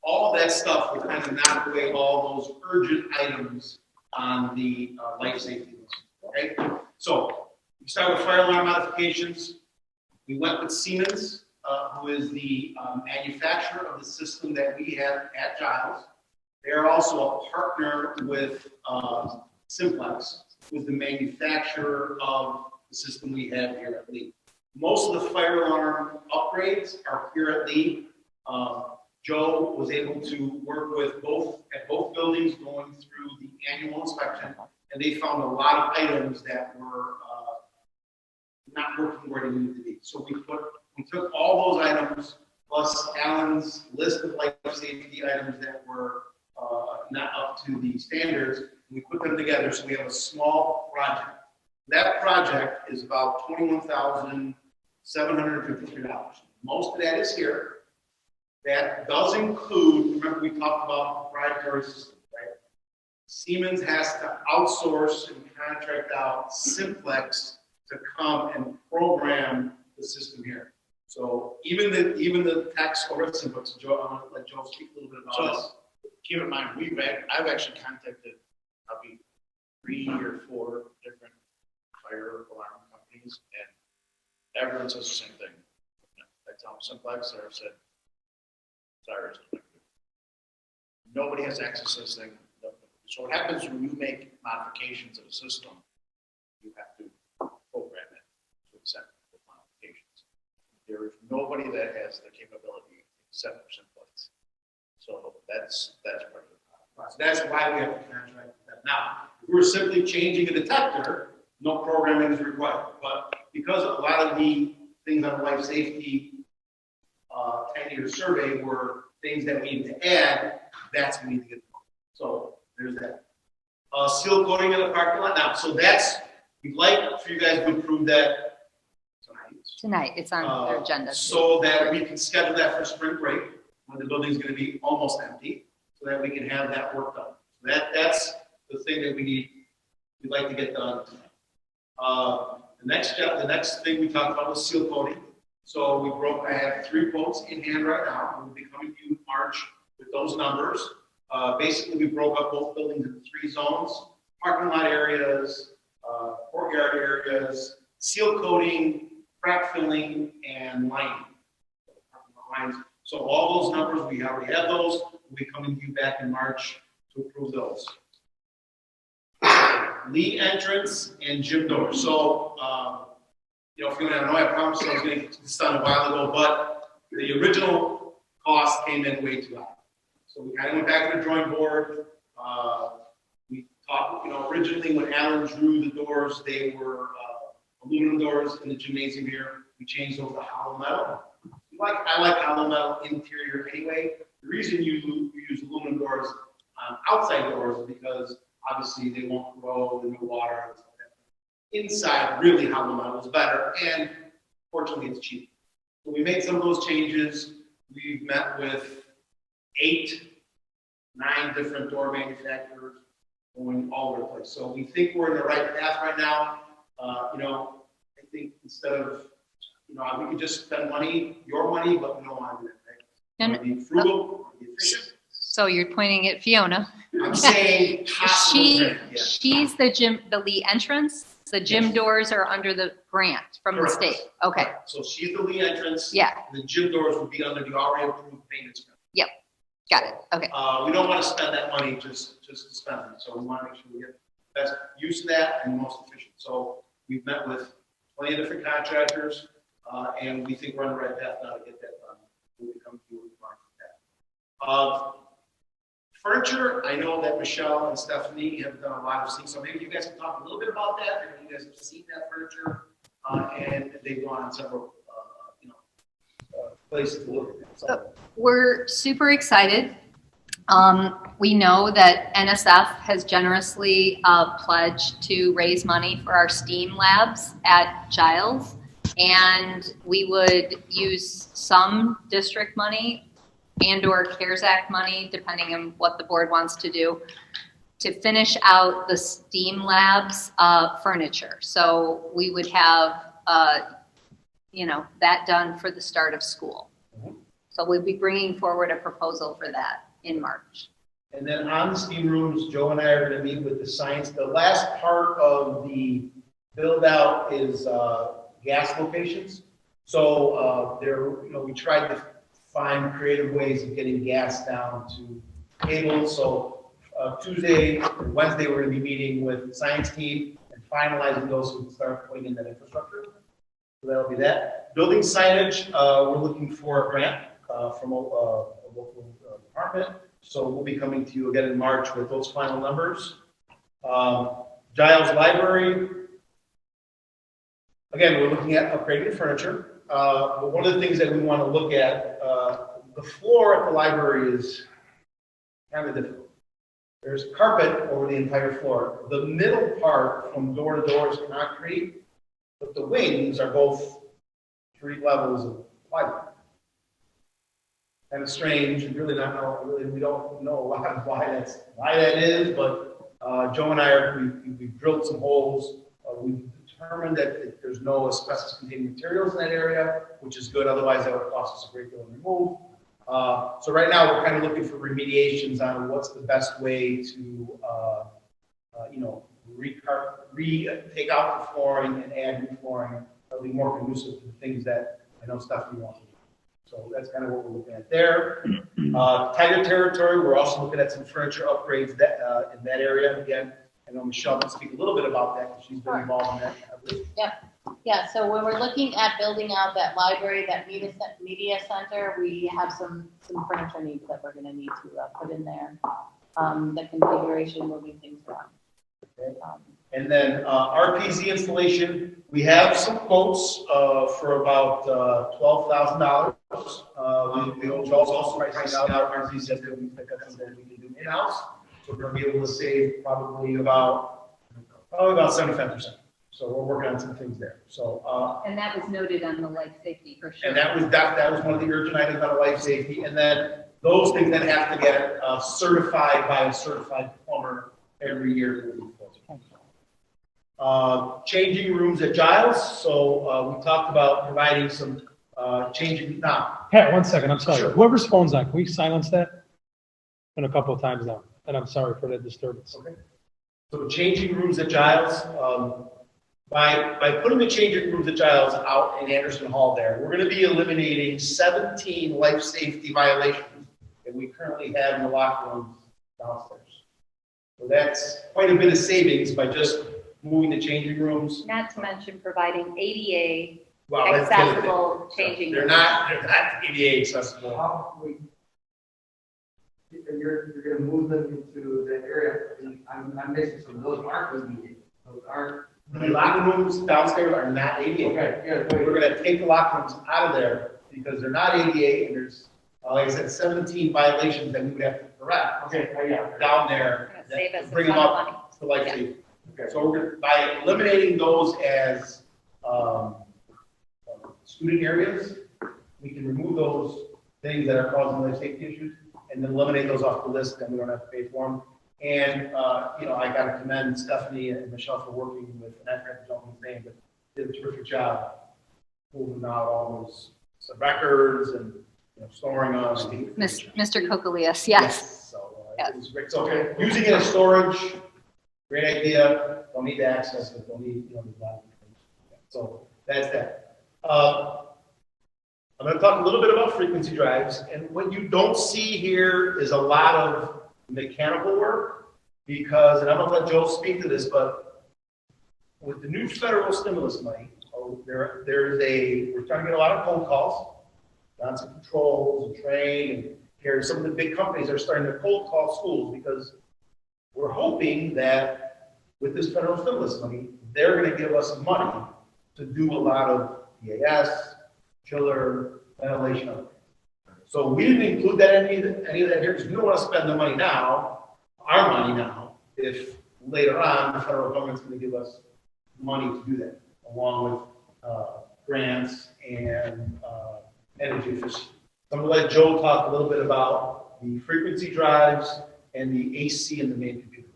All of that stuff will kind of knock away all those urgent items on the life safety list. Okay, so we start with fire alarm modifications. We went with Siemens, who is the manufacturer of the system that we have at Giles. They are also a partner with Simplex, who is the manufacturer of the system we have here at Lee. Most of the fire alarm upgrades are here at Lee. Joe was able to work with both buildings going through the annual inspection, and they found a lot of items that were not working where they needed to be. So we took all those items plus Alan's list of life safety items that were not up to the standards, and we put them together so we have a small project. That project is about $21,753. Most of that is here. That does include, remember we talked about proprietary systems, right? Siemens has to outsource and contract out Simplex to come and program the system here. So even the techs over at Simplex, Joe, I'm gonna let Joe speak a little bit about this. Keep in mind, I've actually contacted probably 3 or 4 different fire alarm companies, and everyone says the same thing. I tell them Simplex, or I've said, sorry, nobody has access to this thing. So what happens when you make modifications of a system, you have to program it to accept the modifications. There is nobody that has the capability except for Simplex. So that's part of it. So that's why we have to contract with them. Now, if we're simply changing a detector, no programming is required. But because a lot of the things on life safety 10-year survey were things that we need to add, that's what we need to get. So there's that. Seal coating in the parking lot. Now, so we'd like for you guys to approve that Tonight, it's on their agenda. so that we can schedule that for spring break when the building's going to be almost empty, so that we can have that work done. That's the thing that we'd like to get done. The next thing we talked about was seal coating. So I have 3 quotes in hand right now. We'll be coming to you in March with those numbers. Basically, we broke up both buildings into 3 zones: parking lot areas, courtyard areas, seal coating, crack filling, and lining. Lines. So all those numbers, we already have those. We'll be coming to you back in March to approve those. Lee entrance and gym doors. So, you know, if you want to know, I promised I was going to get this done a while ago, but the original cost came in way too high. So we kind of went back to the drawing board. We talked, you know, originally when Alan drew the doors, they were aluminum doors in the gymnasium here. We changed those to hollow metal. I like hollow metal interior anyway. The reason you use aluminum doors on outside doors is because obviously they won't grow in the water and stuff like that. Inside, really hollow metal is better, and fortunately it's cheap. So we made some of those changes. We've met with 8, 9 different door manufacturers going all over the place. So we think we're in the right path right now. You know, I think instead of, you know, we could just spend money, your money, but we don't want to do that, right? We want to be frugal, be efficient. So you're pointing at Fiona. I'm saying possible. Yeah. She's the Lee entrance. The gym doors are under the grant from Correct. the state. Okay. So she's the Lee entrance. Yeah. The gym doors would be under the already approved payments. Yep. Got it. Okay. We don't want to spend that money just to spend it. So we want to make sure we get the best use of that and most efficient. So we've met with plenty of different contractors, and we think we're on the right path now to get that done. We'll come to you with that. Furniture, I know that Michelle and Stephanie have done a lot of things, so maybe you guys can talk a little bit about that. Maybe you guys have seen that furniture, and they've gone on several, places to look at that. So, We're super excited. We know that NSF has generously pledged to raise money for our STEAM labs at Giles, and we would use some district money and/or CARES Act money, depending on what the board wants to do, to finish out the STEAM labs furniture. So we would have, that done for the start of school. So we'll be bringing forward a proposal for that in March. and then on the STEAM rooms, Joe and I are going to meet with the science. The last part of the build out is gas locations. So we tried to find creative ways of getting gas down to cables. So Tuesday or Wednesday, we're going to be meeting with the science team and finalizing those so we can start putting in that infrastructure. So that'll be that. Building signage, we're looking for a grant from a local department. So we'll be coming to you again in March with those final numbers. Giles Library, again, we're looking at upgrading the furniture. But one of the things that we want to look at, the floor at the library is kind of difficult. There's carpet over the entire floor. The middle part from door to door is concrete, but the wings are both 3 levels of plywood. Kind of strange, and really we don't know why that is, but Joe and I we've drilled some holes. We've determined that there's no asbestos containing materials in that area, which is good. Otherwise, that would cost us a great deal to remove. So right now, we're kind of looking for remediations on what's the best way to, take out the flooring and add new flooring that'll be more conducive to the things that I know Stephanie wants to do. So that's kind of what we're looking at there. Tiger territory, we're also looking at some furniture upgrades in that area. Again, I know Michelle can speak a little bit about that because she's been involved in that. Yeah, so when we're looking at building out that library, that media center, we have some furniture needs that we're gonna need to put in there. The configuration, moving things around. Okay. And then RPZ installation, we have some quotes for about $12,000. We also priced out RPZ says that we think that's something we can do in-house. So we're going to be able to save probably about 75%. So we're working on some things there. So And that was noted on the life safety for sure. and that was one of the urgent items on life safety. And then those things then have to get certified by a certified plumber every year. Changing rooms at Giles. So we talked about providing some changing. Now, Pat, 1 second, I'm sorry. Sure. Whoever's phone's on, can we silence that? Been a couple of times now, and I'm sorry for that disturbance. okay. So changing rooms at Giles, by putting the changing rooms at Giles out in Anderson Hall there, we're gonna be eliminating 17 life safety violations that we currently have in the locker rooms downstairs. So that's quite a bit of savings by just moving the changing rooms. Not to mention providing ADA Wow, that's the other thing. accessible changing They're rooms. not ADA accessible. How, wait, you're gonna move them into the area, and I'm missing some, those aren't ADA, those aren't. The locker rooms downstairs are not ADA. Okay, yeah, We're gonna take the locker rooms out of there because they're not ADA and there's, like I said, 17 violations that we would have to correct. Okay, yeah. Down there. It's gonna save us a Bring them ton of money. up to life Yeah. safety. So we're gonna, by eliminating those as, student areas, we can remove those things that are causing life safety issues and then eliminate those off the list, and we don't have to pay for them. And, I gotta commend Stephanie and Michelle for working with, and I forgot the gentleman's name, but did a terrific job moving out all those records and, storing them. Mr. Kokalius, yes. So, Yes. it was great. So, using it as storage, great idea. Don't need to access it. Don't need, the value. So that's that. I'm going to talk a little bit about frequency drives, and what you don't see here is a lot of mechanical work, because, and I'm going to let Joe speak to this, but with the new federal stimulus money, we're trying to get a lot of phone calls, Johnson Controls and Train and Carrier. Some of the big companies are starting to cold call schools because we're hoping that with this federal stimulus money, they're going to give us money to do a lot of EAS, chiller, ventilation. So we didn't include that any of that here because we don't want to spend the money now, our money now, if later on the federal government's going to give us money to do that, along with grants and energy efficiency. So I'm going to let Joe talk a little bit about the frequency drives and the AC in the main computer.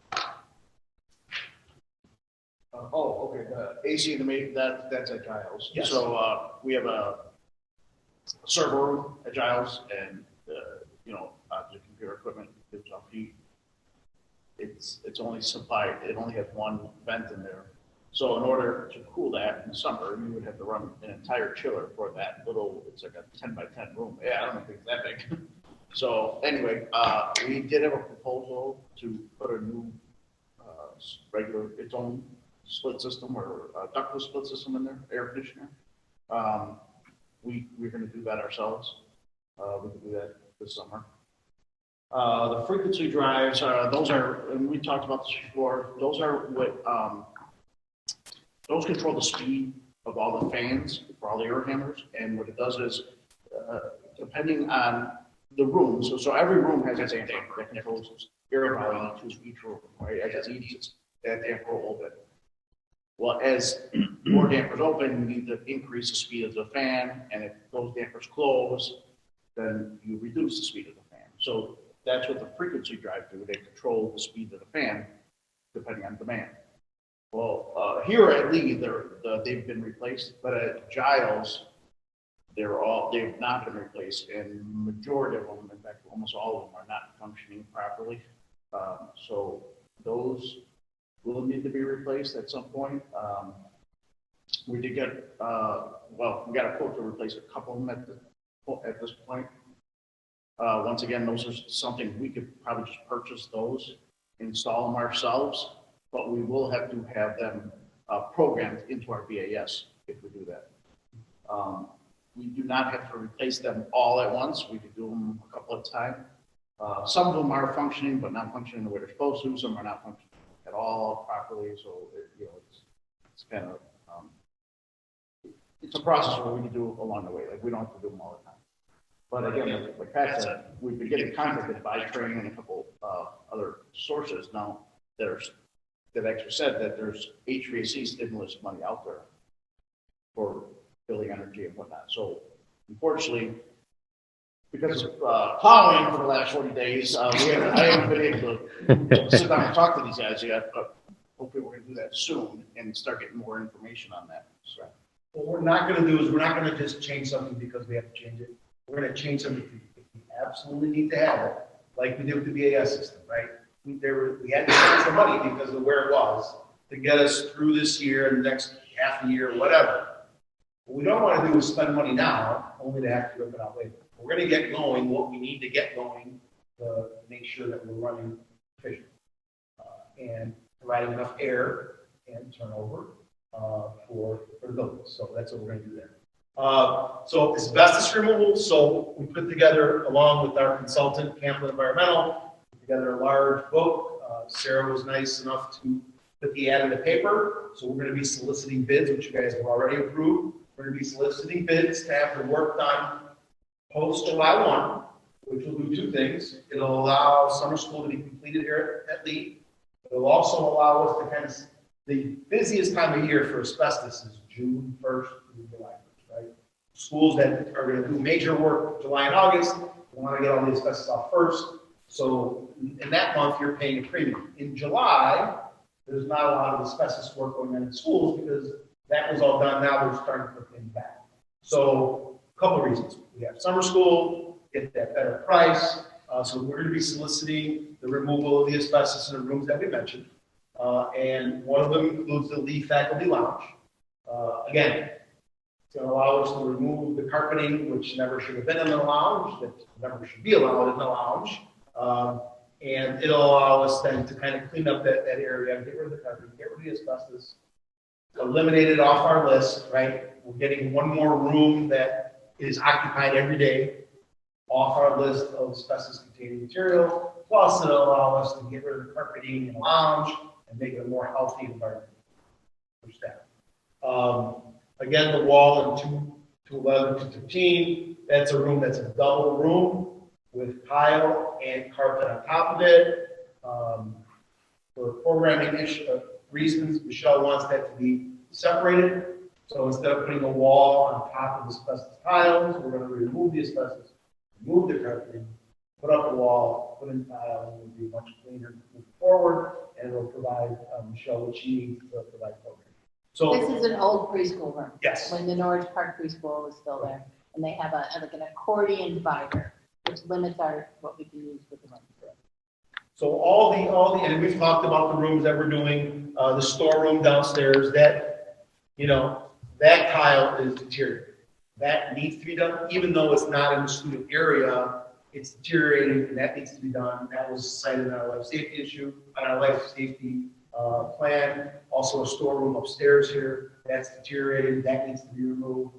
Okay, the AC in the main, that's at Giles. Yes. So, we have a server room at Giles and, the computer equipment gives off heat. It's only supplied, it only has one vent in there. So in order to cool that in summer, you would have to run an entire chiller for that little, it's like a 10 by 10 room. Yeah, I don't think it's that big. So anyway, we did have a proposal to put a new, regular, its own split system or ductless split system in there, air conditioner. We're going to do that ourselves. We can do that this summer. The frequency drives, those are, and we talked about this before, those are what, those control the speed of all the fans for all the air handlers. And what it does is, depending on the room, so every room has its own damper that controls air volume to each room, right? As it needs that damper will open. Well, as more dampers open, you need to increase the speed of the fan, and if those dampers close, then you reduce the speed of the fan. So that's what the frequency drive do. They control the speed of the fan depending on demand. Well, here at Lee, they've been replaced, but at Giles, they've not been replaced, and majority of them, in fact, almost all of them, are not functioning properly. So those will need to be replaced at some point. We did get, we got a quote to replace a couple of them at this point. Once again, those are something we could probably just purchase those, install them ourselves, but we will have to have them programmed into our BAS if we do that. We do not have to replace them all at once. We could do them a couple of times. Some of them are functioning, but not functioning the way they're supposed to. Some are not functioning at all properly. So, it's kind of, it's a process where we can do along the way. Like, we don't have to do them all the time. But again, like Pat said, we've been getting contacted by Train and a couple other sources now that actually said that there's HVAC stimulus money out there for building energy and whatnot. So unfortunately, because of plowing for the last 40 days, I haven't been able to sit down and talk to these guys yet, but hopefully we're going to do that soon and start getting more information on that. So. What we're not going to do is we're not going to just change something because we have to change it. We're going to change something if we absolutely need to have it, like we did with the BAS system, right? we had to spend some money because of where it was to get us through this year and the next half a year, whatever. What we don't want to do is spend money now, only to have to rip it out later. We're going to get going what we need to get going to make sure that we're running efficiently and providing enough air and turnover for the buildings. So that's what we're going to do there. So asbestos removal. So we put together, along with our consultant, Campbell Environmental, put together a large book. Sarah was nice enough to put the ad in the paper. So we're going to be soliciting bids, which you guys have already approved. We're going to be soliciting bids to have the work done post July 1, which will do two things. It'll allow summer school to be completed here at Lee. It'll also allow us to kind of, the busiest time of year for asbestos is June 1st through July 1st, right? Schools that are going to do major work July and August, we want to get all the asbestos off first. So in that month, you're paying a premium. In July, there's not a lot of asbestos work going on in schools because that was all done. Now they're starting to put things back. So a couple of reasons. We have summer school, get that better price. So we're going to be soliciting the removal of the asbestos in the rooms that we mentioned. And one of them includes the Lee Faculty Lounge. Again, it's going to allow us to remove the carpeting, which never should have been in the lounge, that never should be allowed in the lounge. And it'll allow us then to kind of clean up that area, get rid of the carpeting, get rid of the asbestos, eliminate it off our list, right? We're getting one more room that is occupied every day off our list of asbestos-containing material. Plus, it'll allow us to get rid of the carpeting in the lounge and make it a more healthy environment for staff. Again, the wall in 211, 213, that's a room that's a double room with tile and carpet on top of it. For programming reasons, Michelle wants that to be separated. So instead of putting a wall on top of the asbestos tiles, we're going to remove the asbestos, remove the carpeting, put up a wall, put in tile, and it'll be much cleaner moving forward, and it'll provide Michelle what she needs to provide programming. So This is an old preschool room. yes. When the Norwich Park Preschool was still there, and they have like an accordion divider, which limits what we can use with the money. So all the, and we've talked about the rooms that we're doing, the storeroom downstairs, that, that tile is deteriorating. That needs to be done, even though it's not in the student area, it's deteriorating, and that needs to be done. That was cited in our life safety issue, on our life safety plan. Also a storeroom upstairs here, that's deteriorating, that needs to be removed,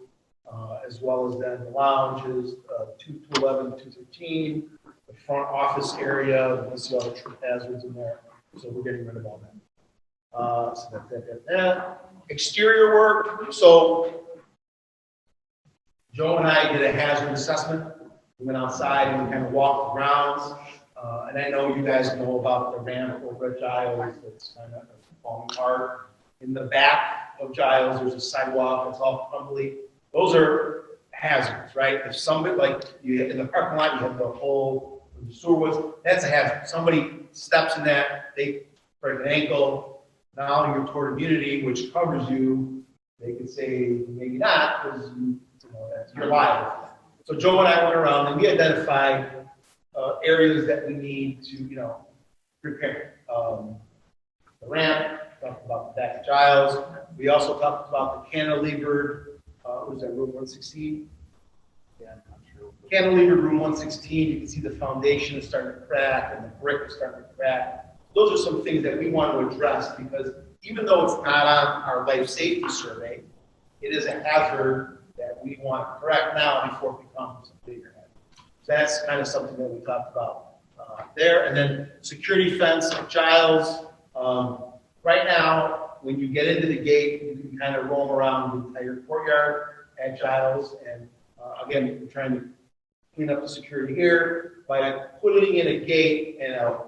as well as then the lounges, 211, 213, the front office area, you see all the trip hazards in there, so we're getting rid of all that. So that. Exterior work, so Joe and I did a hazard assessment. We went outside and we kind of walked the grounds. And I know you guys know about the ramp over at Giles that's kind of falling apart. In the back of Giles, there's a sidewalk that's all crumbly. Those are hazards, right? If somebody, like you in the parking lot, you have the hole where the sewer was, that's a hazard. Somebody steps in that, they break an ankle, now you're toward immunity, which covers you. They could say maybe not, because you're liable. So Joe and I went around and we identified areas that we need to, repair. The ramp, talked about the back of Giles. We also talked about the cantilevered, was that room 116? Yeah, I'm not sure. Cantilevered room 116, you can see the foundation is starting to crack and the brick is starting to crack. Those are some things that we want to address because even though it's not on our life safety survey, it is a hazard that we want to correct now before it becomes a bigger hazard. So that's kind of something that we talked about there. And then security fence at Giles. Right now, when you get into the gate, you can kind of roam around the entire courtyard at Giles. And again, we're trying to clean up the security here by putting in a gate and a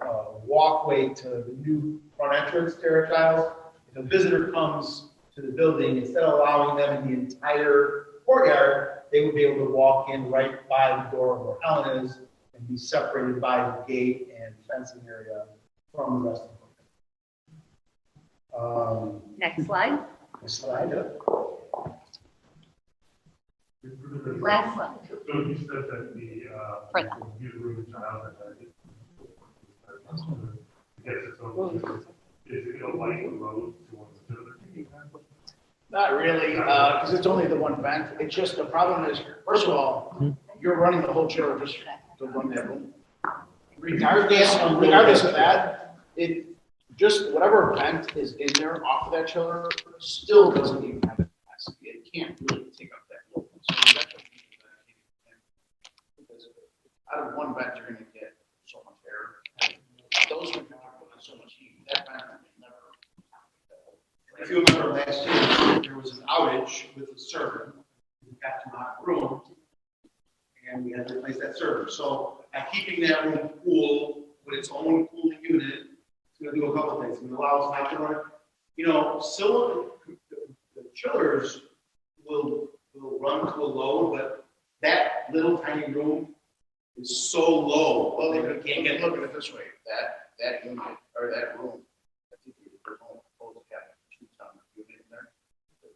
walkway to the new front entrance there at Giles. If a visitor comes to the building, instead of allowing them in the entire courtyard, they would be able to walk in right by the door where Helen is and be separated by the gate and fencing area from the rest of the building. Next slide. Next slide. Last slide. So you said that the Right. room child Is it gonna lighten the load towards the children? Not really, because it's only the one vent. It's just, the problem is, first of all, you're running the whole chiller just to run that room. Regardless of that, it, just whatever vent is in there off of that chiller still doesn't even have the capacity. It can't really take up that load. So you have to be because out of one vent, you're gonna get so much air. Those are so much heat. That vent will never. If you remember last year, there was an outage with the server. We got to my room, and we had to replace that server. So by keeping that room cool with its own cooling unit, it's going to do a couple things. It's going to allow us not to run. You know, still the chillers will run to a load, but that little tiny room is so low. Well, you can't get, look at it this way, that unit, or that room, I think there's only supposed to have a 2-ton unit in there.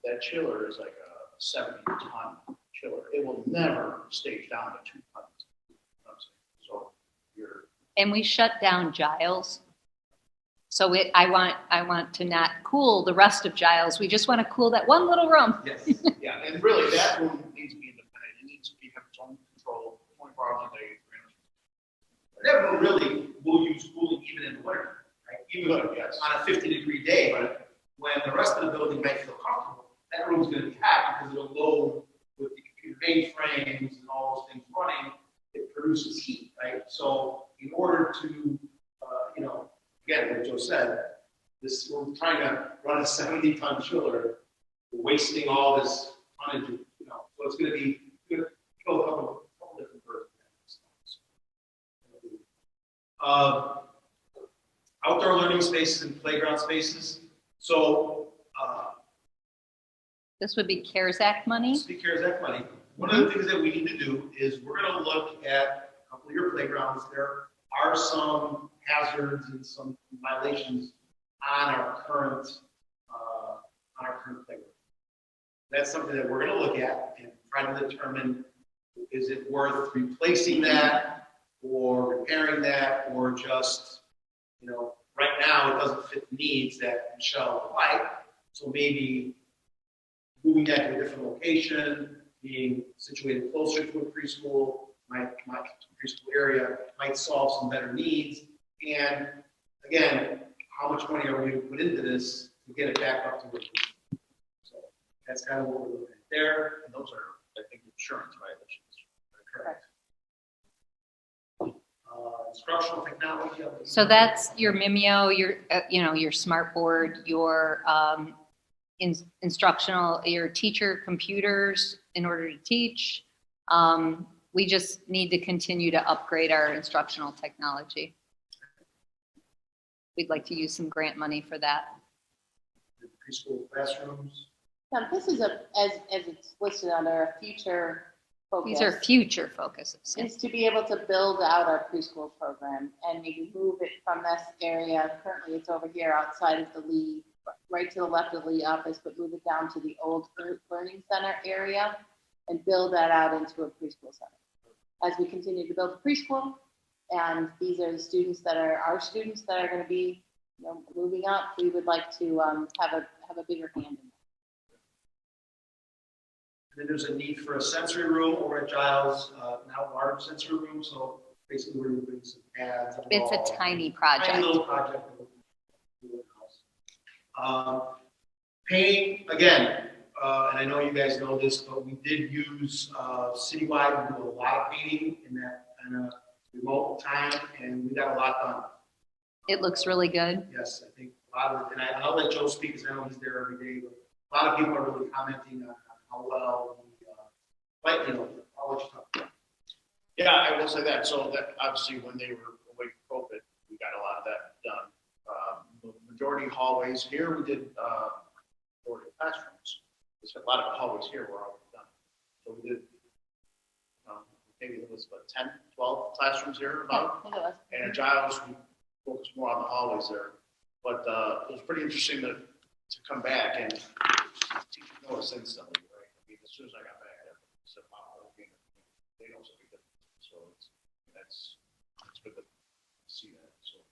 That chiller is like a 70-ton chiller. It will never stage down to 2 tons. You know what I'm saying? So you're. And we shut down Giles. So I want to not cool the rest of Giles. We just want to cool that one little room. Yes. Yeah, and really that room needs to be independent. It needs to have its own control 24 hours a day. That room really will use cooling even in the winter, right? Even Yes. on a 50-degree day, but when the rest of the building might feel comfortable, that room's going to be hot because it'll load with the computer mainframes and all those things running. It produces heat, right? So in order to, again, like Joe said, we're trying to run a 70-ton chiller, we're wasting all this tonnage, so it's going to be kill a couple different birds. Outdoor learning spaces and playground spaces. So, This would be CARES Act money. Speak CARES Act money. One of the things that we need to do is we're going to look at a couple of your playgrounds. There are some hazards and some violations on our current playground. That's something that we're going to look at and try to determine, is it worth replacing that or repairing that, or just, right now it doesn't fit the needs that Michelle would like. So maybe moving that to a different location, being situated closer to a preschool, my preschool area might solve some better needs. And again, how much money are we going to put into this to get it back up to where it is? So that's kind of what we're looking at there. And those are, I think, insurance violations. Correct. Instructional technology. So that's your Mimeo, your smart board, your instructional, your teacher computers in order to teach. We just need to continue to upgrade our instructional technology. We'd like to use some grant money for that. The preschool classrooms. Now, this is as it's listed under a future focus. These are future focuses. Is to be able to build out our preschool program and maybe move it from this area. Currently, it's over here outside of the Lee, right to the left of the Lee office, but move it down to the old learning center area and build that out into a preschool center. As we continue to build a preschool, and these are the students that are our students that are going to be, moving up, we would like to have a bigger hand in that. And then there's a need for a sensory room over at Giles, now large sensory room. So basically, we're moving some pads. It's a tiny project. Tiny little project. Painting, again, and I know you guys know this, but we did use citywide. We do a lot of painting in that kind of remote time, and we got a lot done. It looks really good. Yes, I think a lot of it, and I'll let Joe speak because I know he's there every day, but a lot of people are really commenting on how well we, I'll let you talk. Yeah, I will say that. So that obviously when they were away from COVID, we got a lot of that done. The majority of hallways here, we did majority of classrooms. There's a lot of hallways here were already done. So we did maybe it was about 10, 12 classrooms here about. And at Giles, we focused more on the hallways there. But it was pretty interesting to come back and teachers noticed instantly, right? I mean, as soon as I got back, I said, wow, they know something different. So that's good to see that. So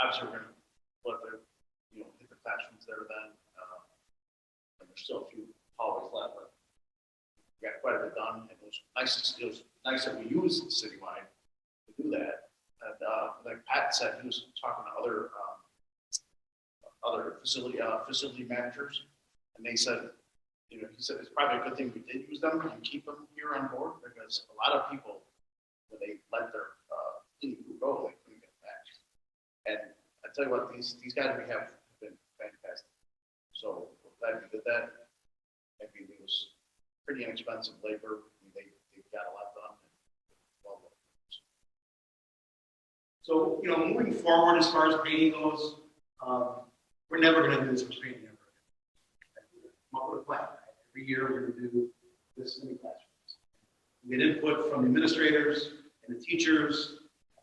obviously we're gonna let the, hit the classrooms there then. And there's still a few hallways left, but we got quite a bit done. And it was nice that we used citywide to do that. And, like Pat said, he was talking to other facility managers, and they said, he said it's probably a good thing we did use them and keep them here on board, because a lot of people, when they let their cleaning crew go, they couldn't get back. And I tell you what, these guys we have been fantastic. So we're glad we did that. I mean, it was pretty inexpensive labor. They got a lot done. So, moving forward as far as painting goes, we're never going to do this much painting ever again. Come up with a plan. Every year we're going to do this many classrooms. We get input from the administrators and the teachers.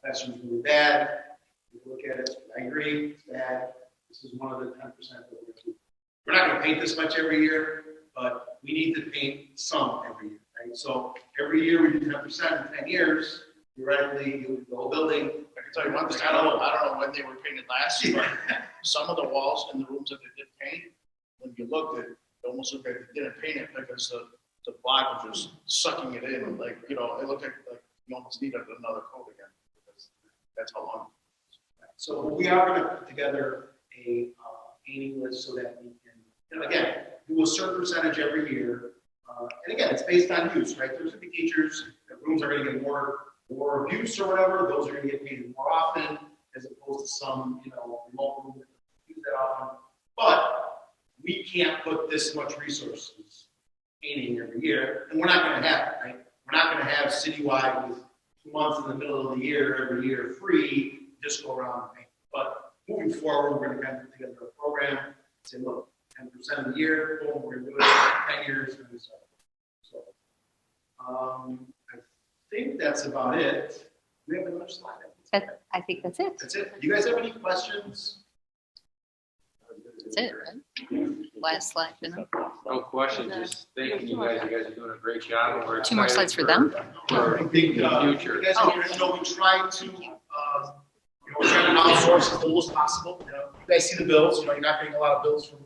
Classroom's really bad. We look at it. I agree. It's bad. This is one of the 10% that we're going to do. We're not going to paint this much every year, but we need to paint some every year, right? So every year we do 10% in 10 years. Theoretically, the whole building. I can tell you one thing, I don't know when they were painted last, but some of the walls in the rooms that they did paint, when you looked at it, it almost looked like they didn't paint it because the block was just sucking it in. Like, it looked like you almost needed another coat again, because that's how long. So we are going to put together a painting list so that we can, again, do a certain percentage every year. And again, it's based on use, right? There's going to be teachers, the rooms are going to get more abuse or whatever. Those are going to get painted more often, as opposed to some, remote room that don't use that often. But we can't put this much resources painting every year, and we're not going to have it, right? We're not going to have citywide with 2 months in the middle of the year, every year free, just go around and paint. But moving forward, we're going to kind of put together a program, say, look, 10% of the year, boom, we're going to do it 10 years, and so. I think that's about it. Do we have another slide? I think that's it. That's it. Do you guys have any questions? That's it. Right? Last slide. No question, just thanking you guys. You guys are doing a great job. And we're 2 more slides for them. For the future. You guys we try to, we're trying to outsource as little as possible. You guys see the bills. You're not getting a lot of bills from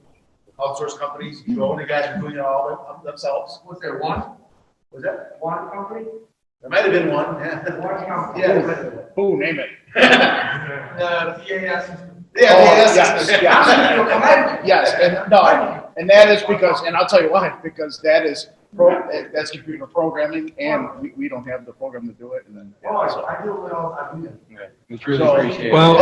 outsourced companies. The guys are doing it all themselves. Was there one? Was that One company? There might have been one. Yeah. One company. Yeah. Who, name it? The DAS. Yes, and that is because, and I'll tell you why, because that's computer programming, and we don't have the program to do it, and then. I do it all. I do it. It's really appreciated. Well,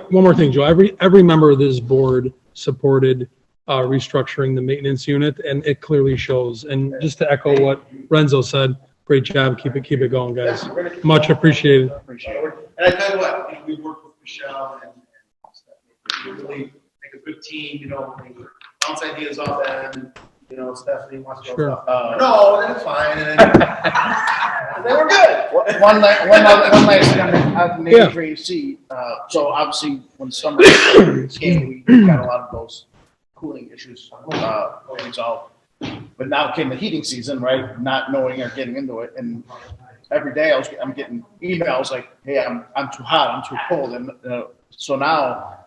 one more thing, Joe, every member of this board supported restructuring the maintenance unit, and it clearly shows. And just to echo what Renzo said, great job. Keep it going, guys. Much appreciated. And I tell you what, we work with Michelle and Stephanie. We really make a good team, we bounce ideas off them. Stephanie wants to go. No, that's fine. And then we're good. One last thing on the HVAC. So obviously, when summer came, we got a lot of those cooling issues resolved. But now came the heating season, right? Not knowing or getting into it, and every day I'm getting emails like, "Hey, I'm too hot, I'm too cold," and so now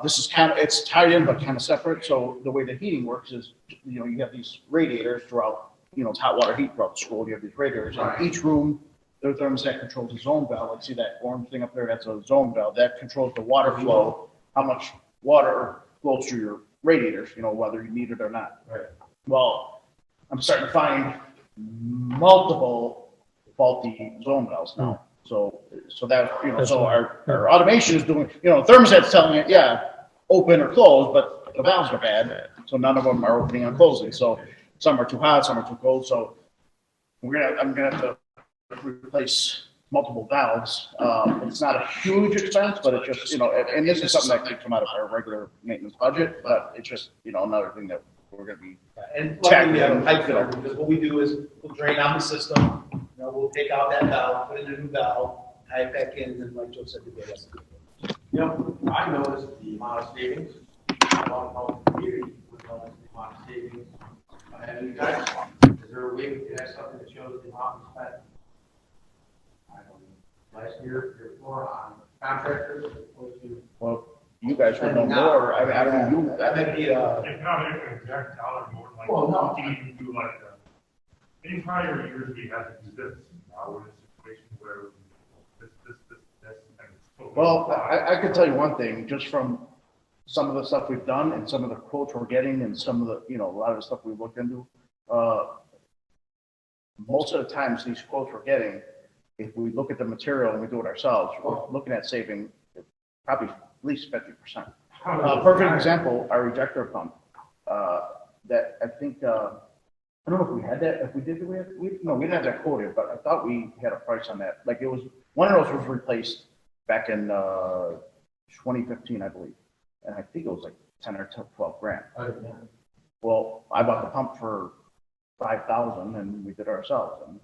this is it's tied in but kind of separate. So the way the heating works is, you have these radiators throughout, it's hot water heat throughout the school. You have these radiators, and each room, their thermostat controls a zone valve. Like, see that orange thing up there? That's a zone valve that controls the water flow, how much water flows through your radiators, whether you need it or not. Right. Well, I'm starting to find multiple faulty zone valves now. So that, so our automation is doing, thermostat's telling it, yeah, open or close, but the valves are bad. So none of them are opening and closing. So some are too hot, some are too cold. So I'm gonna have to replace multiple valves. It's not a huge expense, but it just, and this is something that could come out of our regular maintenance budget, but it's just, another thing that we're gonna be. And luckily we have a pipe filter, because what we do is we'll drain out the system, we'll take out that valve, put in a new valve, tie it back in, and like Joe said, we get it. I noticed the amount of savings. A lot of health community would notice the amount of savings. And you guys, is there a way we can have something that shows the amount we spent? I don't know, last year before on contractors as opposed to Well, you guys would know more. I don't know. That might be, it's not an exact dollar, more like, Well, no. we can do like, in prior years, we had to do this. Now we're in a situation where this, and it's totally. Well, I can tell you one thing, just from some of the stuff we've done and some of the quotes we're getting and some of the, a lot of the stuff we've looked into, most of the times these quotes we're getting, if we look at the material and we do it ourselves, we're looking at saving probably at least 50%. Perfect example, our ejector pump, that I think, I don't know if we had that, if we did, no, we didn't have that quoted, but I thought we had a price on that. Like it was, one of those was replaced back in 2015, I believe. And I think it was like 10 or 12 grand. Well, I bought the pump for 5,000 and we did it ourselves and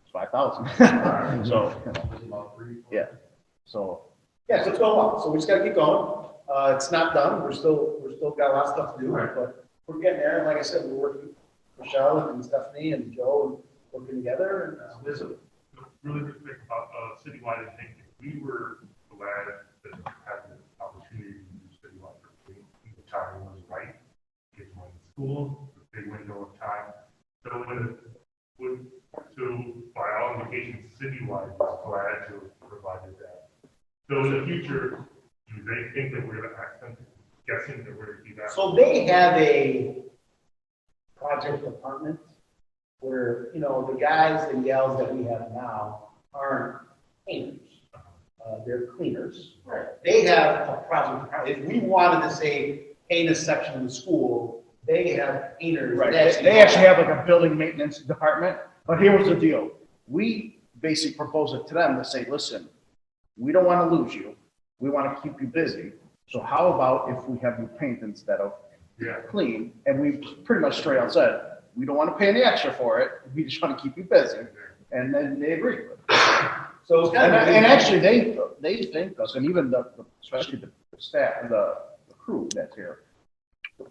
it's 5,000. So, yeah. So. Yeah, so it's going well. So we just gotta keep going. It's not done. We're still got a lot of stuff to do, but we're getting there. And like I said, we're working with Michelle and Stephanie and Joe and working together. And There's a really good thing about citywide. I think we were glad that we had the opportunity to do citywide for free. The timing was right. Kids went to school, the big window of time. So by all indications, citywide was glad to have provided that. So in the future, do they think that we're going to ask them, guessing that we're going to do that? so they have a project department where, the guys and gals that we have now aren't painters. They're cleaners. They have a project department. If we wanted to say paint a section of the school, they have painters. Right. They actually have like a building maintenance department. But here was the deal. We basically proposed it to them to say, listen, we don't want to lose you. We want to keep you busy. So how about if we have you paint instead of clean? And we pretty much straight out said, we don't want to pay any extra for it. We just want to keep you busy. And then they agreed with it. So it's kind of, and actually they thanked us, and even especially the staff, the crew that's here.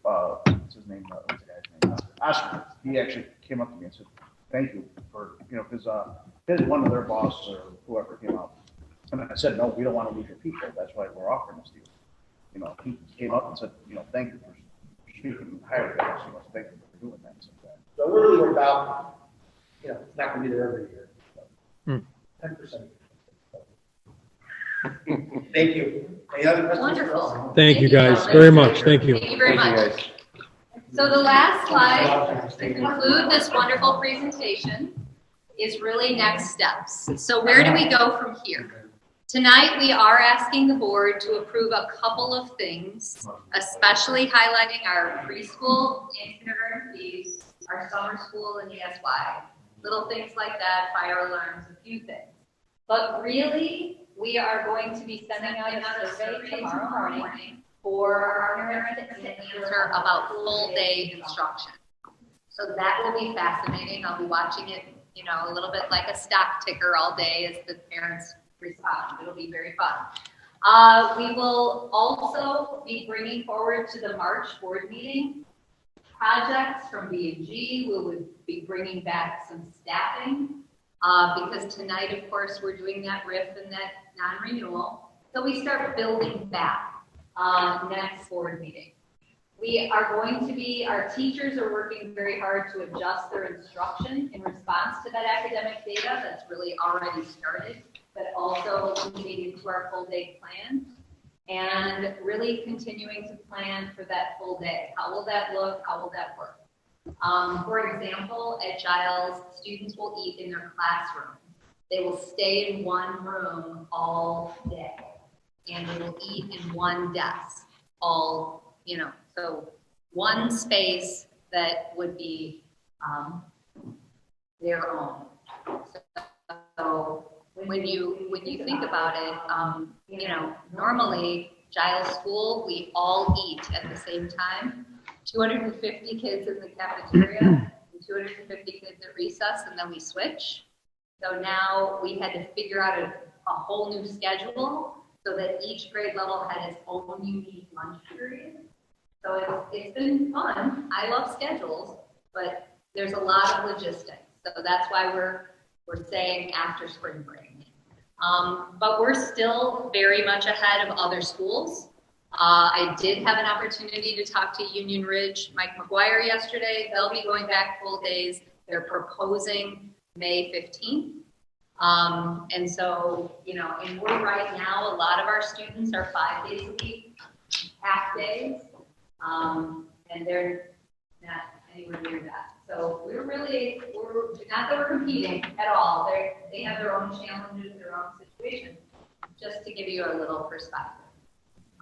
What's his name? What's the guy's name? Oscar. He actually came up to me and said, "Thank you for because one of their bosses or whoever came out." And I said, "No, we don't want to lose your people. That's why we're offering this to you." He came up and said, "Thank you for speaking highly of us. Thank you for doing that." So we're really worried about, it's not going to be there every year. 10%. Thank you. Any other questions? Wonderful. Thank you guys very much. Thank you. Thank you very much. So the last slide to conclude this wonderful presentation is really next steps. So where do we go from here? Tonight, we are asking the board to approve a couple of things, especially highlighting our preschool and kindergarten fees, our summer school and ESY, little things like that, fire alarms, a few things. But really, we are going to be sending out a survey tomorrow morning for our parents to answer about full day instruction. So that will be fascinating. I'll be watching it, a little bit like a stock ticker all day as the parents respond. It'll be very fun. We will also be bringing forward to the March board meeting projects from B&G. We would be bringing back some staffing because tonight, of course, we're doing that RIF and that non-renewal. So we start building back next board meeting. We are going to be, our teachers are working very hard to adjust their instruction in response to that academic data that's really already started, but also moving into our full day plan and really continuing to plan for that full day. How will that look? How will that work? For example, at Giles, students will eat in their classroom. They will stay in one room all day and they will eat in one desk all, so one space that would be their own. So when you think about it, normally Giles School, we all eat at the same time. 250 kids in the cafeteria and 250 kids at recess, and then we switch. So now we had to figure out a whole new schedule so that each grade level had its own unique lunch period. So it's been fun. I love schedules, but there's a lot of logistics. So that's why we're saying after spring break. But we're still very much ahead of other schools. I did have an opportunity to talk to Union Ridge, Mike McGuire yesterday. They'll be going back full days. They're proposing May 15th. And so, and we're right now, a lot of our students are 5 days a week, half days, and they're not anywhere near that. So we're not that we're competing at all. They have their own challenges, their own situations, just to give you a little perspective.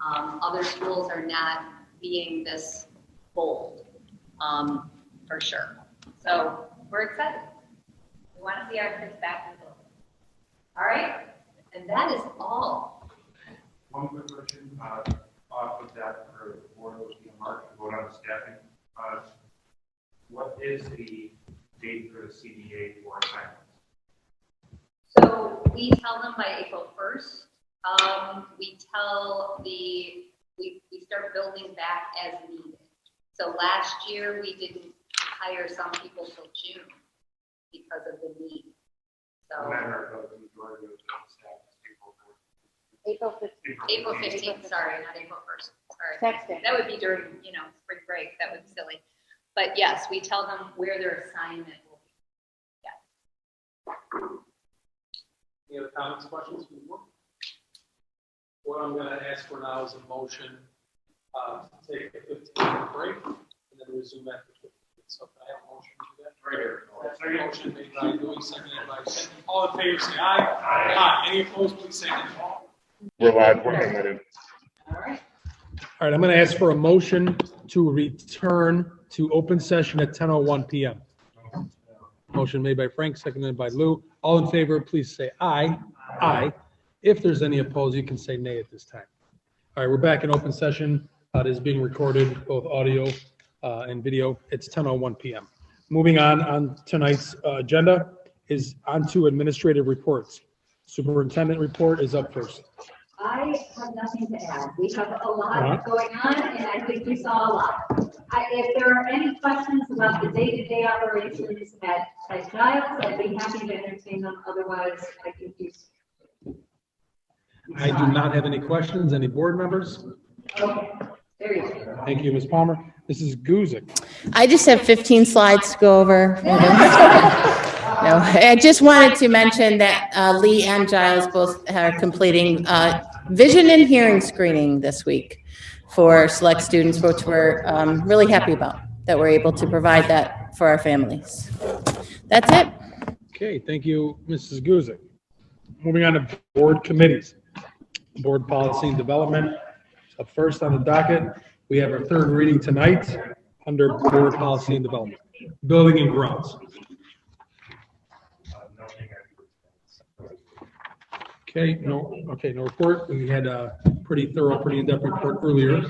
Other schools are not being this bold, for sure. So we're excited. We want to see our kids back in the building. All right, and that is all. One quick question, off of that for the board, which we mark to vote on the staffing. What is the date for the CDA for assignments? So we tell them by April 1st. We start building back as needed. So last year we didn't hire some people till June because of the need. So April 15th. April 15th, sorry, not April 1st. Sorry. Texting. That would be during, spring break. That would be silly. But yes, we tell them where their assignment will be. Yeah. Any other comments, questions from the board? What I'm going to ask for now is a motion to take a 15-minute break and then resume after 15 minutes. So can I have a motion to do that? Right here. Motion made by Louis, seconded by Cindy. All in favor, say aye. Aye. Any opposed, please say nay. We're live, we're unmuted. All right. All right, I'm going to ask for a motion to return to open session at 10:01 p.m. Motion made by Frank, seconded by Lou. All in favor, please say aye. Aye. If there's any opposed, you can say nay at this time. All right, we're back in open session. It is being recorded, both audio and video. It's 10:01 p.m. Moving on tonight's agenda is on to administrative reports. Superintendent report is up first. I have nothing to add. We have a lot going on, and I think we saw a lot. If there are any questions about the day-to-day operations at Giles, I'd be happy to entertain them. Otherwise, I think I do not have any questions. Any board members? Okay, there you go. Thank you, Ms. Palmer. Mrs. Guzik. I just have 15 slides to go over. No, I just wanted to mention that Lee and Giles both are completing vision and hearing screening this week for select students, which we're really happy about, that we're able to provide that for our families. That's it. Okay, thank you, Mrs. Guzik. Moving on to board committees. Board policy and development. Up first on the docket, we have our third reading tonight under board policy and development. Building and grounds. Okay, no report. We had a pretty thorough, pretty in-depth report earlier.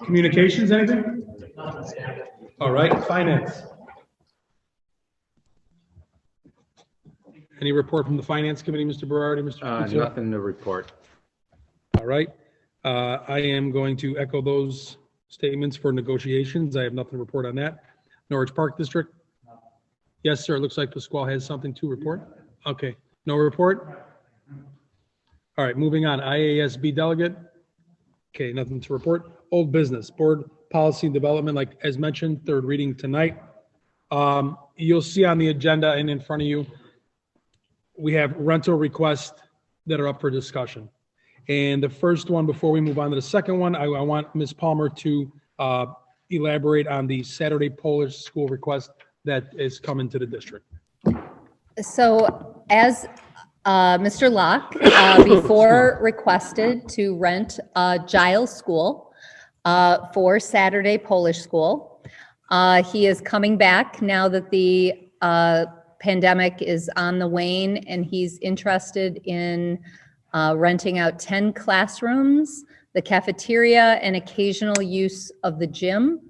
Communications, anything? All right, finance. Any report from the finance committee, Mr. Berardi, Mr. Puccio? Nothing to report. All right. I am going to echo those statements for negotiations. I have nothing to report on that. Norwich Park District? Yes, sir. It looks like Pasquale has something to report. Okay. No report? All right. Moving on. IASB delegate? Okay. Nothing to report. Old business. Board policy and development, like as mentioned, third reading tonight. You'll see on the agenda and in front of you, we have rental requests that are up for discussion. And the first one, before we move on to the second one, I want Ms. Palmer to elaborate on the Saturday Polish school request that is coming to the district. So as Mr. Locke before requested to rent Giles School for Saturday Polish school, he is coming back now that the pandemic is on the wane, and he's interested in renting out 10 classrooms, the cafeteria, and occasional use of the gym.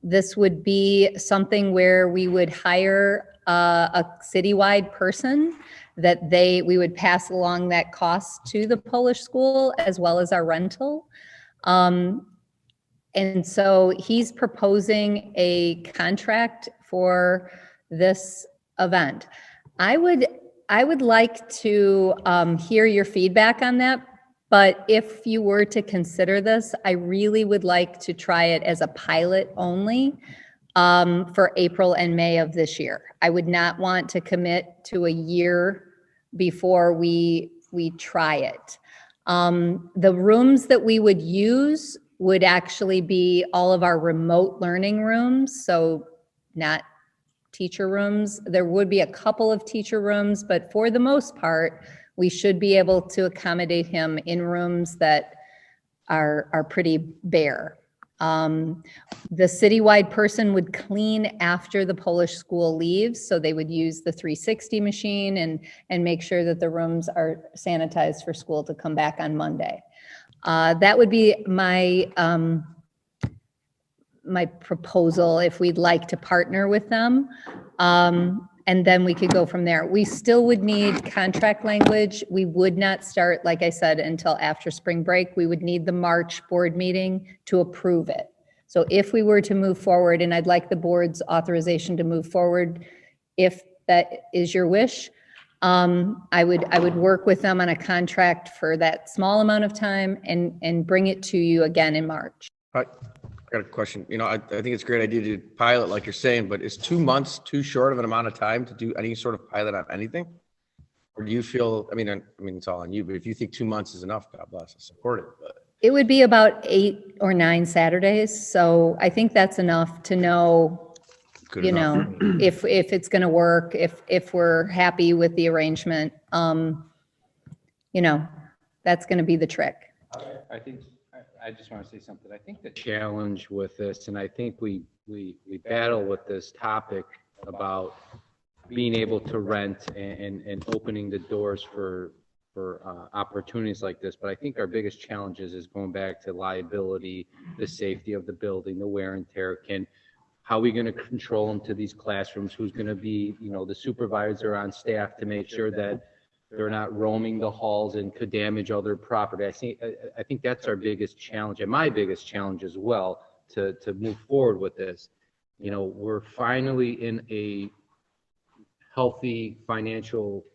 This would be something where we would hire a citywide person that we would pass along that cost to the Polish school as well as our rental. And so he's proposing a contract for this event. I would I would like to hear your feedback on that, but if you were to consider this, I really would like to try it as a pilot only for April and May of this year. I would not want to commit to a year before we try it. The rooms that we would use would actually be all of our remote learning rooms, so not teacher rooms. There would be a couple of teacher rooms, but for the most part, we should be able to accommodate him in rooms that are pretty bare. The citywide person would clean after the Polish school leaves, so they would use the 360 machine and make sure that the rooms are sanitized for school to come back on Monday. That would be my my proposal if we'd like to partner with them. And then we could go from there. We still would need contract language. We would not start, like I said, until after spring break. We would need the March board meeting to approve it. So if we were to move forward, and I'd like the board's authorization to move forward, if that is your wish, I would work with them on a contract for that small amount of time and bring it to you again in March. I got a question. You know, I think it's a great idea to pilot, like you're saying, but is 2 months too short of an amount of time to do any sort of pilot on anything? Or do you feel, I mean, it's all on you, but if you think 2 months is enough, God bless, I support it. But It would be about 8 or 9 Saturdays. So I think that's enough to know, good you enough. know, if it's going to work, if we're happy with the arrangement. You know, that's going to be the trick. I think, I just want to say something. I think the challenge with this, and I think we battle with this topic about being able to rent and opening the doors for opportunities like this. But I think our biggest challenges is going back to liability, the safety of the building, the wear and tear. How are we going to control them to these classrooms? Who's going to be, you know, the supervisor on staff to make sure that they're not roaming the halls and could damage other property? I think that's our biggest challenge, and my biggest challenge as well, to move forward with this. You know, we're finally in a healthy financial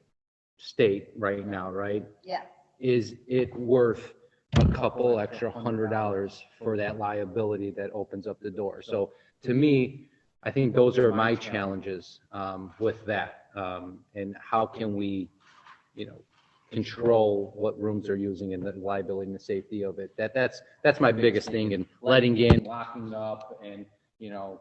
state right now, right? Yeah. Is it worth a couple extra $100 for that liability that opens up the door? So to me, I think those are my challenges with that. And how can we, you know, control what rooms they're using and the liability and the safety of it? That's my biggest thing, and letting in, locking up, and, you know,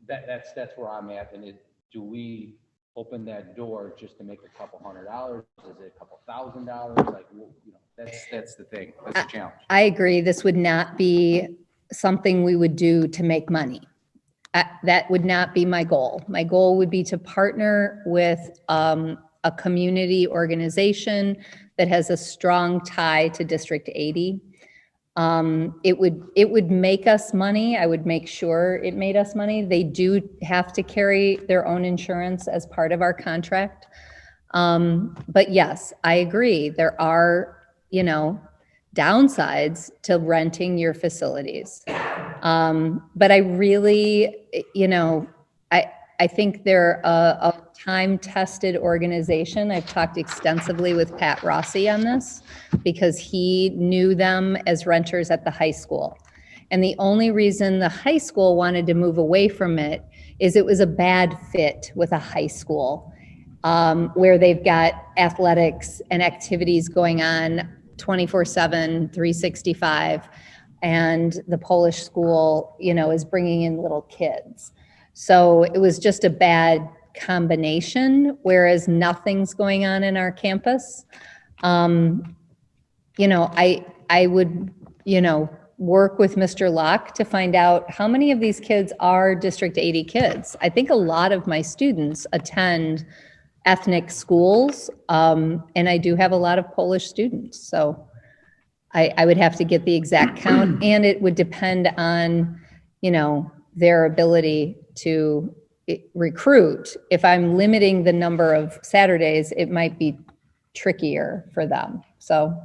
that's where I'm at. And do we open that door just to make a couple $100? Is it a couple $1,000? Like, you know, that's the thing. That's the challenge. I agree. This would not be something we would do to make money. That would not be my goal. My goal would be to partner with a community organization that has a strong tie to District 80. It would make us money. I would make sure it made us money. They do have to carry their own insurance as part of our contract. But yes, I agree. There are, you know, downsides to renting your facilities. But I really, you know, I think they're a time-tested organization. I've talked extensively with Pat Rossi on this because he knew them as renters at the high school. And the only reason the high school wanted to move away from it is it was a bad fit with a high school where they've got athletics and activities going on 24/7, 365. And the Polish school, you know, is bringing in little kids. So it was just a bad combination, whereas nothing's going on in our campus. You know, I would, you know, work with Mr. Locke to find out how many of these kids are District 80 kids. I think a lot of my students attend ethnic schools, and I do have a lot of Polish students. So I would have to get the exact count, and it would depend on, you know, their ability to recruit. If I'm limiting the number of Saturdays, it might be trickier for them. So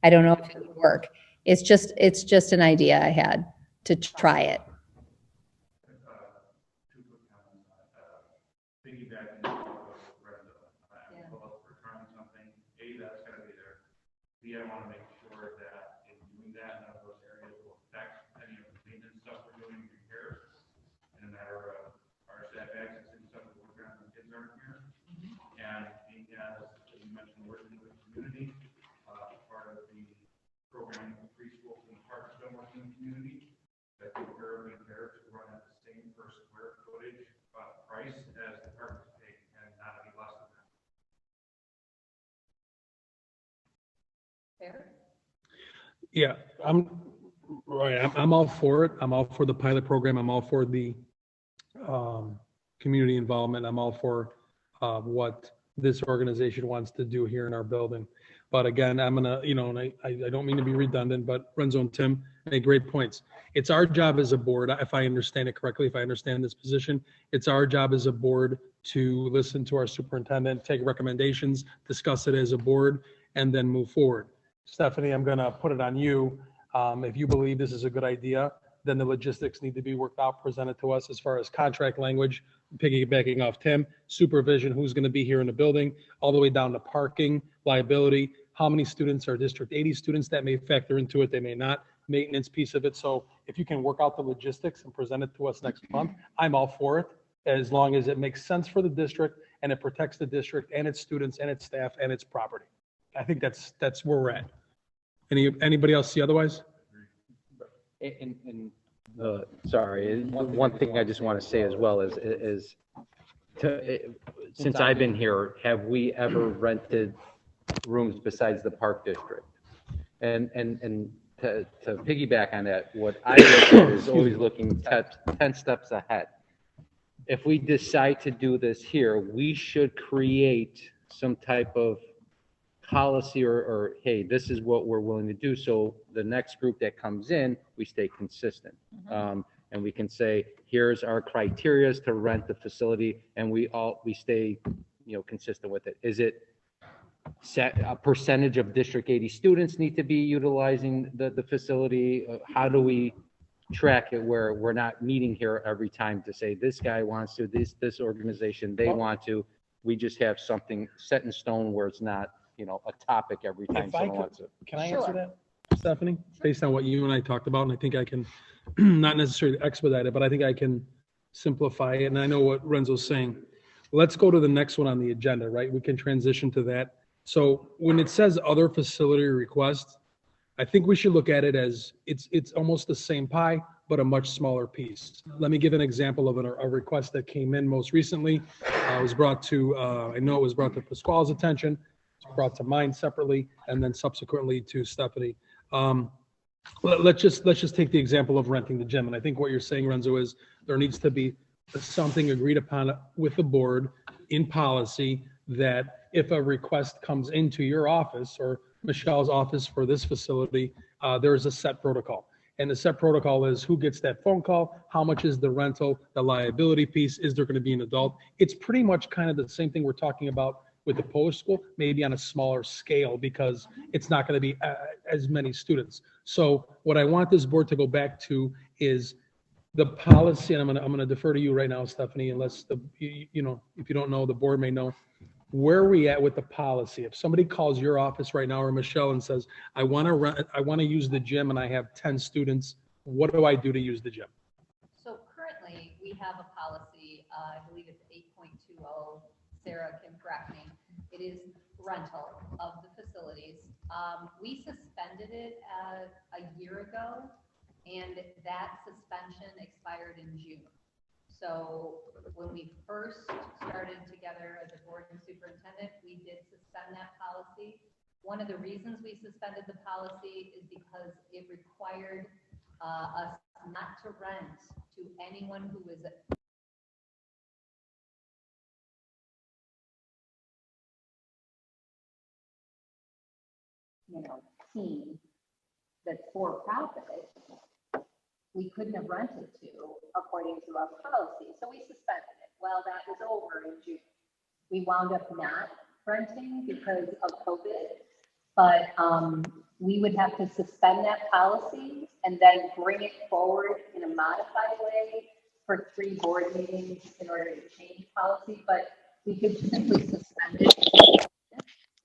I don't know if it would work. It's just an idea I had to try it. that's gonna be there. I want to make sure that in doing that, none of those areas will affect any of the maintenance stuff we're doing, repairs. In a matter of our setbacks and stuff that we're trying to kids aren't here. And being as you mentioned, working with the community, part of the program, the preschool and the parks been working in the community. I think we're prepared to run at the same per square footage price as the park is paying and not any less than that. Fair? Yeah, I'm all for it. I'm all for the pilot program. I'm all for the community involvement. I'm all for what this organization wants to do here in our building. But again, I'm gonna, and I don't mean to be redundant, but Renzo and Tim make great points. It's our job as a board, if I understand it correctly, if I understand this position, it's our job as a board to listen to our superintendent, take recommendations, discuss it as a board, and then move forward. Stephanie, I'm gonna put it on you. If you believe this is a good idea, then the logistics need to be worked out, presented to us as far as contract language, piggybacking off Tim, supervision, who's going to be here in the building, all the way down to parking, liability, how many students are District 80 students, that may factor into it, they may not, maintenance piece of it. So if you can work out the logistics and present it to us next month, I'm all for it, as long as it makes sense for the district and it protects the district and its students and its staff and its property. I think that's where we're at. Anybody else see otherwise? Sorry, one thing I just want to say as well is since I've been here, have we ever rented rooms besides the park district? And to piggyback on that, what I look at is always looking 10 steps ahead. If we decide to do this here, we should create some type of policy or hey, this is what we're willing to do. So the next group that comes in, we stay consistent. And we can say, here's our criteria to rent the facility, and we stay, consistent with it. Is it set a percentage of District 80 students need to be utilizing the facility? How do we track it where we're not meeting here every time to say this guy wants to, this organization, they want to? We just have something set in stone where it's not, a topic every time someone wants it. Can I answer that, Stephanie? Based on what you and I talked about, and I think I can not necessarily expedite it, but I think I can simplify it. And I know what Renzo's saying. Let's go to the next one on the agenda, right? We can transition to that. So when it says other facility requests, I think we should look at it as it's almost the same pie, but a much smaller piece. Let me give an example of a request that came in most recently. It was brought to, I know it was brought to Pasquale's attention. It's brought to mine separately, and then subsequently to Stephanie. Let's just take the example of renting the gym. And I think what you're saying, Renzo, is there needs to be something agreed upon with the board in policy that if a request comes into your office or Michelle's office for this facility, there is a set protocol. And the set protocol is who gets that phone call, how much is the rental, the liability piece, is there going to be an adult? It's pretty much kind of the same thing we're talking about with the Polish school, maybe on a smaller scale because it's not going to be as many students. So what I want this board to go back to is the policy, and I'm going to defer to you right now, Stephanie, unless if you don't know, the board may know. Where are we at with the policy? If somebody calls your office right now or Michelle and says, I want to use the gym and I have 10 students, what do I do to use the gym? So currently, we have a policy, I believe it's 8.20, Sarah can correct me. It is rental of the facilities. We suspended it a year ago, and that suspension expired in June. So when we first started together as a board and superintendent, we did suspend that policy. One of the reasons we suspended the policy is because it required us not to rent to anyone who was team that's for profit, we couldn't have rented to according to our policy. So we suspended it. Well, that was over in June. We wound up not renting because of COVID, but we would have to suspend that policy and then bring it forward in a modified way for 3 board meetings in order to change policy. But we could simply suspend it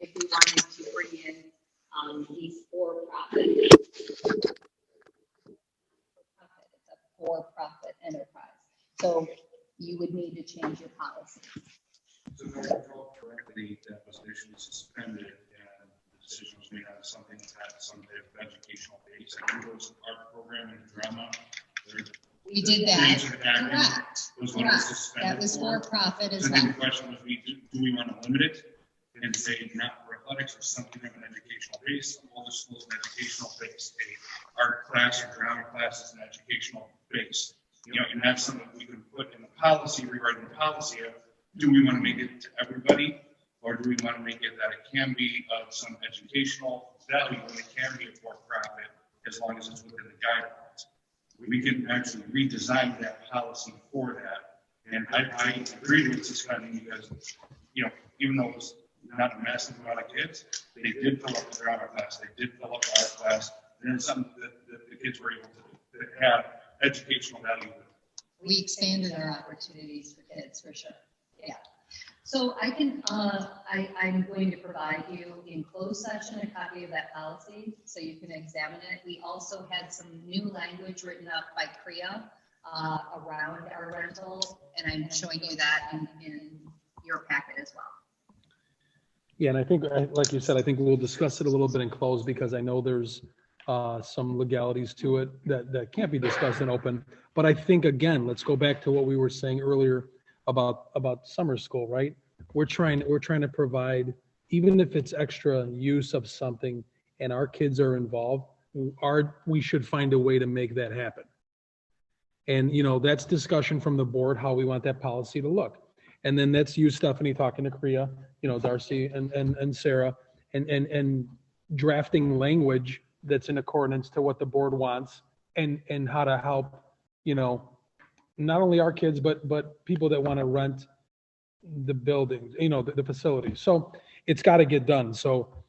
if we wanted to need to change your policy. So if I recall correctly, that was initially suspended and the decision was made on something that had some type of educational base. I think it was art program and drama. We did that, Correct. correct, Was what it was suspended that was for profit as So then the well. question was, do we want to limit it and say not for athletics or something of an educational base? All the schools an educational base, a art class or drama class is an educational base. You know, and that's something we can put in the policy, rewriting the policy of, do we want to make it to everybody? Or do we want to make it that it can be of some educational value and it can be a for-profit as long as it's within the guidelines? We can actually redesign that policy for that. And I agree with suspending because, you know, even though it was not a massive amount of kids, they did fill up the drama class, they did fill up the art class, and it's something that the kids were able to have educational value with. We expanded our opportunities for kids, for sure. Yeah. So I can, I'm going to provide you in closed session a copy of that policy so you can examine it. We also had some new language written up by CREA around our rental, and I'm showing you that in your packet as well. Yeah, and I think, like you said, I think we'll discuss it a little bit in close because I know there's some legalities to it that can't be discussed in open. But I think, again, let's go back to what we were saying earlier about summer school, right? We're trying to provide, even if it's extra use of something and our kids are involved, we should find a way to make that happen. And, you know, that's discussion from the board, how we want that policy to look. And then that's you, Stephanie, talking to CREA, you know, Darcy and Sarah, and drafting language that's in accordance to what the board wants and how to help, you know, not only our kids, but people that want to rent the buildings, you know, the facilities. So it's got to get done. So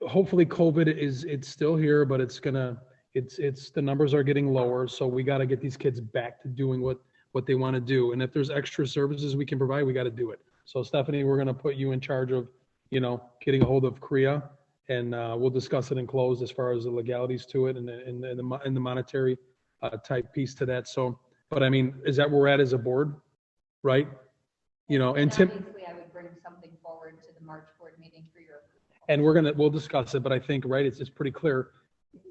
hopefully COVID it's still here, but it's the numbers are getting lower. So we got to get these kids back to doing what they want to do. And if there's extra services we can provide, we got to do it. So Stephanie, we're going to put you in charge of, you know, getting a hold of CREA, and we'll discuss it in closed as far as the legalities to it and the monetary type piece to that. So, but I mean, is that where we're at as a board, right? You know, and Tim. Obviously, I would bring something forward to the March board meeting for your approval. And we'll discuss it, but I think, right, it's pretty clear.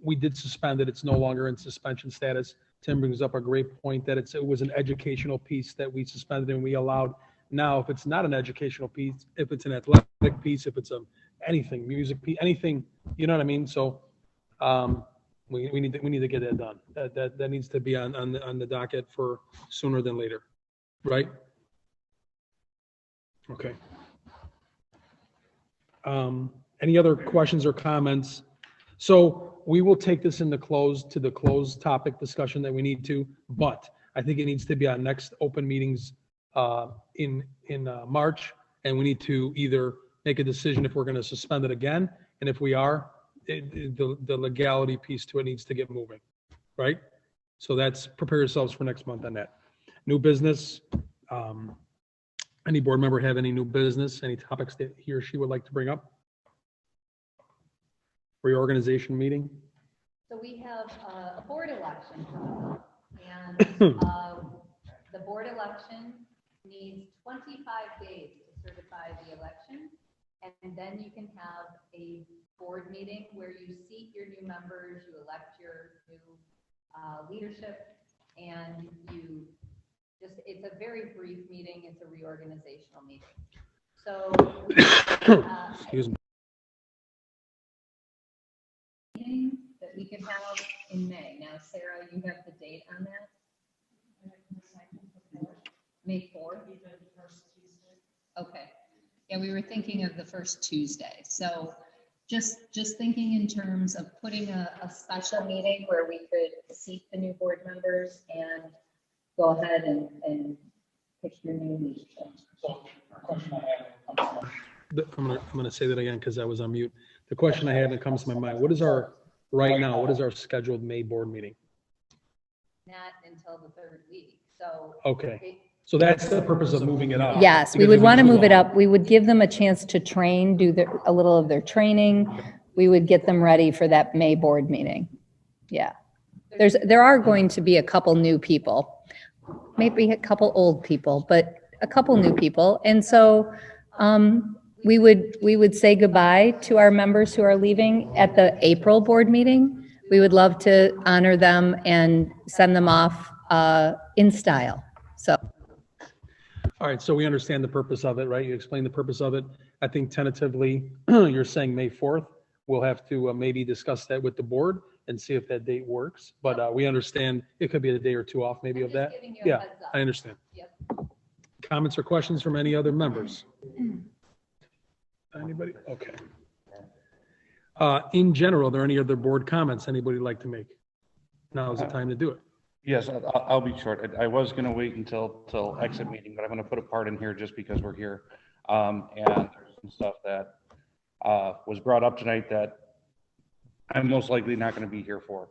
We did suspend it. It's no longer in suspension status. Tim brings up a great point that it was an educational piece that we suspended and we allowed. Now, if it's not an educational piece, if it's an athletic piece, if it's anything, music piece, anything, you know what I mean? So we need to get that done. That needs to be on the docket for sooner than later, right? Okay. Any other questions or comments? So we will take this to the closed topic discussion that we need to, but I think it needs to be on next open meetings in March, and we need to either make a decision if we're going to suspend it again, and if we are, the legality piece to it needs to get moving, right? So that's, prepare yourselves for next month on that. New business. Any board member have any new business, any topics that he or she would like to bring up? Reorganization meeting? So we have a board election coming up, and the board election needs 25 days to certify the election, and then you can have a board meeting where you seat your new members, you elect your new leadership, and it's a very brief meeting. It's a reorganizational meeting. So excuse me. That we could have in May. Now, Sarah, you have the date on that? May 4th? Okay. Yeah, we were thinking of the first Tuesday. So just thinking in terms of putting a special meeting where we could seat the new board members and go ahead and pick your new leadership. So, question I have, I'm going to say that again because I was on mute. The question I have that comes to my mind, what is our scheduled May board meeting? Not until the third week. So okay. So that's the purpose of moving it up. Yes, we would want to move it up. We would give them a chance to train, do a little of their training. We would get them ready for that May board meeting. Yeah. There are going to be a couple new people. maybe a couple old people, but a couple new people. And so we would say goodbye to our members who are leaving at the April board meeting. We would love to honor them and send them off in style. So. All right, so we understand the purpose of it, right? You explained the purpose of it. I think tentatively, you're saying May 4th. We'll have to maybe discuss that with the board and see if that date works. But we understand it could be a day or two off maybe of that. Yeah, I understand. Yep. Comments or questions from any other members? Anybody? Okay. In general, are there any other board comments anybody would like to make? Now is the time to do it. Yes, I'll be short. I was going to wait till exit meeting, but I'm going to put a part in here just because we're here. And there's some stuff that was brought up tonight that I'm most likely not going to be here for.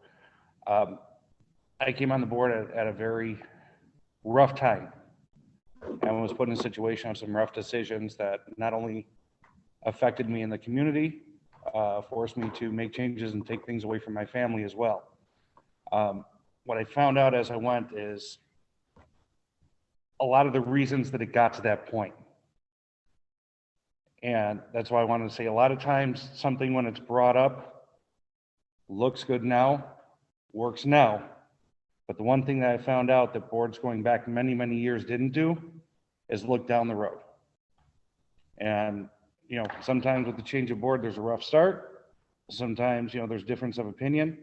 I came on the board at a very rough time and was put in a situation of some rough decisions that not only affected me in the community, forced me to make changes and take things away from my family as well. What I found out as I went is a lot of the reasons that it got to that point. And that's why I wanted to say a lot of times something when it's brought up looks good now, works now. But the one thing that I found out that boards going back many, many years didn't do is look down the road. And, you know, sometimes with the change of board, there's a rough start. Sometimes, you know, there's difference of opinion.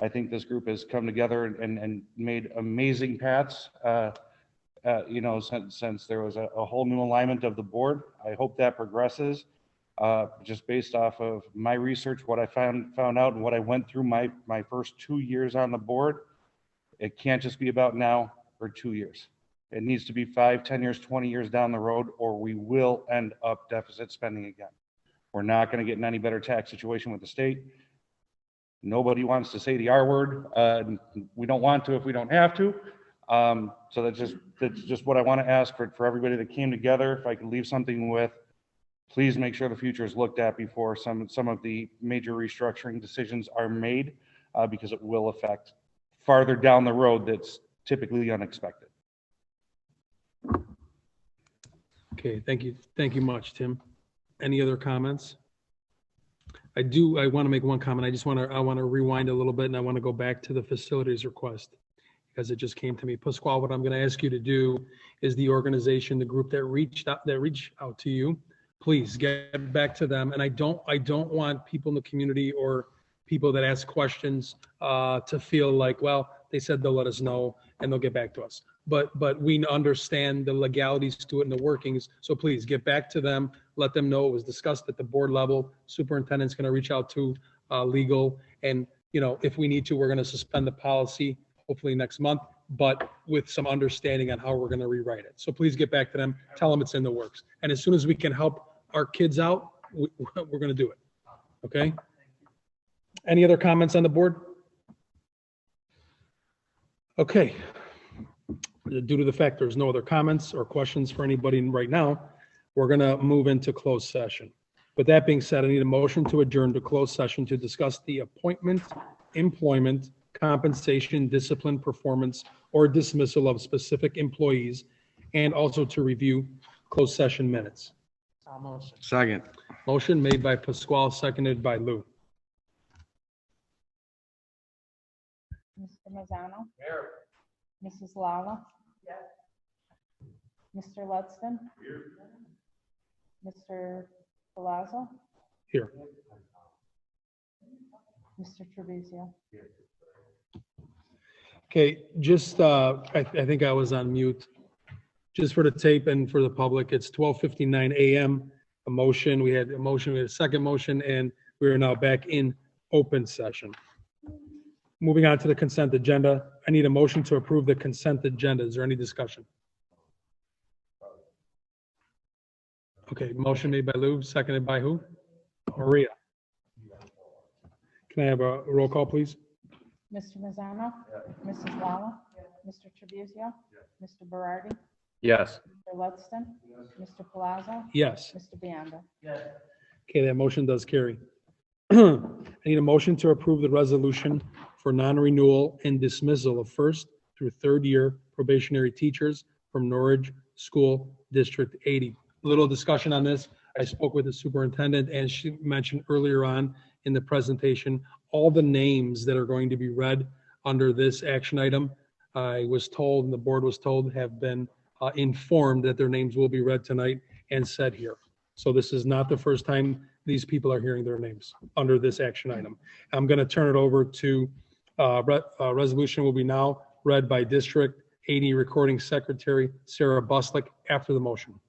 I think this group has come together and made amazing paths, you know, since there was a whole new alignment of the board. I hope that progresses, just based off of my research, what I found out and what I went through my first 2 years on the board. It can't just be about now or 2 years. It needs to be 5, 10 years, 20 years down the road, or we will end up deficit spending again. We're not going to get in any better tax situation with the state. Nobody wants to say the R word. We don't want to if we don't have to. So that's just what I want to ask for everybody that came together. If I could leave something with, please make sure the future is looked at before some of the major restructuring decisions are made, because it will affect farther down the road that's typically unexpected. Okay, thank you. Thank you much, Tim. Any other comments? I want to make one comment. I want to rewind a little bit, and I want to go back to the facilities request because it just came to me. Pasquale, what I'm going to ask you to do is the organization, the group that reached out to you, please get back to them. And I don't want people in the community or people that ask questions to feel like, well, they said they'll let us know and they'll get back to us. But we understand the legalities to it and the workings. So please get back to them. Let them know it was discussed at the board level. Superintendent's going to reach out to legal. And, you know, if we need to, we're going to suspend the policy hopefully next month, but with some understanding on how we're going to rewrite it. So please get back to them. Tell them it's in the works. And as soon as we can help our kids out, we're going to do it. Okay? Any other comments on the board? Okay. Due to the fact there's no other comments or questions for anybody right now, we're going to move into closed session. With that being said, I need a motion to adjourn to closed session to discuss the appointment, employment, compensation, discipline, performance, or dismissal of specific employees, and also to review closed session minutes. Second. Motion made by Pasquale, seconded by Lou. Mr. Mazzano? Here. Mrs. Lala? Yes. Mr. Ludston? Here. Mr. Palazzo? Here. Mr. Trabuzio? Here. Okay, just, I think I was on mute. Just for the tape and for the public, it's 12:59 a.m. A motion, we had a second motion, and we are now back in open session. Moving on to the consent agenda. I need a motion to approve the consent agenda. Is there any discussion? Okay, motion made by Lou, seconded by who? Maria. Can I have a roll call, please? Mr. Mazzano? Yes. Mrs. Lala? Yes. Mr. Trabuzio? Yes. Mr. Berardi? Yes. Mr. Ludston? Yes. Mr. Palazzo? Yes. Mr. Bionda? Yes. Okay, that motion does carry. I need a motion to approve the resolution for non-renewal and dismissal of first, through third year probationary teachers from Norwich School District 80. Little discussion on this. I spoke with the superintendent, and she mentioned earlier on in the presentation all the names that are going to be read under this action item. I was told, and the board was told, have been informed that their names will be read tonight and said here. So this is not the first time these people are hearing their names under this action item. I'm going to turn it over to resolution will be now read by District 80 Recording Secretary Sarah Buslick after the motion.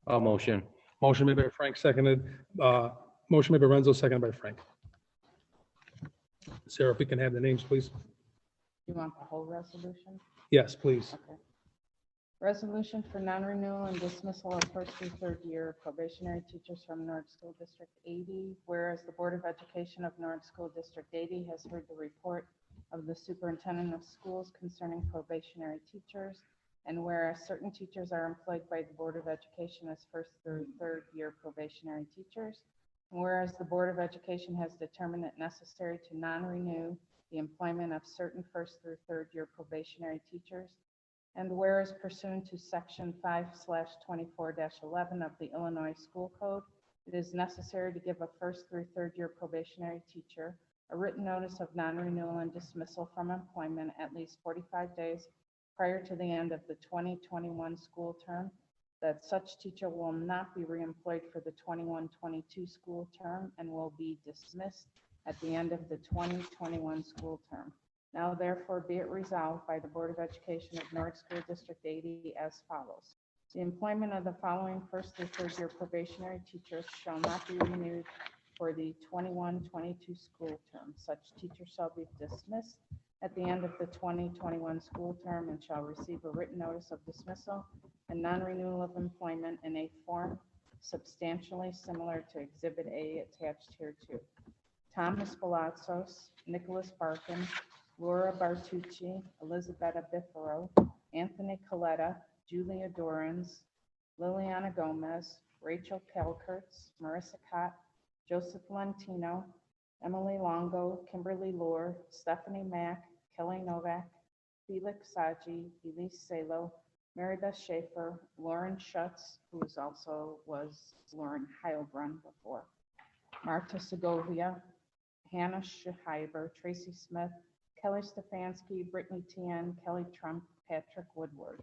Motion. Motion made by Frank, seconded. Motion made by Renzo, seconded by Frank. Sarah, if we can have the names, please. You want the whole resolution? Yes, please. Okay. Resolution for non-renewal and dismissal of first through third year probationary teachers from Norwich School District 80. Whereas the Board of Education of Norwich School District 80 has heard the report of the Superintendent of Schools concerning probationary teachers. And whereas certain teachers are employed by the Board of Education as first through third year probationary teachers. And whereas the Board of Education has determined it necessary to non-renew the employment of certain first through third year probationary teachers. And whereas pursuant to section 5/24-11 of the Illinois School Code, it is necessary to give a first through third year probationary teacher a written notice of non-renewal and dismissal from employment at least 45 days prior to the end of the 2021 school term, that such teacher will not be reemployed for the 21-22 school term and will be dismissed at the end of the 2021 school term. Now therefore be it resolved by the Board of Education of Norwich School District 80 as follows. The employment of the following first through third year probationary teachers shall not be renewed for the 21-22 school term. Such teacher shall be dismissed at the end of the 2021 school term and shall receive a written notice of dismissal and non-renewal of employment in a form substantially similar to Exhibit A attached hereto. Thomas Palazzos, Nicholas Barkin, Laura Bartucci, Elizabetta Biffero, Anthony Coletta, Julia Dorans, Liliana Gomez, Rachel Kalkertz, Marissa Cott, Joseph Lentino, Emily Longo, Kimberly Lohr, Stephanie Mack, Kelly Novak, Felix Saji, Elise Salo, Mary Beth Schaefer, Lauren Schutz, who was Lauren Heilbrunn before, Marta Segovia, Hannah Schreiber, Tracy Smith, Kelly Stefanski, Brittany Tien, Kelly Trump, Patrick Woodward.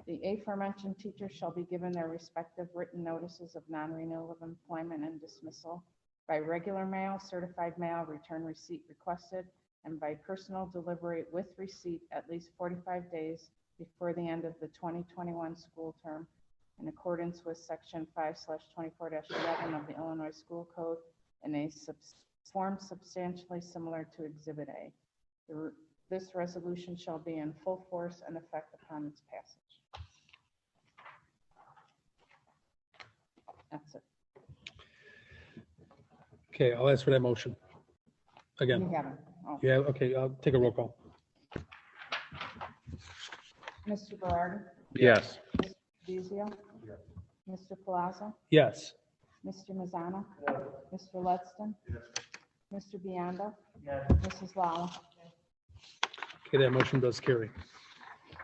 The aforementioned teachers shall be given their respective written notices of non-renewal of employment and dismissal by regular mail, certified mail, return receipt requested, and by personal delivery with receipt at least 45 days before the end of the 2021 school term in accordance with section 5/24-11 of the Illinois School Code in a form substantially similar to Exhibit A. This resolution shall be in full force and effect upon its passage. That's it. Okay, I'll ask for that motion. Again. You have it. Oh. Yeah, okay, I'll take a roll call. Mr. Berardi? Yes. Mr. Fabrizio? Yes. Mr. Palazzo? Yes. Mr. Mazzano? Mr. Ledston? Mr. Biondo? Yes. Mrs. Lala? Okay, that motion does carry.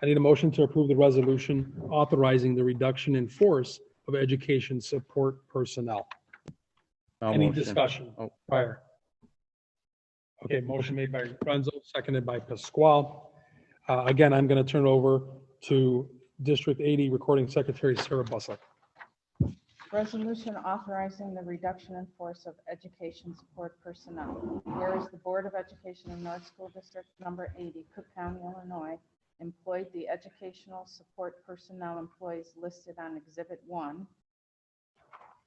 I need a motion to approve the resolution authorizing the reduction in force of education support personnel. Any discussion prior? Okay, motion made by Renzo, seconded by Pasquale. Again, I'm going to turn it over to District 80 Recording Secretary Sarah Buslick. Resolution authorizing the reduction in force of education support personnel. Whereas the Board of Education of North School District number 80, Cook County, Illinois, employed the educational support personnel employees listed on Exhibit 1,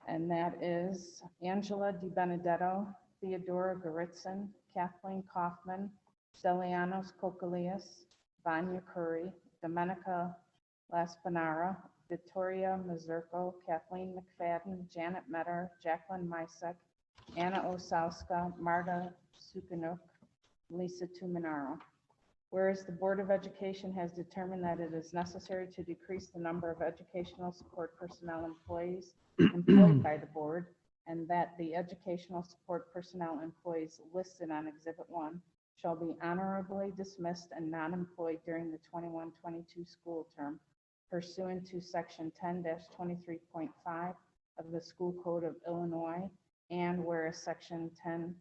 and that is Angela Di Benedetto, Theodora Goritzin, Kathleen Kaufman, Stelianos Kokalias, Vanya Curry, Domenica Laspinara, Victoria Mazurko, Kathleen McFadden, Janet Metter, Jacqueline Mysek, Anna Osowska, Marta Sukanuk, Lisa Tuminaro. Whereas the Board of Education has determined that it is necessary to decrease the number of educational support personnel employees employed by the board, and that the educational support personnel employees listed on Exhibit 1 shall be honorably dismissed and not employed during the 21-22 school term pursuant to Section 10-23.5 of the School Code of Illinois, and whereas Section 10-23.5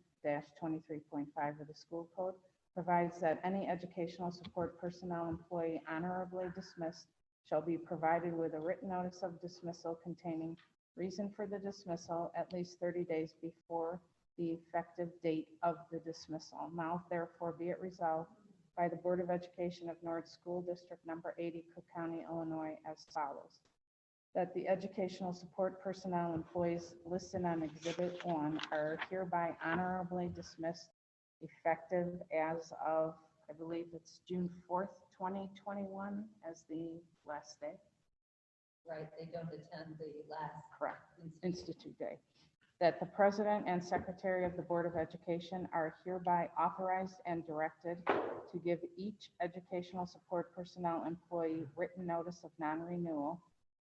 of the School Code provides that any educational support personnel employee honorably dismissed shall be provided with a written notice of dismissal containing reason for the dismissal at least 30 days before the effective date of the dismissal. Now therefore be it resolved by the Board of Education of North School District Number 80, Cook County, Illinois, as follows. That the educational support personnel employees listed on Exhibit 1 are hereby honorably dismissed effective as of, I believe it's June 4th, 2021 as the last day. Right, they don't attend the last. Correct. Institute Day. That the President and Secretary of the Board of Education are hereby authorized and directed to give each educational support personnel employee written notice of non-renewal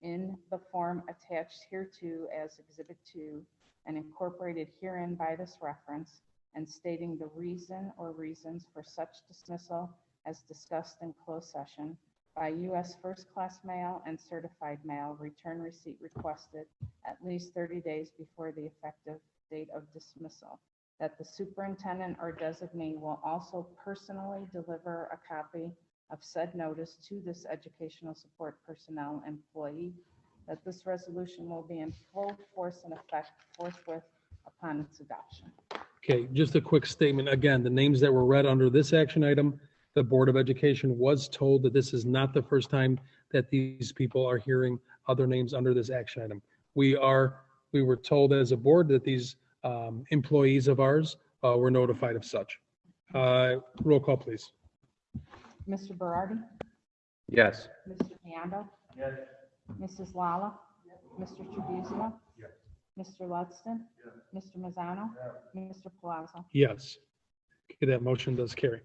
in the form attached hereto as Exhibit 2 and incorporated herein by this reference, and stating the reason or reasons for such dismissal as discussed in closed session by U.S. first-class mail and certified mail, return receipt requested at least 30 days before the effective date of dismissal. That the superintendent or designee will also personally deliver a copy of said notice to this educational support personnel employee. That this resolution will be in full force and effect forthwith upon its adoption. Okay, just a quick statement. Again, the names that were read under this action item, the Board of Education was told that this is not the first time that these people are hearing other names under this action item. We were told as a board that these employees of ours were notified of such. Roll call, please. Mr. Berardi? Yes. Mr. Piando? Yes. Mrs. Lala? Mr. Tribuzio? Yes. Mr. Ludston? Mr. Mazzano? Mr. Palazzo? Yes. Okay, that motion does carry.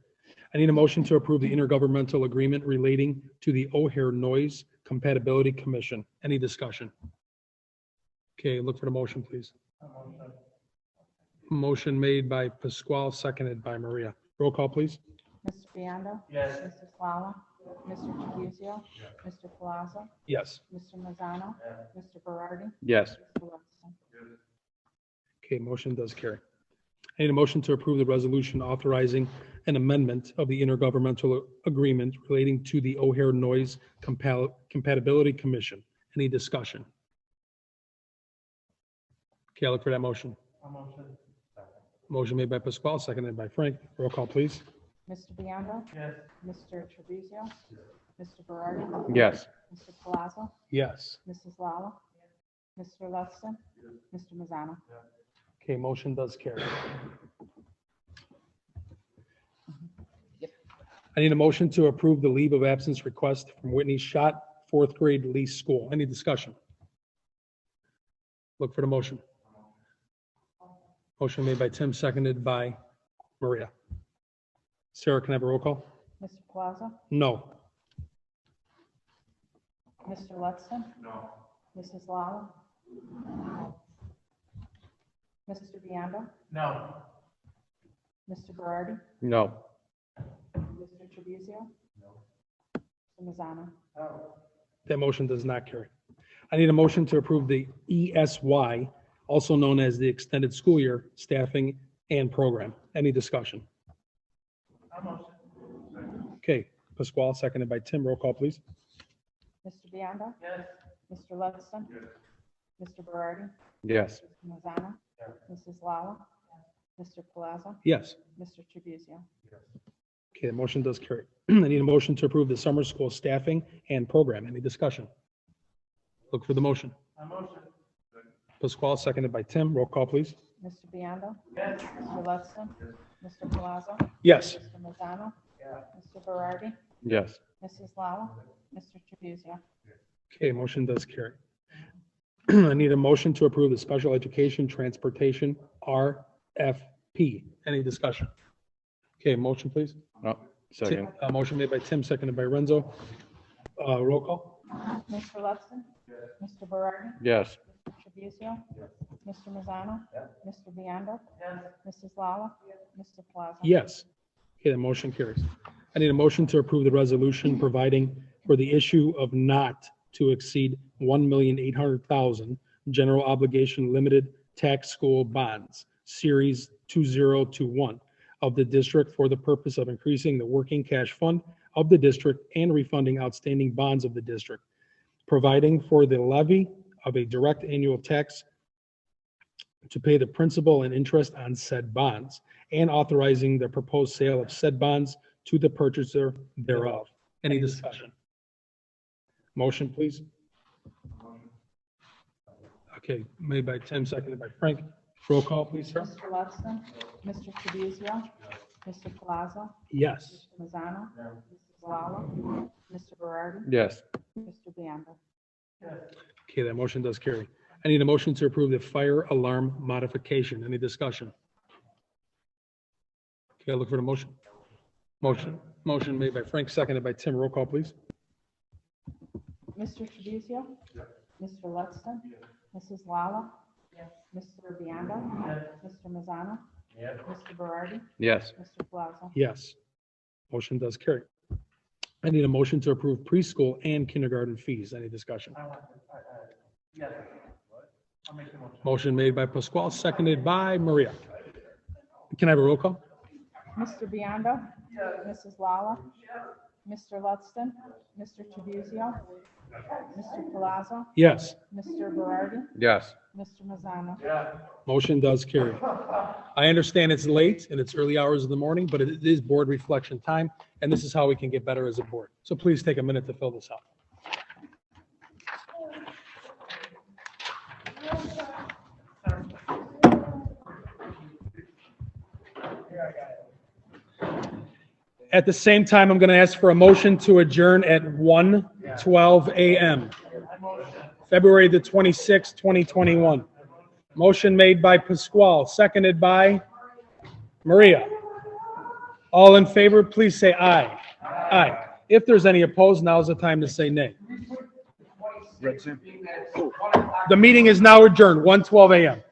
I need a motion to approve the intergovernmental agreement relating to the O'Hare Noise Compatibility Commission. Any discussion? Okay, look for the motion, please. Motion made by Pasquale, seconded by Maria. Roll call, please. Mr. Piando? Yes. Mrs. Lala? Mr. Tribuzio? Mr. Palazzo? Yes. Mr. Mazzano? Mr. Berardi? Yes. Mr. Ludston? Okay, motion does carry. I need a motion to approve the resolution authorizing an amendment of the intergovernmental agreement relating to the O'Hare Noise Compatibility Commission. Any discussion? Okay, I'll look for that motion. Motion made by Pasquale, seconded by Frank. Roll call, please. Mr. Biondo? Yes. Mr. Tribuzio? Mr. Berardi? Yes. Mr. Palazzo? Yes. Mrs. Lala? Mr. Ludston? Mr. Mazzano? Okay, motion does carry. I need a motion to approve the leave of absence request from Whitney Schott, fourth grade Lee School. Any discussion? Look for the motion. Motion made by Tim, seconded by Maria. Sarah, can I have a roll call? Mr. Palazzo? No. Mr. Ludston? No. Mrs. Lala? Mr. Biondo? No. Mr. Berardi? No. Mr. Tribuzio? No. Mr. Mazzano? That motion does not carry. I need a motion to approve the ESY, also known as the Extended School Year Staffing and Program. Any discussion? Okay, Pasquale, seconded by Tim. Roll call, please. Mr. Biondo? Yes. Mr. Ludston? Mr. Berardi? Yes. Mr. Mazzano? Mrs. Lala? Mr. Palazzo? Yes. Mr. Tribuzio? Okay, the motion does carry. I need a motion to approve the summer school staffing and program. Any discussion? Look for the motion. Pasquale, seconded by Tim. Roll call, please. Mr. Biondo? Yes. Mr. Ludston? Mr. Palazzo? Yes. Mr. Mazzano? Mr. Berardi? Yes. Mrs. Lala? Mr. Tribuzio? Okay, motion does carry. I need a motion to approve the special education transportation RFP. Any discussion? Okay, motion, please. No. Second. Motion made by Tim, seconded by Renzo. Roll call. Mr. Ludston? Mr. Berardi? Yes. Mr. Tribuzio? Mr. Mazzano? Mr. Biondo? Mrs. Lala? Mr. Palazzo? Yes. Okay, the motion carries. I need a motion to approve the resolution providing for the issue of not to exceed 1,800,000 general obligation limited tax school bonds, Series 2021 of the district for the purpose of increasing the working cash fund of the district and refunding outstanding bonds of the district, providing for the levy of a direct annual tax to pay the principal and interest on said bonds, and authorizing the proposed sale of said bonds to the purchaser thereof. Any discussion? Motion, please. Okay, made by Tim, seconded by Frank. Roll call, please, sir. Mr. Lotzton, Mr. Trabuzio, Mr. Plaza, Yes. Mr. Mazzano, Mrs. Lala, Mr. Berardi, Yes. Mr. Bianca. Okay, that motion does carry. I need a motion to approve the fire alarm modification. Any discussion? Okay, I'll look for the motion. Motion made by Frank, seconded by Tim. Roll call, please. Mr. Trabuzio, Mr. Lotzton, Mrs. Lala, Mr. Bianca, Mr. Mazzano, Mr. Berardi, Yes. Mr. Plaza. Yes. Motion does carry. I need a motion to approve preschool and kindergarten fees. Any discussion? Yes. I'll make the motion. Motion made by Pasquale, seconded by Maria. Can I have a roll call? Mr. Bianca, Mrs. Lala, Mr. Lotzton, Mr. Trabuzio, Mr. Palazzo, Yes. Mr. Berardi, Yes. Mr. Mazzano. Motion does carry. I understand it's late and it's early hours of the morning, but it is board reflection time, and this is how we can get better as a board. So please take a minute to fill this out. At the same time, I'm going to ask for a motion to adjourn at 1:12 a.m. February the 26th, 2021. Motion made by Pasquale, seconded by Maria. All in favor, please say aye. Aye. If there's any opposed, now's the time to say nay. The meeting is now adjourned, 1:12 a.m.